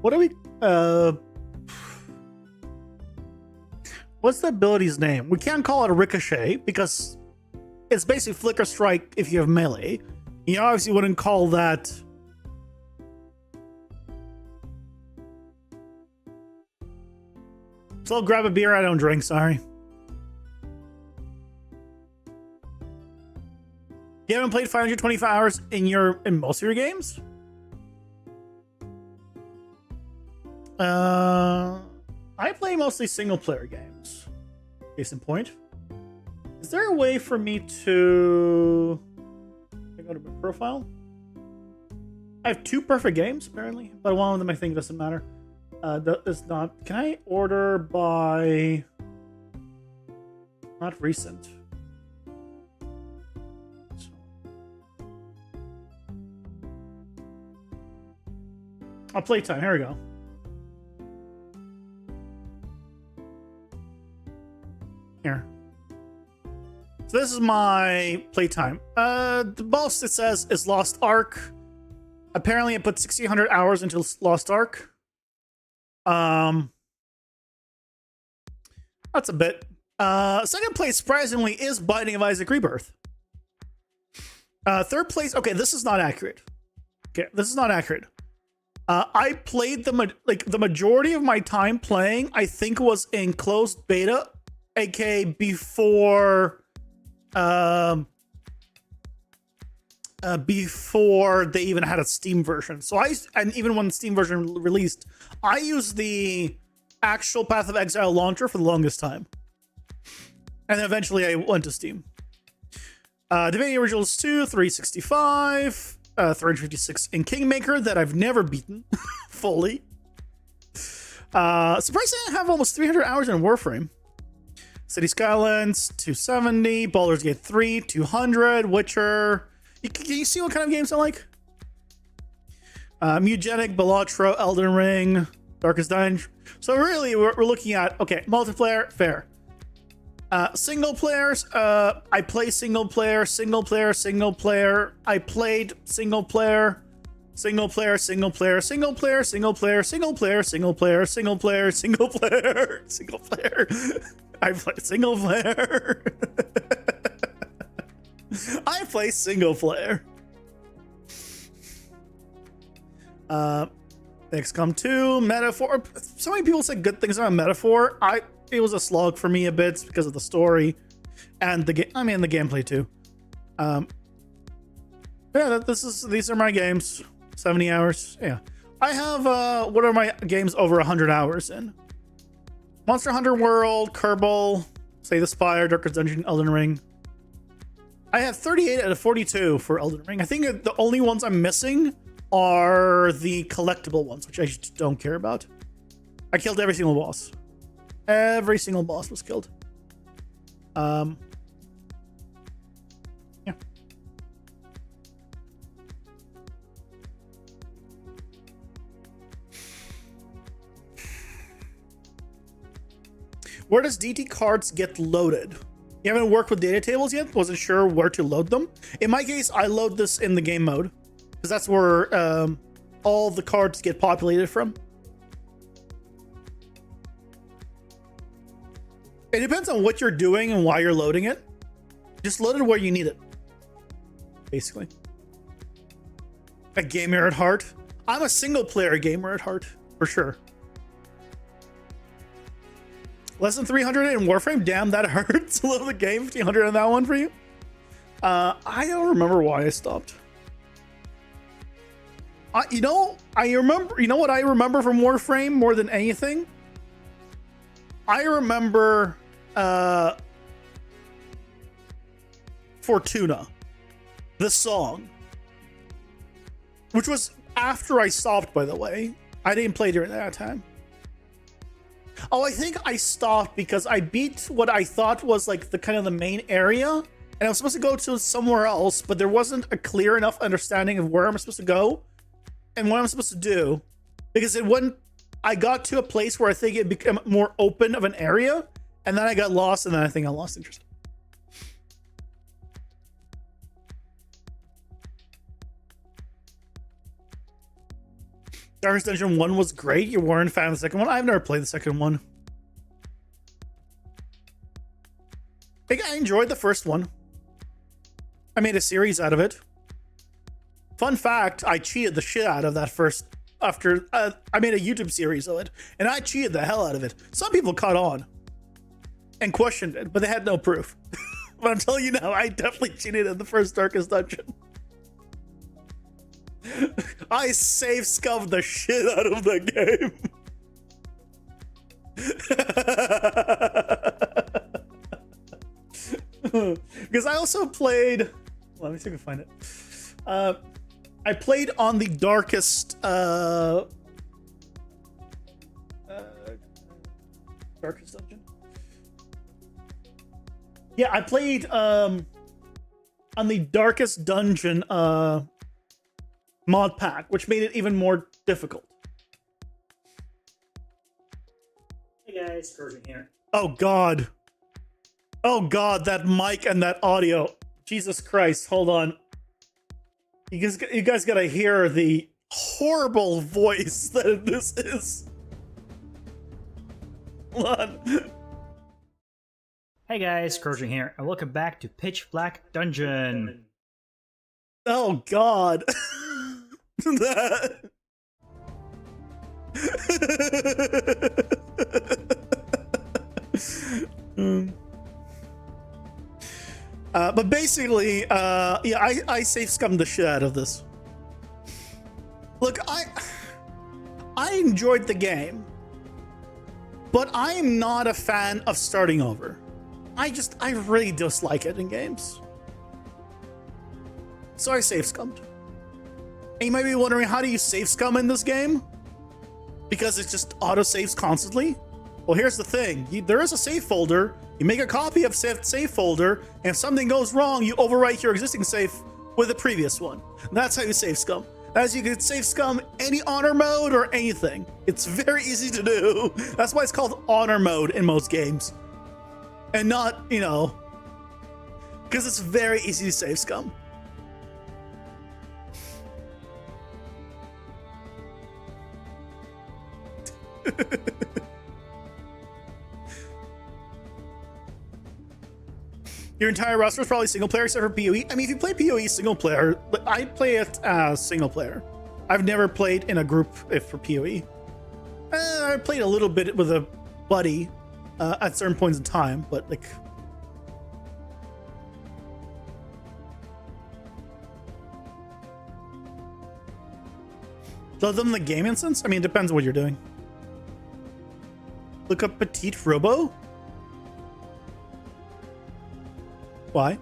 What do we what's the ability's name? We can't call it a ricochet because it's basically flicker strike if you have melee. You obviously wouldn't call that. So I'll grab a beer. I don't drink, sorry. You haven't played 525 hours in most of your games? I play mostly single player games. Case in point. Is there a way for me to go to my profile? I have 2 perfect games apparently, but one of them I think doesn't matter. That is not. Can I order by not recent? Oh, playtime. Here we go. Here. So this is my playtime. The most it says is Lost Ark. Apparently, I put 1,600 hours into Lost Ark. That's a bit. Second place, surprisingly, is Binding of Isaac Rebirth. Third place. Okay, this is not accurate. Okay, this is not accurate. I played the majority of my time playing, I think, was in closed beta, aka before before they even had a Steam version. So and even when the Steam version released, I used the actual Path of Exile launcher for the longest time, and then eventually I went to Steam. Divinity Originals 2, 365. 356 in Kingmaker that I've never beaten fully. Surprisingly, I have almost 300 hours in Warframe. City Skylines 270, Baldur's Gate 3 200, Witcher. Can you see what kind of games I like? Mugenic, Balatro, Elden Ring, Darkest Dungeon. So really, we're looking at, okay, multiplayer, fair. Single players, I play single player. I played single player. Single player, single player, single player, single player, single player, single player, single player, single player, single player. I play single player. I play single player. XCOM 2, Metaphor. So many people said good things about Metaphor. It was a slog for me a bit because of the story and the game. I mean, the gameplay too. Yeah, these are my games. 70 hours. Yeah, I have what are my games over 100 hours in? Monster Hunter World, Kerbal, Slay the Spire, Darkest Dungeon, Elden Ring. I have 38 out of 42 for Elden Ring. I think the only ones I'm missing are the collectible ones, which I just don't care about. I killed every single boss. Every single boss was killed. Yeah. Where does DT cards get loaded? You haven't worked with data tables yet? Wasn't sure where to load them? In my case, I load this in the game mode, because that's where all the cards get populated from. It depends on what you're doing and why you're loading it. Just load it where you need it, basically. A gamer at heart. I'm a single player gamer at heart, for sure. Less than 300 in Warframe? Damn, that hurts. A little the game. 1500 on that one for you? I don't remember why I stopped. I remember. You know what I remember from Warframe more than anything? I remember Fortuna, the song, which was after I stopped, by the way. I didn't play during that time. Oh, I think I stopped because I beat what I thought was like the kind of the main area, and I was supposed to go to somewhere else, but there wasn't a clear enough understanding of where I'm supposed to go and what I'm supposed to do, because I got to a place where I think it became more open of an area, and then I got lost, and then I think I lost interest. Darkest Dungeon 1 was great. You weren't a fan of the second one. I've never played the second one. I think I enjoyed the first one. I made a series out of it. Fun fact, I cheated the shit out of that first. After I made a YouTube series of it, and I cheated the hell out of it. Some people caught on and questioned it, but they had no proof. But I'm telling you now, I definitely cheated in the first Darkest Dungeon. I save scummed the shit out of the game. Because I also played. Let me see if I can find it. I played on the darkest. Darkest Dungeon. Yeah, I played on the Darkest Dungeon mod pack, which made it even more difficult. Hey guys, Persian here. Oh god. Oh god, that mic and that audio. Jesus Christ, hold on. You guys gotta hear the horrible voice that this is. Hold on. Hey guys, Persian here, and welcome back to Pitch Black Dungeon. Oh god. But basically, yeah, I safe scummed the shit out of this. Look, I enjoyed the game, but I am not a fan of starting over. I really dislike it in games. So I safe scummed. And you might be wondering, how do you save scum in this game? Because it just auto saves constantly? Well, here's the thing. There is a save folder. You make a copy of save folder, and if something goes wrong, you overwrite your existing save with the previous one. And that's how you save scum. As you can save scum any honor mode or anything. It's very easy to do. That's why it's called honor mode in most games. And not, you know, because it's very easy to save scum. Your entire roster is probably single player except for PoE. I mean, if you play PoE single player, I play it as single player. I've never played in a group for PoE. I played a little bit with a buddy at certain points in time, but like. Other than the game instance, I mean, it depends on what you're doing. Look up Petite Robo. Why?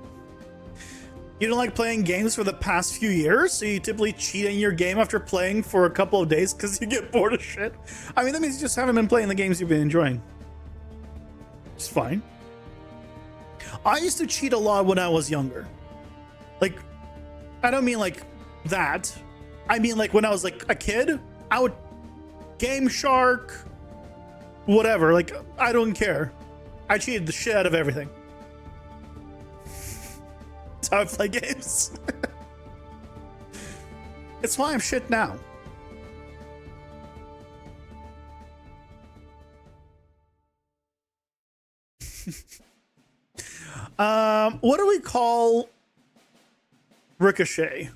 You don't like playing games for the past few years, so you typically cheat in your game after playing for a couple of days because you get bored of shit? I mean, that means you just haven't been playing the games you've been enjoying. It's fine. I used to cheat a lot when I was younger. Like, I don't mean like that. I mean like when I was like a kid, I would Game Shark, whatever. Like, I don't care. I cheated the shit out of everything. That's how I play games. It's why I'm shit now. What do we call Ricochet?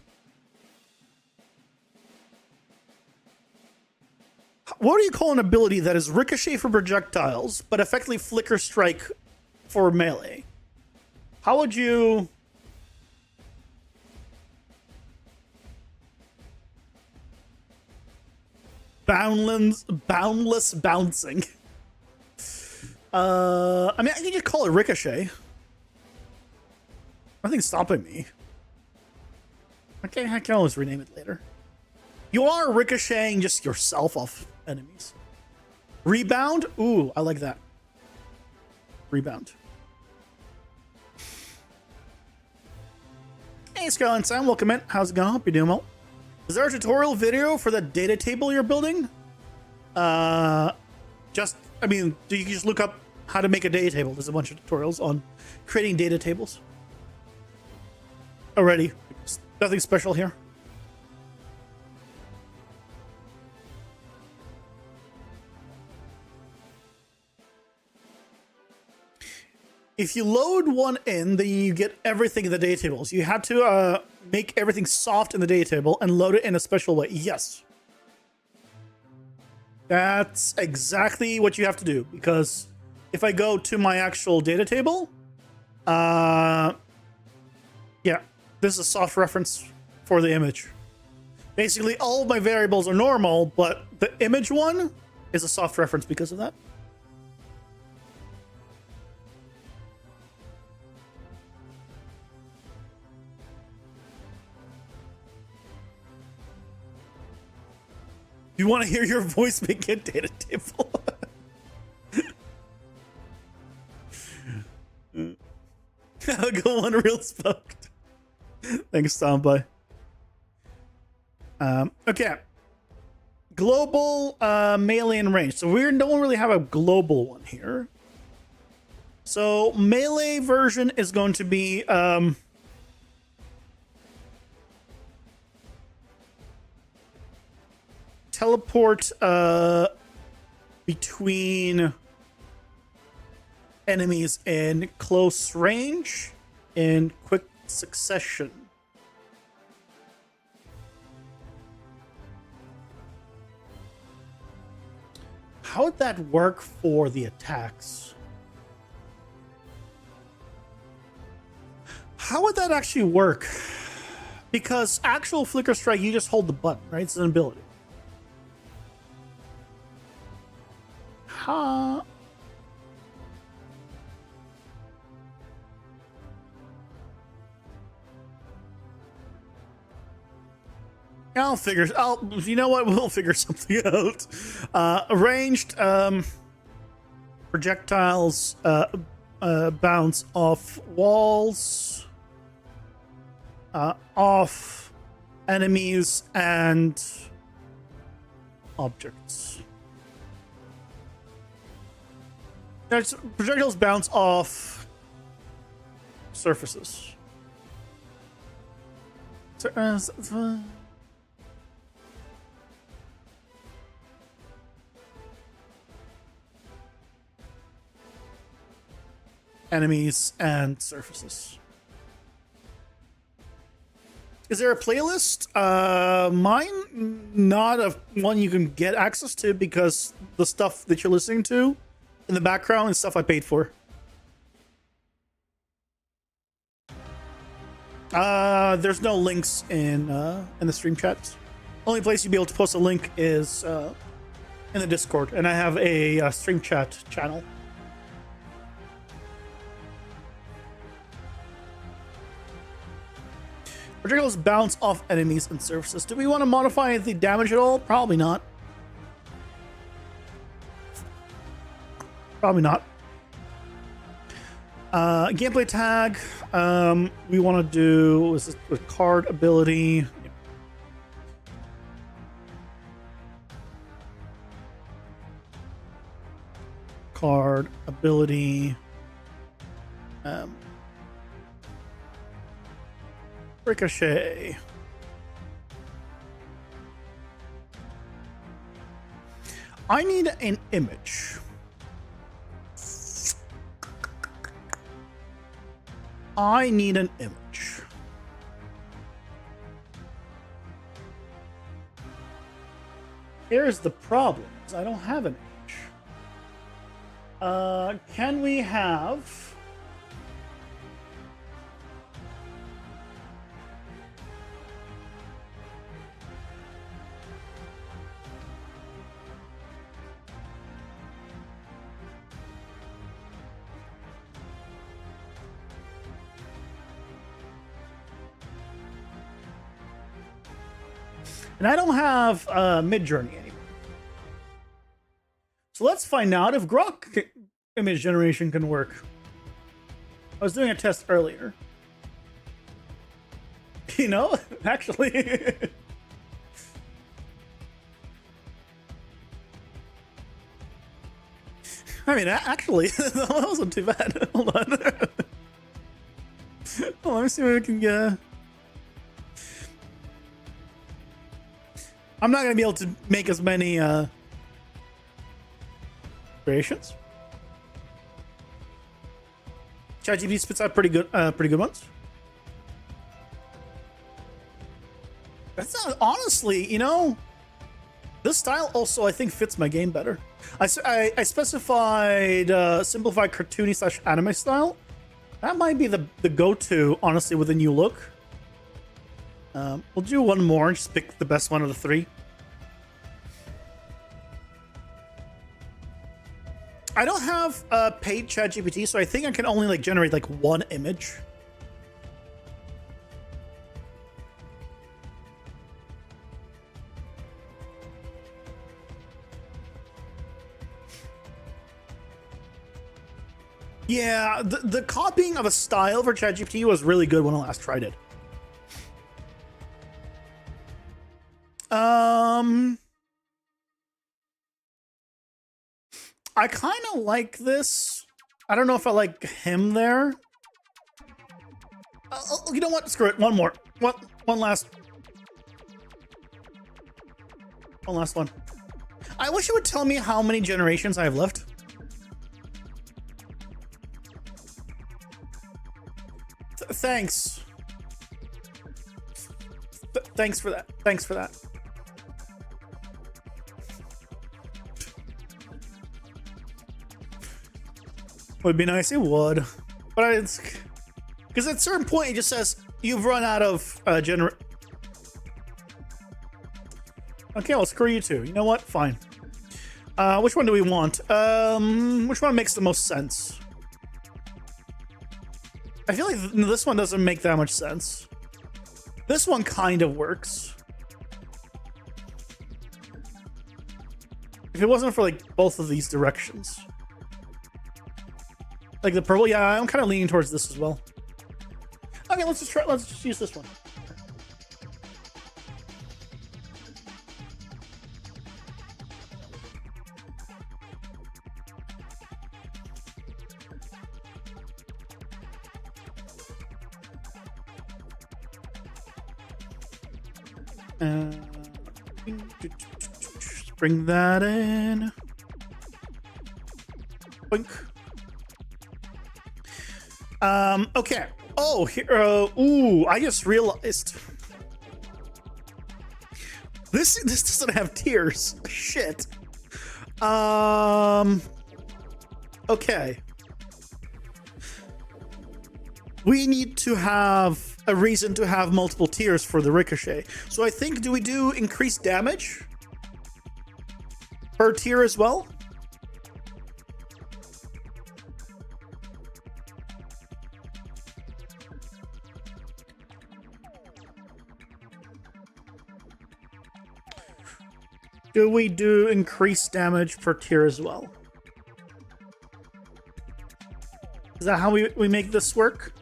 What do you call an ability that is ricochet for projectiles, but effectively flicker strike for melee? How would you... Boundless bouncing. I mean, I can just call it ricochet. Nothing's stopping me. Okay, I can always rename it later. You are ricocheting just yourself off enemies. Rebound? Ooh, I like that. Rebound. Hey, Skyline Sam, welcome in. How's it going? Hope you're doing well. Is there a tutorial video for the data table you're building? I mean, you can just look up how to make a data table. There's a bunch of tutorials on creating data tables. Alrighty. Nothing special here. If you load one in, then you get everything in the data tables. You have to make everything soft in the data table and load it in a special way. Yes. That's exactly what you have to do, because if I go to my actual data table, yeah, this is a soft reference for the image. Basically, all of my variables are normal, but the image one is a soft reference because of that. You want to hear your voice make a data table? I'll go on real smoked. Thanks, Tomboy. Okay. Global melee and range. So we don't really have a global one here. So melee version is going to be teleport between enemies in close range in quick succession. How would that work for the attacks? How would that actually work? Because actual flicker strike, you just hold the button, right? It's an ability. Huh? You know what? We'll figure something out. Ranged projectiles bounce off walls, off enemies and objects. Projectiles bounce off surfaces. enemies and surfaces. Is there a playlist? Mine, not a one you can get access to because the stuff that you're listening to in the background is stuff I paid for. There's no links in the stream chat. Only place you'll be able to post a link is in the Discord, and I have a stream chat channel. Projectiles bounce off enemies and surfaces. Do we want to modify the damage at all? Probably not. Probably not. Gameplay tag. We want to do, what was this with card ability? Card ability. Ricochet. I need an image. I need an image. Here's the problem, is I don't have an image. Can we have... And I don't have Midjourney anymore. So let's find out if Grok image generation can work. I was doing a test earlier. You know, actually. I mean, actually, that wasn't too bad. Hold on. Well, let me see what we can get. I'm not going to be able to make as many creations. ChatGPT spits out pretty good ones. That's not, honestly, you know, this style also I think fits my game better. I specified simplified cartoony / anime style. That might be the go-to, honestly, with a new look. We'll do one more and just pick the best one of the three. I don't have paid ChatGPT, so I think I can only like generate like one image. Yeah, the copying of a style for ChatGPT was really good when I last tried it. I kind of like this. I don't know if I like him there. You know what? Screw it. One more. One last one. I wish you would tell me how many generations I have left. Thanks. Thanks for that. Thanks for that. Would be nice. It would, but it's because at a certain point it just says you've run out of Okay, well, screw you too. You know what? Fine. Which one do we want? Which one makes the most sense? I feel like this one doesn't make that much sense. This one kind of works. If it wasn't for like both of these directions. Like the purple, yeah, I'm kind of leaning towards this as well. Okay, let's just use this one. Bring that in. Boink. Okay. Oh, here, ooh, I just realized this doesn't have tiers. Shit. Okay. We need to have a reason to have multiple tiers for the ricochet. So I think, do we do increased damage per tier as well? Do we do increased damage per tier as well? Is that how we make this work?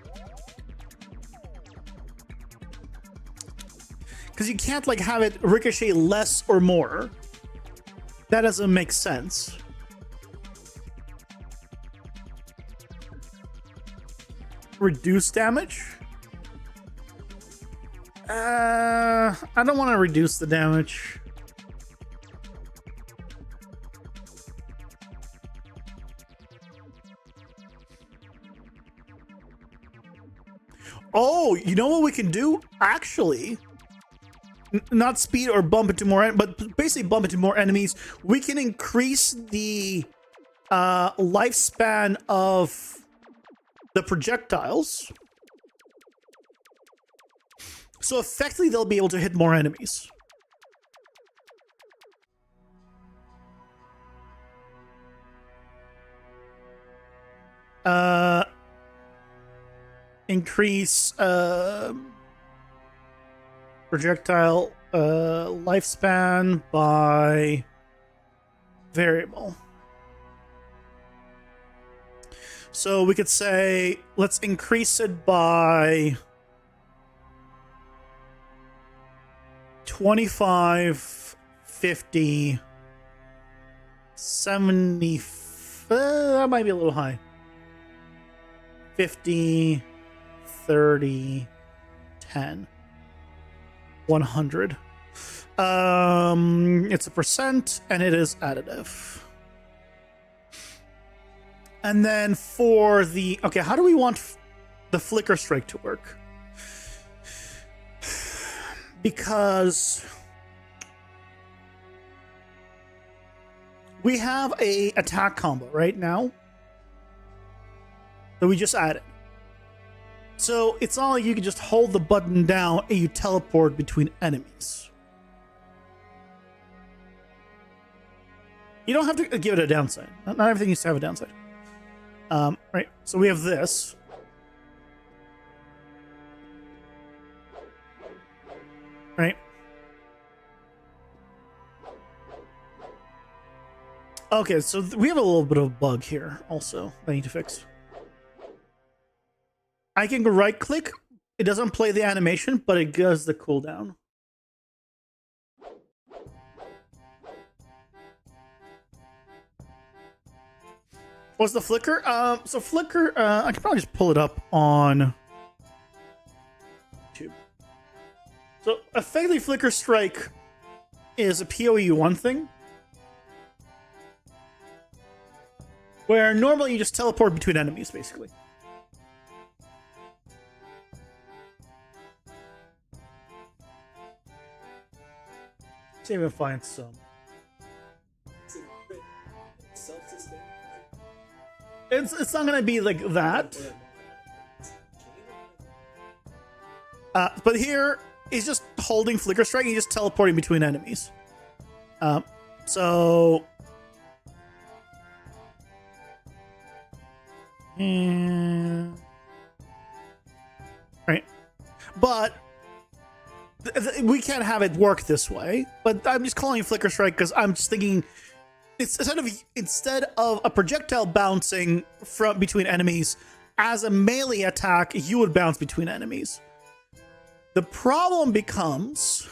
Because you can't like have it ricochet less or more. That doesn't make sense. Reduce damage? I don't want to reduce the damage. Oh, you know what we can do? Actually, not speed or bump into more, but basically bump into more enemies. We can increase the lifespan of the projectiles. So effectively, they'll be able to hit more enemies. Increase projectile lifespan by variable. So we could say, let's increase it by 25, 50, 70. That might be a little high. 50, 30, 10, 100. It's a percent and it is additive. And then for the, okay, how do we want the flicker strike to work? Because we have a attack combo right now that we just added. So it's not like you can just hold the button down and you teleport between enemies. You don't have to give it a downside. Not everything needs to have a downside. Right, so we have this. Right. Okay, so we have a little bit of a bug here also that I need to fix. I can go right click. It doesn't play the animation, but it does the cooldown. What's the flicker? So flicker, I can probably just pull it up on YouTube. So effectively, flicker strike is a PoE1 thing, where normally you just teleport between enemies, basically. Let's see if I can find some. It's not gonna be like that. But here he's just holding flicker strike and he's just teleporting between enemies. So right, but we can't have it work this way. But I'm just calling it flicker strike because I'm just thinking. It's instead of a projectile bouncing from between enemies, as a melee attack, you would bounce between enemies. The problem becomes,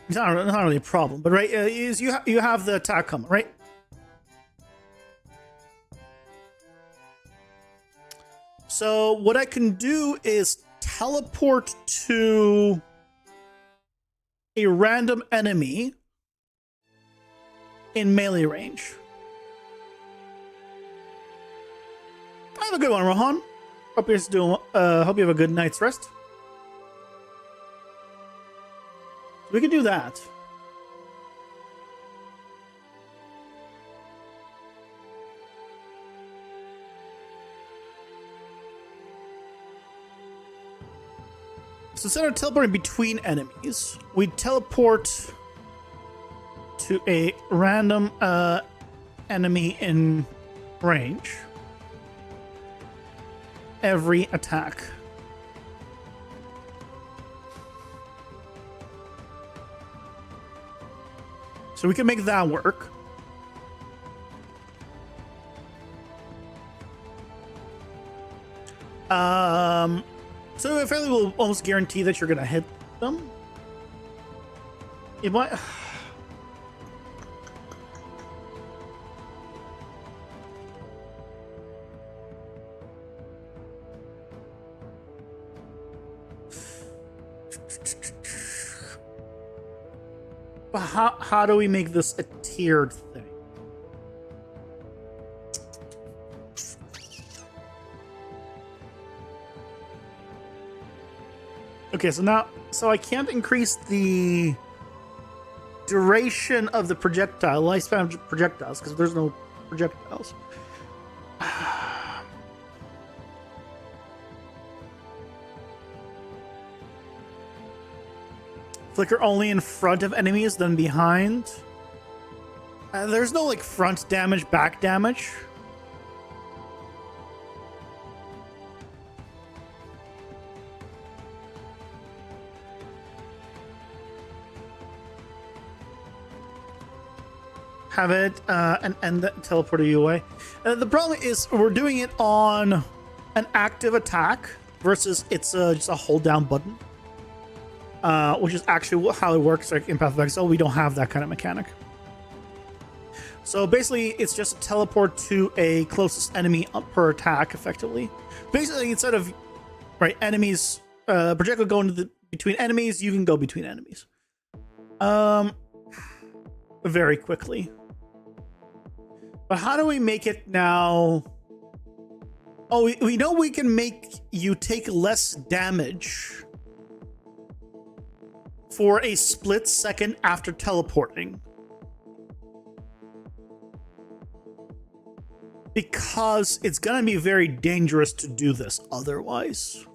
it's not really a problem, but right, is you have the attack coming, right? So what I can do is teleport to a random enemy in melee range. Have a good one, Rohan. Hope you're doing. Hope you have a good night's rest. We can do that. So instead of teleporting between enemies, we teleport to a random enemy in range every attack. So we can make that work. So I fairly will almost guarantee that you're gonna hit them. It might. But how do we make this a tiered thing? Okay, so I can't increase the duration of the projectile, lifespan of projectiles, because there's no projectiles. Flicker only in front of enemies, then behind. There's no like front damage, back damage. Have it and end the teleporter UA. The problem is we're doing it on an active attack versus it's just a hold down button, which is actually how it works like in Path of Exile. We don't have that kind of mechanic. So basically, it's just a teleport to a closest enemy per attack, effectively. Basically, instead of enemies, projectile going between enemies, you can go between enemies, very quickly. But how do we make it now? Oh, we know we can make you take less damage for a split second after teleporting. Because it's gonna be very dangerous to do this otherwise.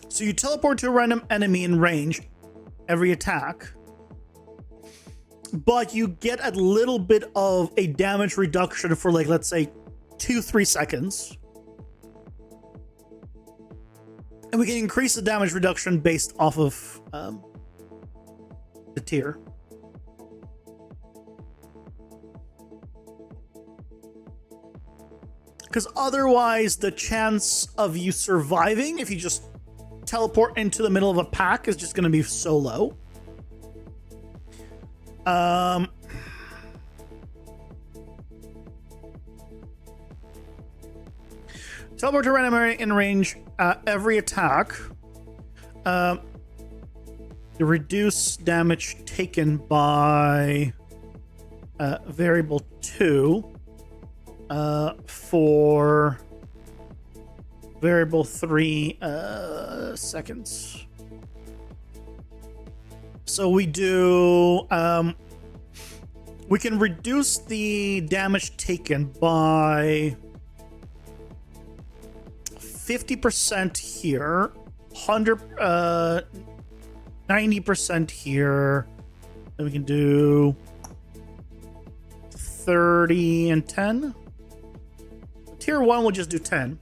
So you teleport to a random enemy in range every attack, but you get a little bit of a damage reduction for like, let's say 2-3 seconds. And we can increase the damage reduction based off of the tier. Because otherwise the chance of you surviving if you just teleport into the middle of a pack is just going to be so low. Teleport to random area in range every attack. Reduce damage taken by variable 2 for variable 3 seconds. So we do we can reduce the damage taken by 50% here, 90% here. Then we can do 30 and 10. Tier 1 will just do 10.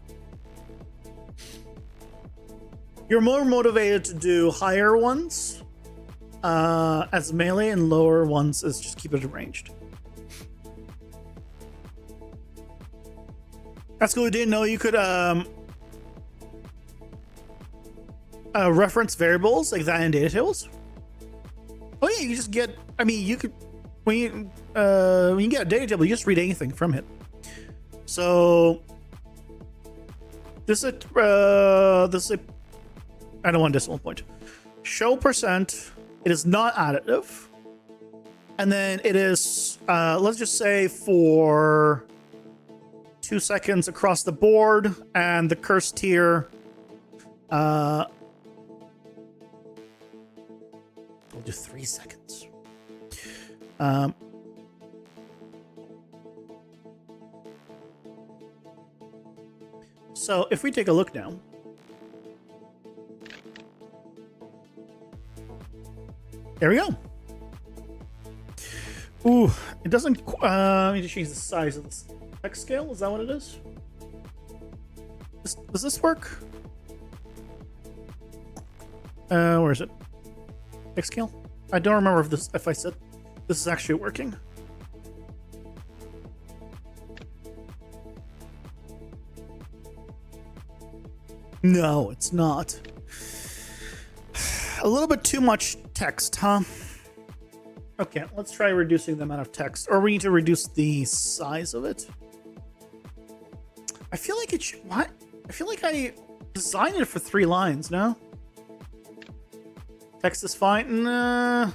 You're more motivated to do higher ones as melee and lower ones as just keep it ranged. That's cool. You didn't know you could reference variables like that in data tables. Oh yeah, you just get. I mean, you could when you get a data table, you just read anything from it. So this is a I don't want decimal point. Show percent. It is not additive. And then it is, let's just say for 2 seconds across the board, and the cursed tier, we'll do 3 seconds. So if we take a look now, there we go. Ooh, it doesn't. I need to change the size of this text scale. Is that what it is? Does this work? Where is it? Text scale. I don't remember if I said this is actually working. No, it's not. A little bit too much text, huh? Okay, let's try reducing the amount of text. Or we need to reduce the size of it. I feel like it should... What? I feel like I designed it for 3 lines, no? Text is fine. Nah.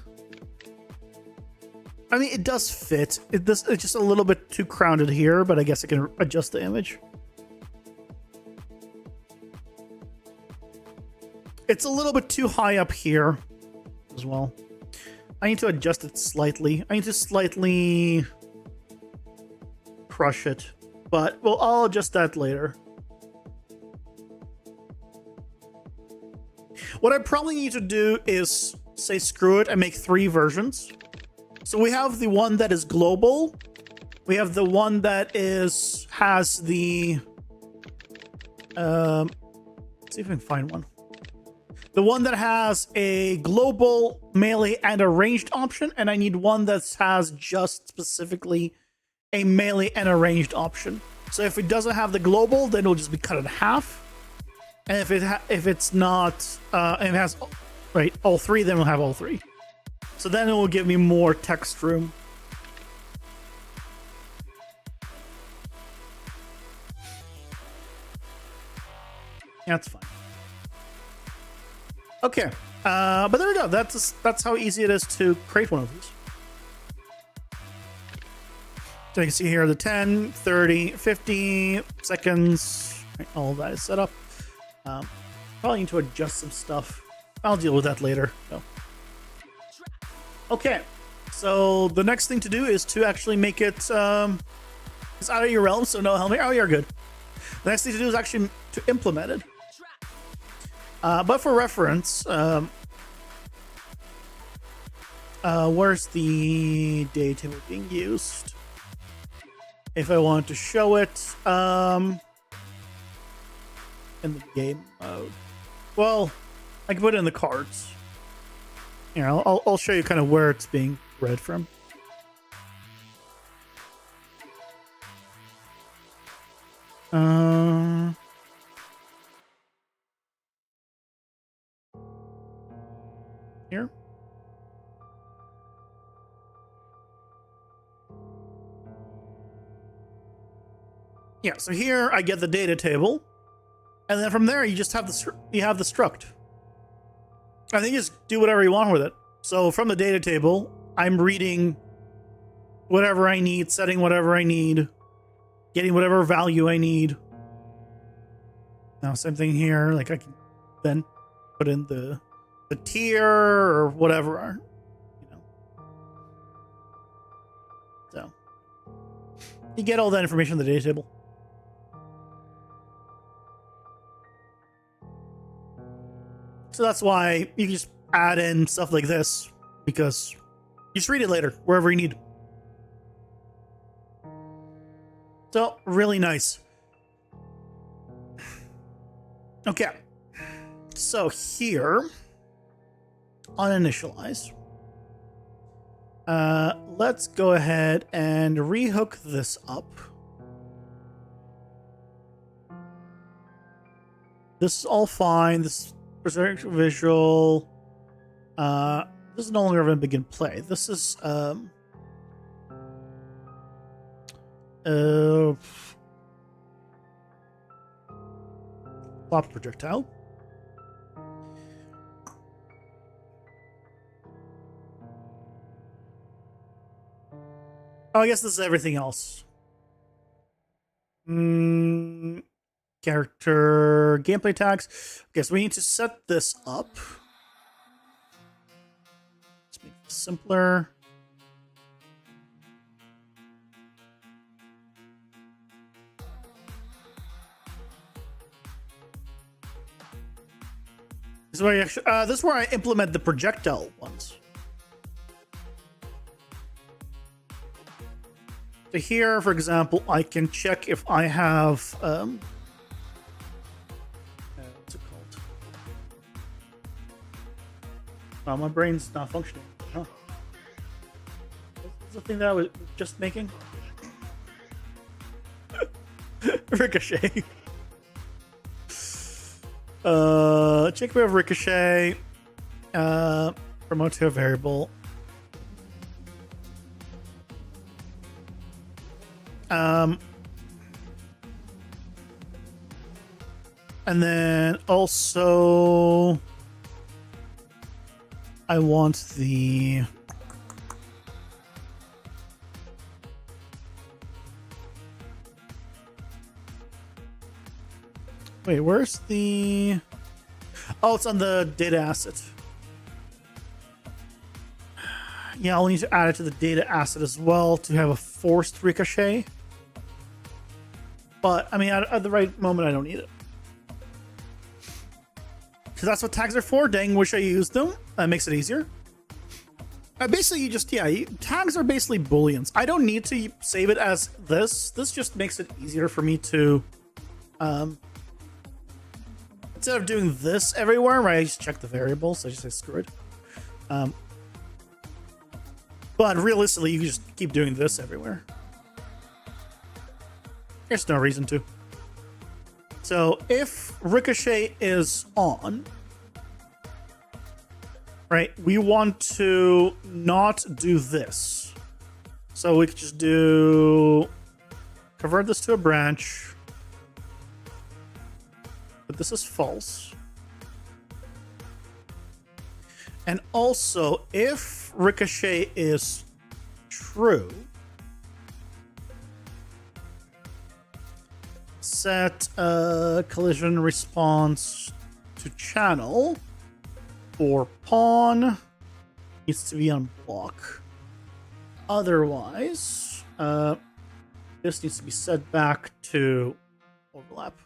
I mean, it does fit. It's just a little bit too crowded here, but I guess I can adjust the image. It's a little bit too high up here as well. I need to adjust it slightly. I need to slightly crush it, but well, I'll adjust that later. What I probably need to do is say screw it and make 3 versions. So we have the one that is global. We have the one that has the let's see if I can find one. The one that has a global, melee, and a ranged option, and I need one that has just specifically a melee and a ranged option. So if it doesn't have the global, then it'll just be cut in half. And if it's not, and it has all 3, then we'll have all 3. So then it will give me more text room. That's fine. Okay, but there we go. That's how easy it is to create one of these. So you can see here the 10, 30, 50 seconds. Right, all of that is set up. Probably need to adjust some stuff. I'll deal with that later. So. Okay, so the next thing to do is to actually make it it's out of your realm, so no helmet. Oh, you're good. The next thing to do is actually to implement it. But for reference, where's the data table being used? If I want to show it in the game mode, well, I can put it in the cards. Here, I'll show you kind of where it's being read from. Here. Yeah, so here I get the data table, and then from there you just have the struct. I think you just do whatever you want with it. So from the data table, I'm reading whatever I need, setting whatever I need, getting whatever value I need. Now same thing here, like I can then put in the tier or whatever, you know. So you get all that information in the data table. So that's why you can just add in stuff like this, because you just read it later, wherever you need. So, really nice. Okay. So here, on initialize, let's go ahead and rehook this up. This is all fine. This Procedural visual. This is no longer going to begin play. This is plop projectile. Oh, I guess this is everything else. Character gameplay tags. Okay, so we need to set this up. Let's make this simpler. This is where I implement the projectile ones. So here, for example, I can check if I have what's it called? Oh, my brain's not functioning. Huh? What's the thing that I was just making? Ricochet. Check if we have ricochet. Promote to a variable. And then also I want the wait, where's the oh, it's on the data asset. Yeah, I'll need to add it to the data asset as well to have a forced ricochet. But, I mean, at the right moment, I don't need it. Because that's what tags are for. Dang, wish I used them. That makes it easier. Basically, you just, tags are basically booleans. I don't need to save it as this. This just makes it easier for me to, instead of doing this everywhere, where I just check the variables, I just say screw it. But realistically, you can just keep doing this everywhere. There's no reason to. So if ricochet is on, right, we want to not do this. So we could just do, convert this to a branch. But this is false. And also, if ricochet is true, set collision response to channel for pawn needs to be on block. Otherwise, this needs to be set back to overlap.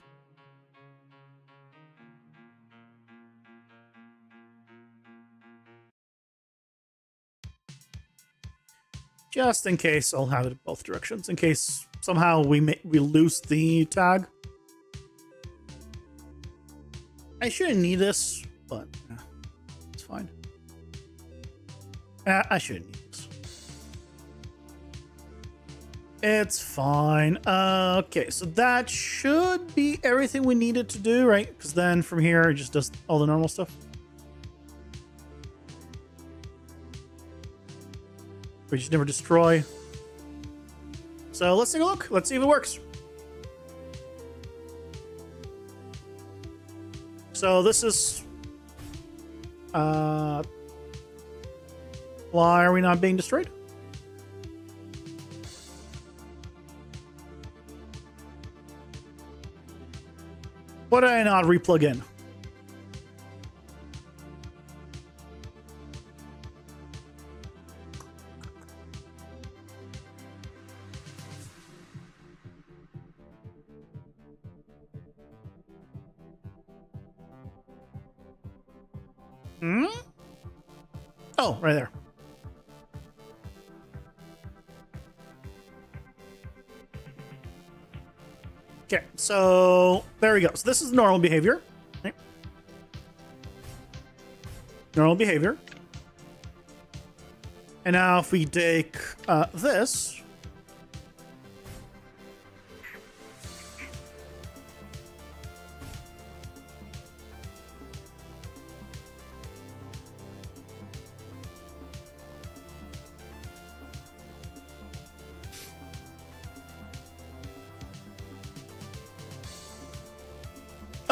Just in case, I'll have it in both directions. In case somehow we lose the tag. I shouldn't need this, but it's fine. I shouldn't need this. It's fine. Okay, so that should be everything we needed to do, right? Because then from here, it just does all the normal stuff. We just never destroy. So let's take a look. Let's see if it works. So this is why are we not being destroyed? Why did I not replug in? Oh, right there. Okay, so there we go. So this is normal behavior. Okay. Normal behavior. And now if we take this.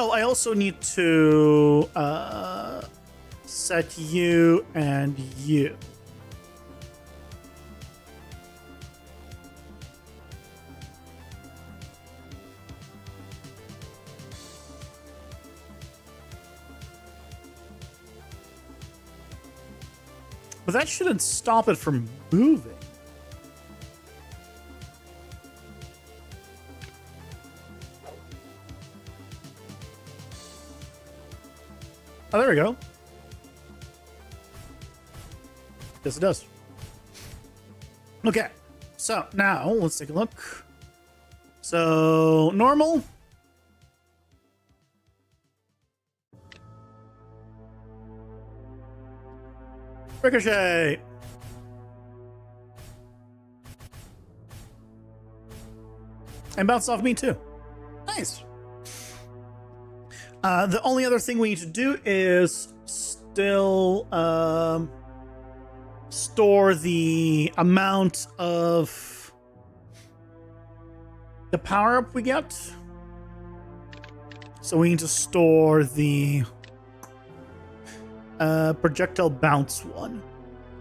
Oh, I also need to set you and you. But that shouldn't stop it from moving. Oh, there we go. Yes, it does. Okay, so now let's take a look. So, normal. Ricochet. And bounce off me too. Nice. The only other thing we need to do is still store the amount of the power up we get. So we need to store the projectile bounce one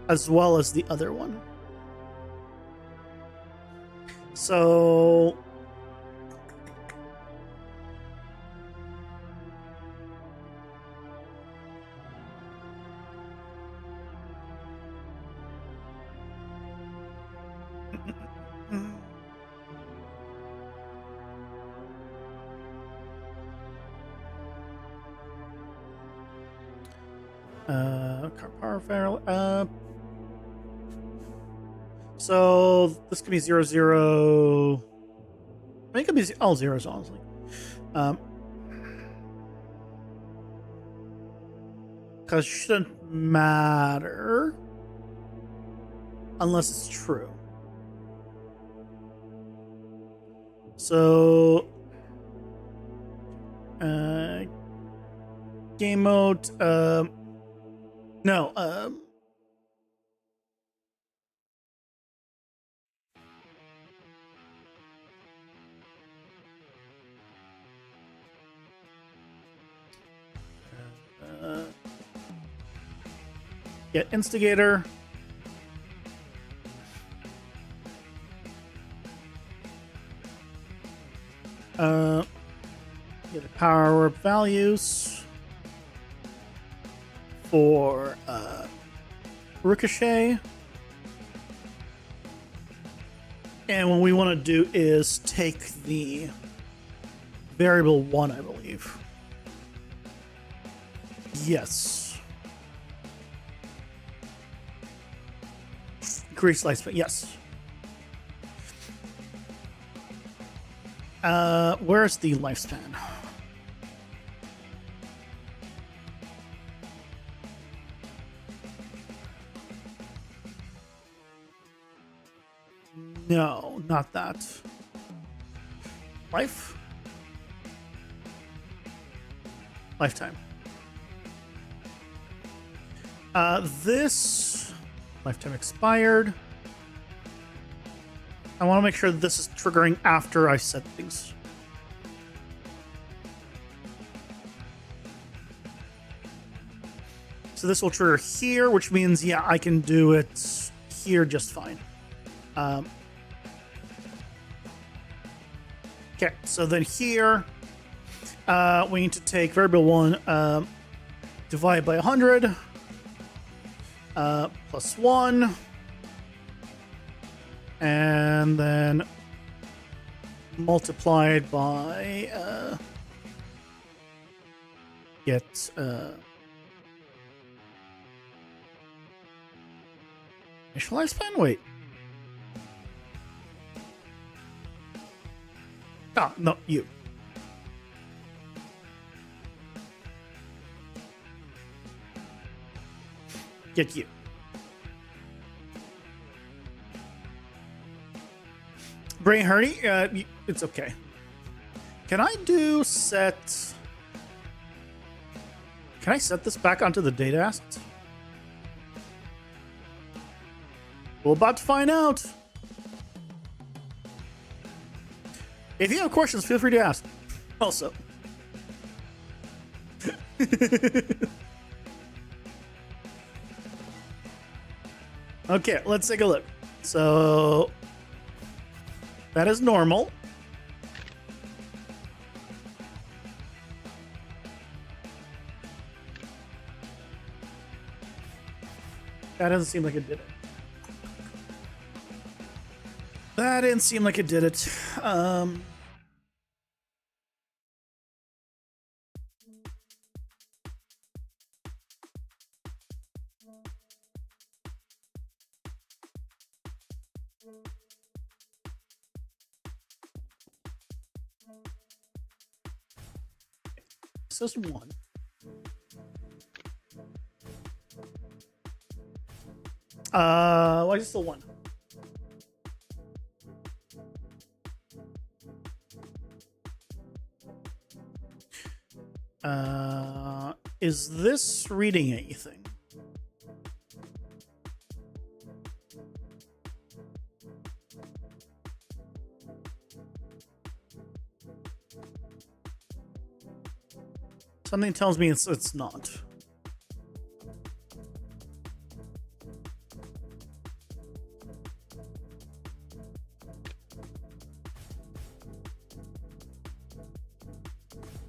as well as the other one. So car power fair. So this could be 0, 0. I think it could be all zeros, honestly. Because it shouldn't matter unless it's true. So game mode. No. Get instigator. Get the power up values for Ricochet. And what we want to do is take the variable 1, I believe. Yes. Increase lifespan, yes. Where's the lifespan? No, not that. Life? Lifetime. This lifetime expired. I want to make sure this is triggering after I set things. So this will trigger here, which means, yeah, I can do it here just fine. Okay, so then here, we need to take variable 1, divide by 100, plus 1, and then multiplied by, get, initial lifespan? Wait. Ah, no, you. Get you. Brain hurty? It's okay. Can I do set... Can I set this back onto the data assets? We're about to find out. If you have questions, feel free to ask. Also. Okay, let's take a look. So that is normal. That doesn't seem like it did it. That didn't seem like it did it. This is one. Why is it still one? Is this reading anything? Something tells me it's not.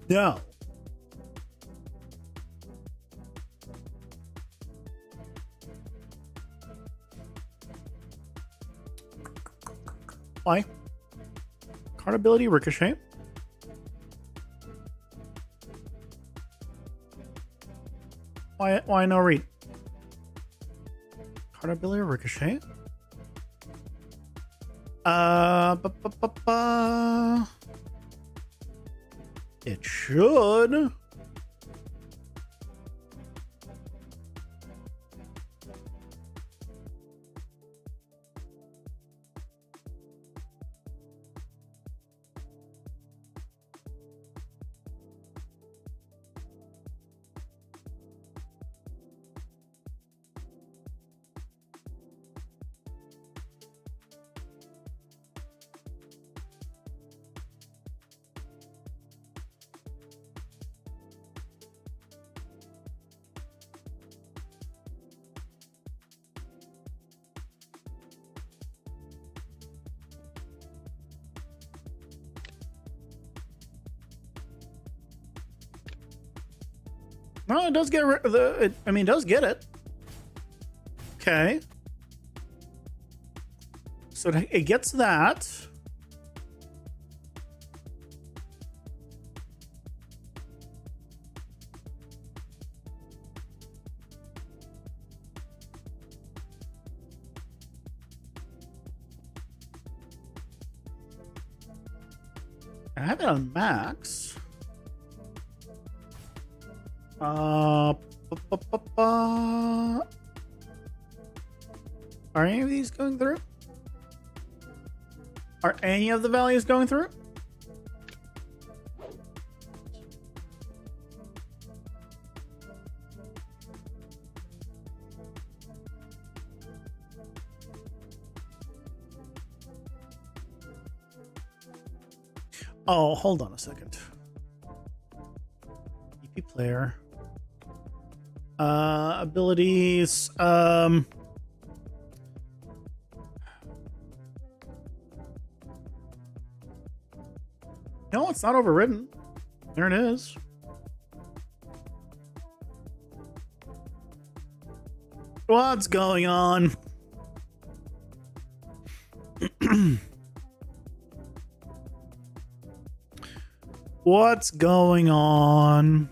No. Why? Card ability ricochet. Why no read? Card ability ricochet. It should. Well, it does get it does get it. Okay. So it gets that. I have it on max. Are any of these going through? Are any of the values going through? Oh, hold on a second. EP player. Abilities. No, it's not overridden. There it is. What's going on? What's going on?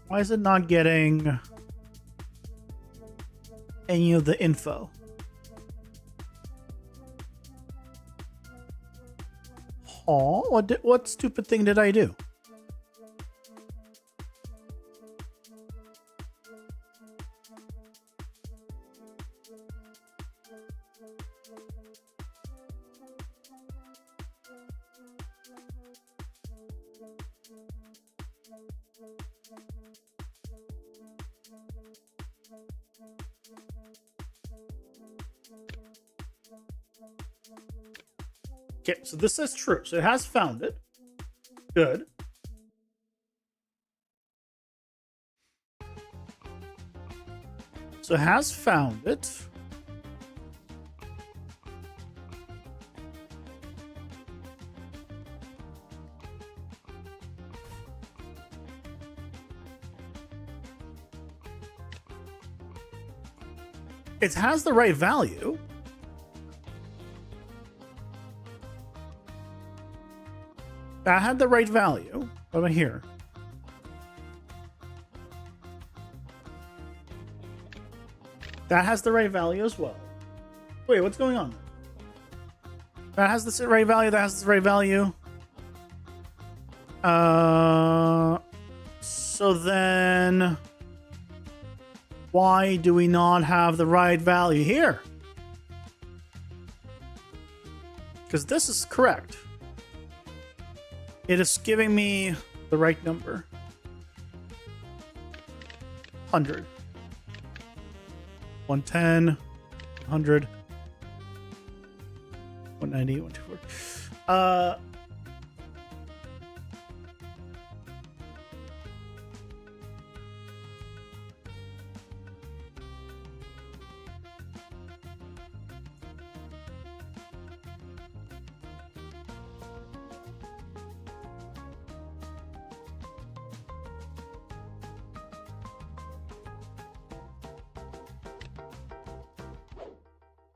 Why is it not getting any of the info? Oh, what stupid thing did I do? Okay, so this is true. So it has found it. Good. So it has found it. It has the right value. That had the right value. What about here? That has the right value as well. Wait, what's going on? That has the right value. That has the right value. So then, why do we not have the right value here? Because this is correct. It is giving me the right number. 100. 110, 100, 190, 124.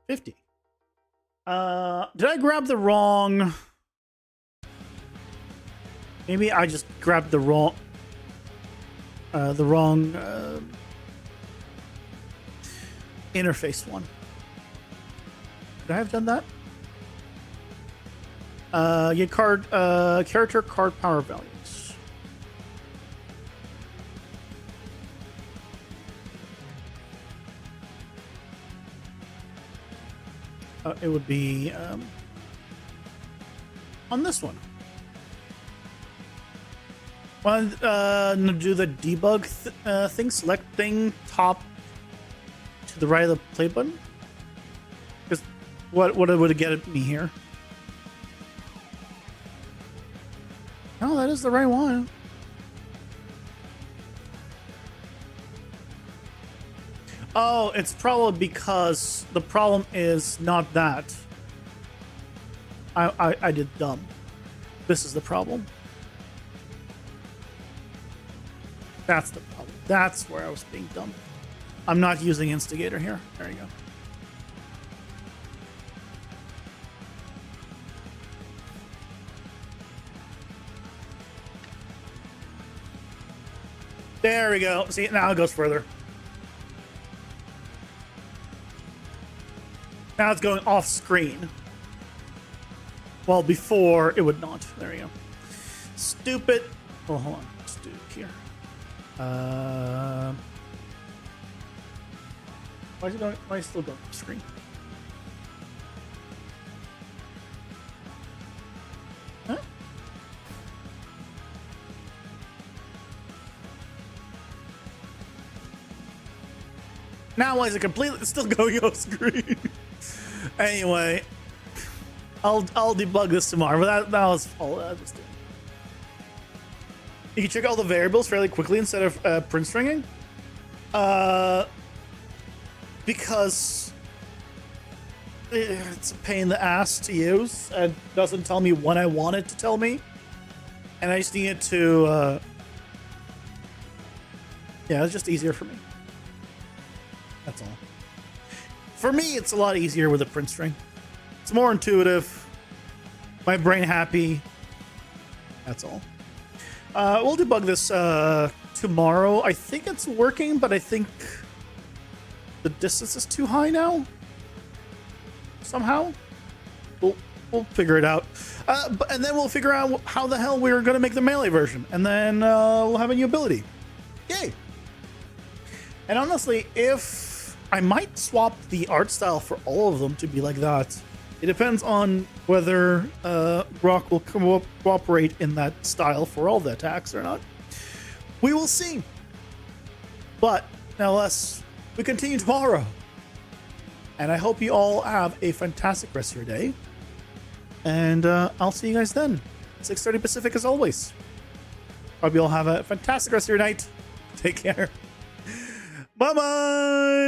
50. Did I grab the wrong? Maybe I just grabbed the wrong interface one. Could I have done that? Get card character card power values. It would be on this one. Want to do the debug thing? Selecting top to the right of the play button. Because what would it get me here? Oh, that is the right one. Oh, it's probably because the problem is not that. I did dumb. This is the problem. That's the problem. That's where I was being dumb. I'm not using instigator here. There you go. There we go. See, now it goes further. Now it's going off screen. Well, before it would not. There we go. Stupid. Oh, hold on. Let's do it here. Why is it going? Why is it still going off screen? Huh? Now why is it completely still going off screen? Anyway, I'll debug this tomorrow, but that was all I was doing. You can check all the variables fairly quickly instead of print stringing. Because it's a pain in the ass to use and doesn't tell me when I want it to tell me. And I just need it to, yeah, it's just easier for me. That's all. For me, it's a lot easier with a print string. It's more intuitive. My brain happy. That's all. We'll debug this tomorrow. I think it's working, but I think the distance is too high now. Somehow. We'll figure it out. And then we'll figure out how the hell we're going to make the melee version. And then we'll have a new ability. Yay! And honestly, if I might swap the art style for all of them to be like that. It depends on whether Rock will cooperate in that style for all the attacks or not. We will see. But nonetheless, we continue tomorrow. And I hope you all have a fantastic rest of your day. And I'll see you guys then. 6:30 Pacific as always. Hope you all have a fantastic rest of your night. Take care. Bye-bye.